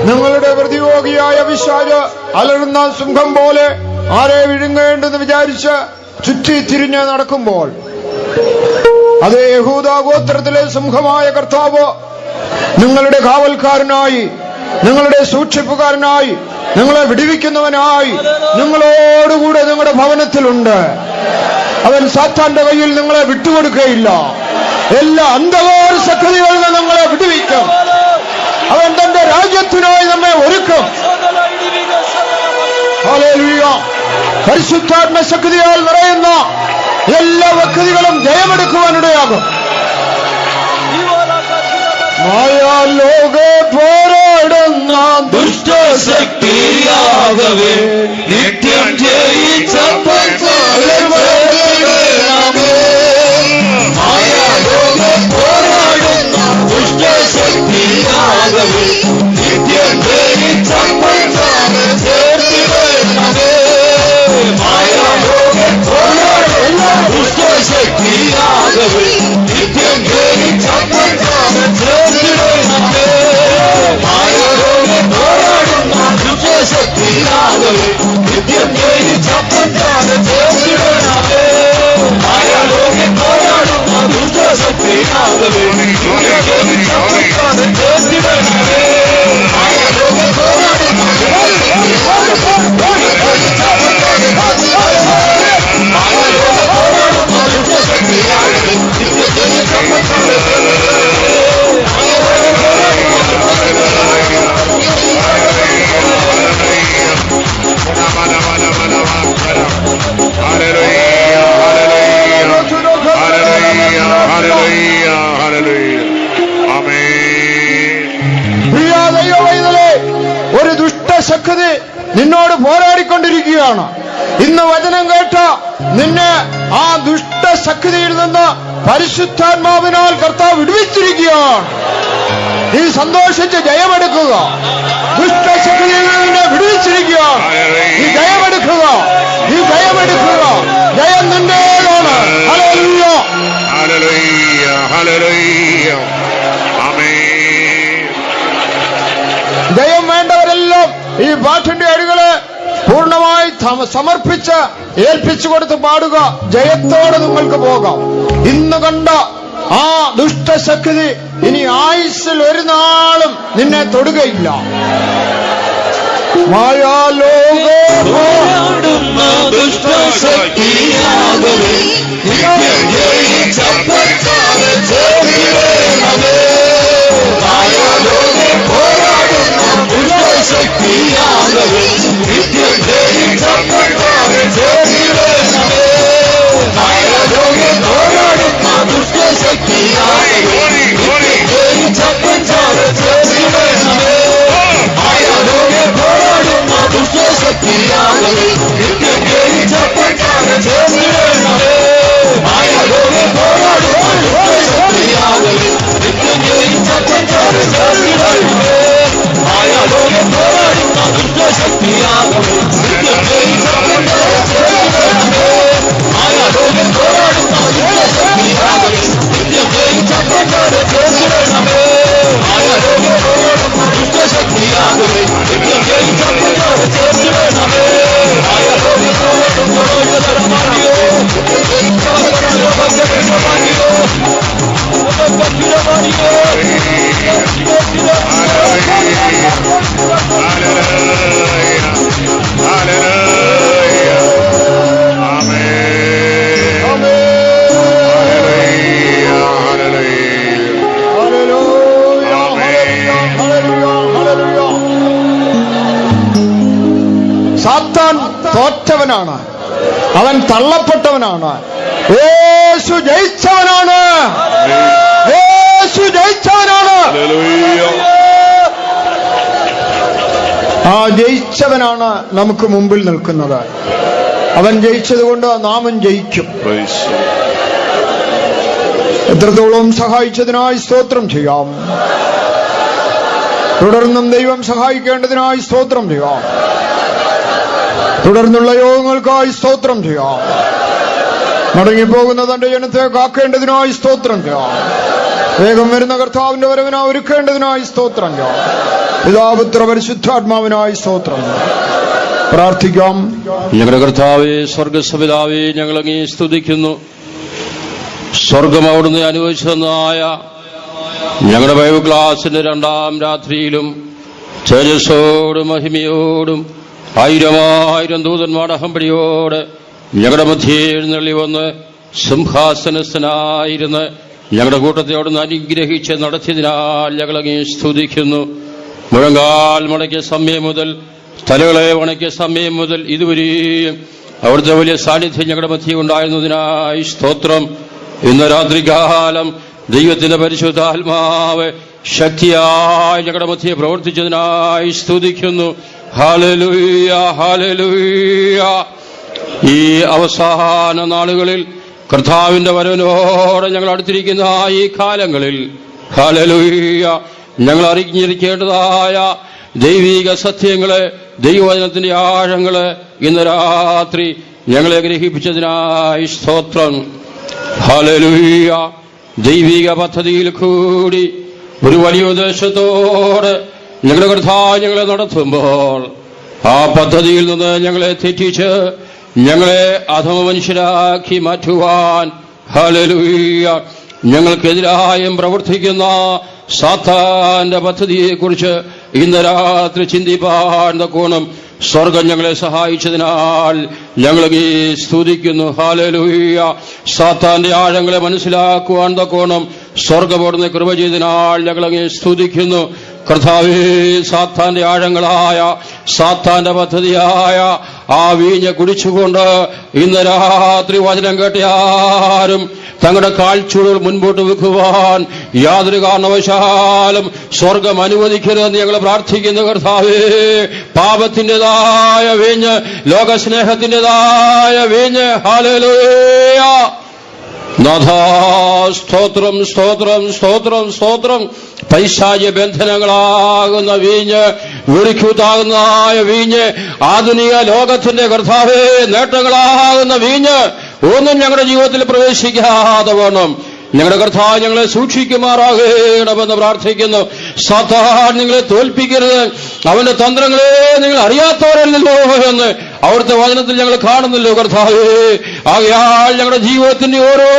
നിങ്ങളുടെ പ്രതിയോഗിയായ പിശാച് അലറുന്ന സിംഹം പോലെ ആരെ വിഴുങ്ങേണ്ടെന്ന് വിചാരിച്ച് ചുറ്റി തിരിഞ്ഞ് നടക്കുമ്പോൾ, അതേ യഹൂദാ ഗോത്രത്തിലെ സിംഹമായ കർത്താവ് നിങ്ങളുടെ കാവൽക്കാരനായി, നിങ്ങളുടെ സൂക്ഷിപ്പുകാരനായി, നിങ്ങളെ വിടുവിക്കുന്നവനായി നിങ്ങളോടുകൂടെ നിങ്ങളുടെ ഭവനത്തിലുണ്ട്. അവൻ സാത്താന്റെ കയ്യിൽ നിങ്ങളെ വിട്ടുകൊടുക്കുകയില്ല. എല്ലാ അന്ധകാര ശക്തികളിൽ നിന്ന് നിങ്ങളെ വിടുവിക്കും. അവൻ തന്റെ രാജ്യത്തിനായി നമ്മെ ഒരുക്കും. ഹല്ലേലൂയ. പരിശുദ്ധാത്മ ശക്തിയാൽ നിറയുന്ന എല്ലാ വ്യക്തികളും ജയമെടുക്കുവാനിടയാകും. മായാലോക പോരാടുന്ന ദുഷ്ടശക്തിയാകവേ നിത്യം ജയിച്ചപ്പോൾ മായാലോക പോരാടുന്ന ദുഷ്ടശക്തിയാകവേ നിത്യം ജയിച്ചപ്പോൾ ചേർത്തിടണമേ. മായാലോക പോരാടുന്ന ദുഷ്ടശക്തിയാകവേ നിത്യം ജയിച്ചപ്പോൾ ചേർത്തിടണമേ. മായാലോക പോരാടുന്ന ദുഷ്ടശക്തിയാകവേ നിത്യം ജയിച്ചപ്പോൾ ചേർത്തിടണമേ. മായാലോക പോരാടുന്ന ദുഷ്ടശക്തിയാകവേ നിത്യം ജയിച്ചപ്പോൾ ചേർത്തിടണമേ. മായാലോക പോരാടുന്ന ഒരു ദുഷ്ടശക്തി നിന്നോട് പോരാടിക്കൊണ്ടിരിക്കുകയാണ്. ഇന്ന് വചനം കേട്ട നിന്നെ ആ ദുഷ്ടശക്തിയിൽ നിന്ന് പരിശുദ്ധാത്മാവിനാൽ കർത്താവ് വിടുവിച്ചിരിക്കുകയാണ്. നീ സന്തോഷിച്ച് ജയമെടുക്കുക. ദുഷ്ടശക്തിയിൽ നിന്നെ വിടുവിച്ചിരിക്കുകയാണ്. നീ ജയമെടുക്കുക, നീ ജയമെടുക്കുക. ജയം നിന്റേതാണ്. ഹല്ലേലൂയ, ഹല്ലേലൂയ, ഹല്ലേലൂയ. ആമേൻ. ജയം വേണ്ടവരെല്ലാം ഈ പാട്ടിന്റെ അടികളെ പൂർണ്ണമായി സമർപ്പിച്ച് ഏൽപ്പിച്ചു കൊടുത്ത് പാടുക. ജയത്തോടെ നിങ്ങൾക്ക് പോകാം. ഇന്ന് കണ്ട ആ ദുഷ്ടശക്തി ഇനി ആയുസ്സിൽ ഒരു നാളും നിന്നെ തൊടുകയില്ല. മായാലോക പോരാടുന്ന ദുഷ്ടശക്തിയാകവേ നിത്യം ജയിച്ചപ്പോൾ ചേർത്തിടണമേ. മായാലോക പോരാടുന്ന ദുഷ്ടശക്തിയാകവേ നിത്യം ജയിച്ചപ്പോൾ ചേർത്തിടണമേ. മായാലോക പോരാടുന്ന ദുഷ്ടശക്തിയാകവേ നിത്യം ജയിച്ചപ്പോൾ ചേർത്തിടണമേ. സാത്താൻ തോറ്റവനാണ്, അവൻ തള്ളപ്പെട്ടവനാണ്. യേശു ജയിച്ചവനാണ്, യേശു ജയിച്ചവനാണ്. ആ ജയിച്ചവനാണ് നമുക്ക് മുമ്പിൽ നിൽക്കുന്നത്. അവൻ ജയിച്ചതുകൊണ്ട് നാമും ജയിക്കും. എത്രത്തോളം സഹായിച്ചതിനായി സ്തോത്രം ചെയ്യാം. തുടർന്നും ദൈവം സഹായിക്കേണ്ടതിനായി സ്തോത്രം ചെയ്യാം. തുടർന്നുള്ള യോഗങ്ങൾക്കായി സ്തോത്രം ചെയ്യാം. മടങ്ങിപ്പോകുന്ന തന്റെ ജനത്തെ കാക്കേണ്ടതിനായി സ്തോത്രം ചെയ്യാം. വേഗം വരുന്ന കർത്താവിന്റെ വരവിനെ ഒരുക്കേണ്ടതിനായി സ്തോത്രം ചെയ്യാം. പിതാപുത്ര പരിശുദ്ധാത്മാവിനായി സ്തോത്രം പ്രാർത്ഥിക്കാം. ഞങ്ങളുടെ കർത്താവേ, സ്വർഗസപിതാവേ, ഞങ്ങളങ്ങേ സ്തുതിക്കുന്നു. സ്വർഗം അവിടുന്ന് അനുഭവിച്ചതായ ഞങ്ങളുടെ ബൈബിൾ ക്ലാസിന്റെ 2ാം രാത്രിയിലും തേജസ്സോടും മഹിമയോടും 1000 ദൂതന്മാരുടെ അഹമ്പടിയോട് ഞങ്ങളുടെ മധ്യേ എഴുന്നള്ളി വന്ന് സിംഹാസനസ്ഥനായിരുന്ന് ഞങ്ങളുടെ കൂട്ടത്തെ അവിടുന്ന് അനുഗ്രഹിച്ച് നടത്തിയതിനാൽ ഞങ്ങളങ്ങേ സ്തുതിക്കുന്നു. മുഴങ്കാൽ മടക്കിയ സമയം മുതൽ തലകളെ വണക്കിയ സമയം മുതൽ ഇതുവരെയും അവിടുത്തെ വലിയ സാന്നിധ്യം ഞങ്ങളുടെ മധ്യേ ഉണ്ടായിരുന്നതിനായി സ്തോത്രം. ഇന്ന് രാത്രികാലം ദൈവത്തിന്റെ പരിശുദ്ധാത്മാവ് ശക്തിയായി ഞങ്ങളുടെ മധ്യേ പ്രവർത്തിച്ചതിനായി സ്തുതിക്കുന്നു. Hallelujah, hallelujah. ഈ അവസാന നാളുകളിൽ കർത്താവിന്റെ വരവിനോട് ഞങ്ങൾ അടുത്തിരിക്കുന്ന ഈ കാലങ്ങളിൽ ഹല്ലേലൂയ, ഞങ്ങൾ അറിഞ്ഞിരിക്കേണ്ടതായ ദൈവിക സത്യങ്ങളെ, ദൈവവചനത്തിന്റെ ആഴങ്ങള് ഇന്ന് രാത്രി ഞങ്ങളെ ഗ്രഹിപ്പിച്ചതിനായി സ്തോത്രം. ഹല്ലേലൂയ. ദൈവിക പദ്ധതിയിൽ കൂടി ഒരു വലിയ ഉദ്ദേശത്തോടെ ഞങ്ങളുടെ കർത്താവ് ഞങ്ങളെ നടത്തുമ്പോൾ ആ പദ്ധതിയിൽ നിന്ന് ഞങ്ങളെ തെറ്റിച്ച് ഞങ്ങളെ അധമ മനുഷ്യരാക്കി മാറ്റുവാൻ ഹല്ലേലൂയ ഞങ്ങൾക്കെതിരായും പ്രവർത്തിക്കുന്ന സാത്താന്റെ പദ്ധതിയെക്കുറിച്ച് ഇന്ന് രാത്രി ചിന്തിപ്പാൻ തക്കോണം സ്വർഗം ഞങ്ങളെ സഹായിച്ചതിനാൽ ഞങ്ങളെ സ്തുതിക്കുന്നു. ഹല്ലേലൂയ. സാത്താന്റെ ആഴങ്ങളെ മനസ്സിലാക്കുവാൻ തക്കോണം സ്വർഗം കൃപ ചെയ്തതിനാൽ ഞങ്ങളെ സ്തുതിക്കുന്നു. കർത്താവേ, സാത്താന്റെ ആഴങ്ങളായ, സാത്താന്റെ പദ്ധതിയായ ആ വീഞ്ഞ് കുടിച്ചുകൊണ്ട് ഇന്ന് രാത്രി വചനം കേട്ട ആരും തങ്ങളുടെ കാൽച്ചുവടുകൾ മുൻപോട്ട് വെക്കുവാൻ യാതൊരു കാരണവശാലും സ്വർഗം അനുവദിക്കരുതെന്ന് ഞങ്ങൾ പ്രാർത്ഥിക്കുന്നു. കർത്താവേ, പാപത്തിൻ്റെതായ വീഞ്ഞ്, ലോകസ്നേഹത്തിൻ്റെതായ വീഞ്ഞ്, ഹല്ലേലൂയ. നാഥാ, സ്തോത്രം, സ്തോത്രം, സ്തോത്രം, സ്തോത്രം. പൈശാചിക ബന്ധനങ്ങളാകുന്ന വീഞ്ഞ്, വെറിക്കൂത്താകുന്ന വീഞ്ഞ്, ആധുനിക ലോകത്തിന്റെ കർത്താവേ നേട്ടങ്ങളാകുന്ന വീഞ്ഞ് ഒന്നും ഞങ്ങളുടെ ജീവിതത്തിൽ പ്രവേശിക്കാതെ വേണം ഞങ്ങളുടെ കർത്താവ് ഞങ്ങളെ സൂക്ഷിക്കുമാറാകണമെന്ന് പ്രാർത്ഥിക്കുന്നു. സാത്താൻ നിങ്ങളെ തോൽപ്പിക്കരുത്, അവന്റെ തന്ത്രങ്ങളെ നിങ്ങൾ അറിയാത്തവരല്ലോ എന്ന് അവിടുത്തെ വചനത്തിൽ ഞങ്ങൾ കാണുന്നല്ലോ കർത്താവേ. ആകയാൽ ഞങ്ങളുടെ ജീവിതത്തിന്റെ ഓരോ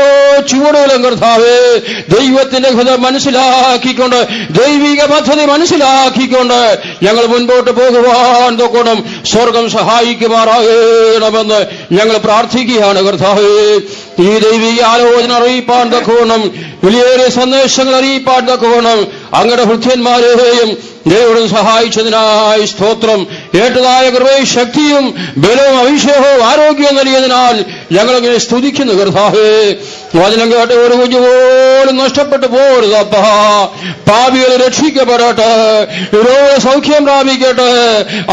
ചുവടുകളും കർത്താവേ ദൈവത്തിന്റെ ഹൃദയം മനസ്സിലാക്കിക്കൊണ്ട്, ദൈവിക പദ്ധതി മനസ്സിലാക്കിക്കൊണ്ട് ഞങ്ങൾ മുൻപോട്ട് പോകുവാൻ തൊക്കണം സ്വർഗം സഹായിക്കുമാറാകണമെന്ന് ഞങ്ങൾ പ്രാർത്ഥിക്കുകയാണ്. കർത്താവേ, ഈ ദൈവിക ആലോചന അറിയിപ്പാൻ തക്കവണ്ണം, വലിയേറെ സന്ദേശങ്ങൾ അറിയിപ്പാൻ തക്കവണ്ണം അങ്ങയുടെ ഭൃത്യന്മാരെയും ദൈവം സഹായിച്ചതിനായി സ്തോത്രം. ഏറ്റതായ കൃപയും ശക്തിയും ബലവും അഭിഷേകവും ആരോഗ്യവും നൽകിയതിനാൽ ഞങ്ങളങ്ങനെ സ്തുതിക്കുന്നു. കർത്താവേ, വചനം കേട്ട ഒരു കുഞ്ഞു പോലും നഷ്ടപ്പെട്ടു പോരുതപ്പ. പാപികൾ രക്ഷിക്കപ്പെടട്ടെ, രോഗസൗഖ്യം പ്രാപിക്കട്ടെ,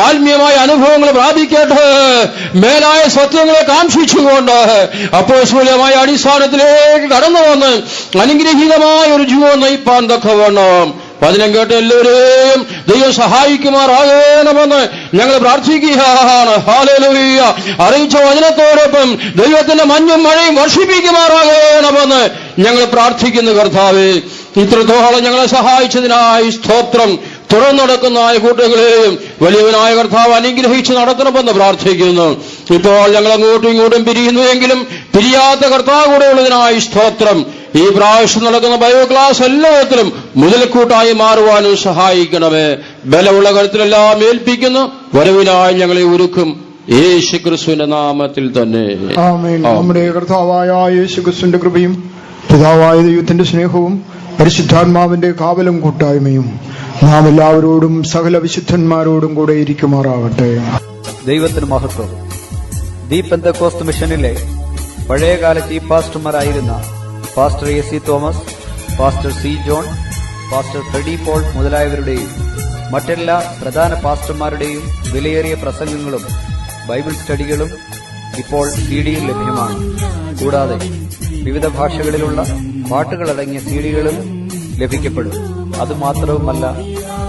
ആത്മീയമായ അനുഭവങ്ങൾ പ്രാപിക്കട്ടെ, മേലായ സത്യങ്ങളെ കാംക്ഷിച്ചുകൊണ്ട് അപ്പോസ്തലമായ അടിസ്ഥാനത്തിലേക്ക് കടന്നു വന്ന് അനുഗ്രഹീതമായ ഒരു ജീവൻ നയിപ്പാൻ തക്കവണ്ണം വചനം കേട്ട് എല്ലാവരെയും ദൈവം സഹായിക്കുമാറാകണമെന്ന് ഞങ്ങൾ പ്രാർത്ഥിക്കുകയാണ്. ഹല്ലേലൂയ. അറിയിച്ച വചനത്തോടൊപ്പം ദൈവത്തിന്റെ മഞ്ഞും മഴയും വർഷിപ്പിക്കുമാറാകണമെന്ന് ഞങ്ങൾ പ്രാർത്ഥിക്കുന്നു. കർത്താവേ, ഇത്രത്തോളം ഞങ്ങളെ സഹായിച്ചതിനായി സ്തോത്രം. തുറന്നു നടക്കുന്ന കൂട്ടങ്ങളെയും വലിയവനായ കർത്താവ് അനുഗ്രഹിച്ച് നടത്തണമെന്ന് പ്രാർത്ഥിക്കുന്നു. ഇപ്പോൾ ഞങ്ങൾ അങ്ങോട്ടും ഇങ്ങോട്ടും പിരിയുന്നുവെങ്കിലും പിരിയാത്ത കർത്താവ് കൂടെ ഉള്ളതിനായി സ്തോത്രം. ഈ പ്രാവശ്യം നടക്കുന്ന ബൈബിൾ ക്ലാസ് എല്ലാത്തിലും മുതൽക്കൂട്ടായി മാറുവാനും സഹായിക്കണമേ. ബലമുള്ള കരുത്തിലെല്ലാം ഏൽപ്പിക്കുന്നു. വരവിനായി ഞങ്ങളെ ഒരുക്കും യേശുക്രിസ്തുവിന്റെ നാമത്തിൽ തന്നെ. ആമേൻ. നമ്മുടെ കർത്താവായ യേശുക്രിസ്തുവിന്റെ കൃപയും പിതാവായ ദൈവത്തിന്റെ സ്നേഹവും പരിശുദ്ധാത്മാവിന്റെ കാവലും കൂട്ടായ്മയും നാം എല്ലാവരോടും സകല വിശുദ്ധന്മാരോടും കൂടെ ഇരിക്കുമാറാവട്ടെ. ദൈവത്തിന് മഹത്വം. ദി പെന്തക്കോസ്റ്റ് മിഷനിലെ പഴയകാല ചീഫ് പാസ്റ്റർമാരായിരുന്ന pastor A C. Thomas, pastor C. John, pastor Freddy Paul മുതലായവരുടെയും മറ്റെല്ലാ പ്രധാന പാസ്റ്റർമാരുടെയും വിലയേറിയ പ്രസംഗങ്ങളും ബൈബിൾ സ്റ്റഡികളും ഇപ്പോൾ CD-യിൽ ലഭ്യമാണ്. കൂടാതെ വിവിധ ഭാഷകളിലുള്ള പാട്ടുകളടങ്ങിയ CD-കളും ലഭിക്കപ്പെടും. അതുമാത്രവുമല്ല,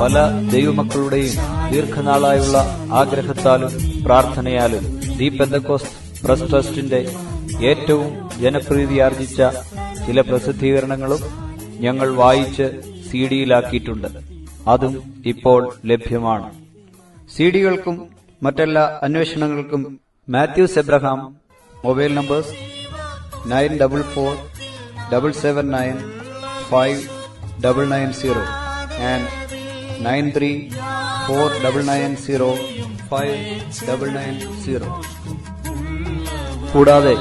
പല ദൈവമക്കളുടെയും ദീർഘനാളായുള്ള ആഗ്രഹത്താലും പ്രാർത്ഥനയാലും ദി പെന്തക്കോസ്റ്റ് പ്രസ് ട്രസ്റ്റിന്റെ ഏറ്റവും ജനപ്രീതിയാർജിച്ച ചില പ്രസിദ്ധീകരണങ്ങളും ഞങ്ങൾ വായിച്ച് CD-യിലാക്കിയിട്ടുണ്ട്. അതും ഇപ്പോൾ ലഭ്യമാണ്. CD-കൾക്കും മറ്റെല്ലാ അന്വേഷണങ്ങൾക്കും Mathews Abraham, mobile numbers 9447795990 and 9349905990. കൂടാതെ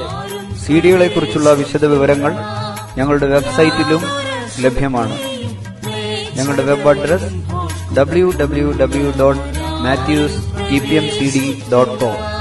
CD-കളെ കുറിച്ചുള്ള വിശദ വിവരങ്ങൾ ഞങ്ങളുടെ വെബ്സൈറ്റിലും ലഭ്യമാണ്. ഞങ്ങളുടെ വെബ് അഡ്രസ് www.matthewstpmcd.com.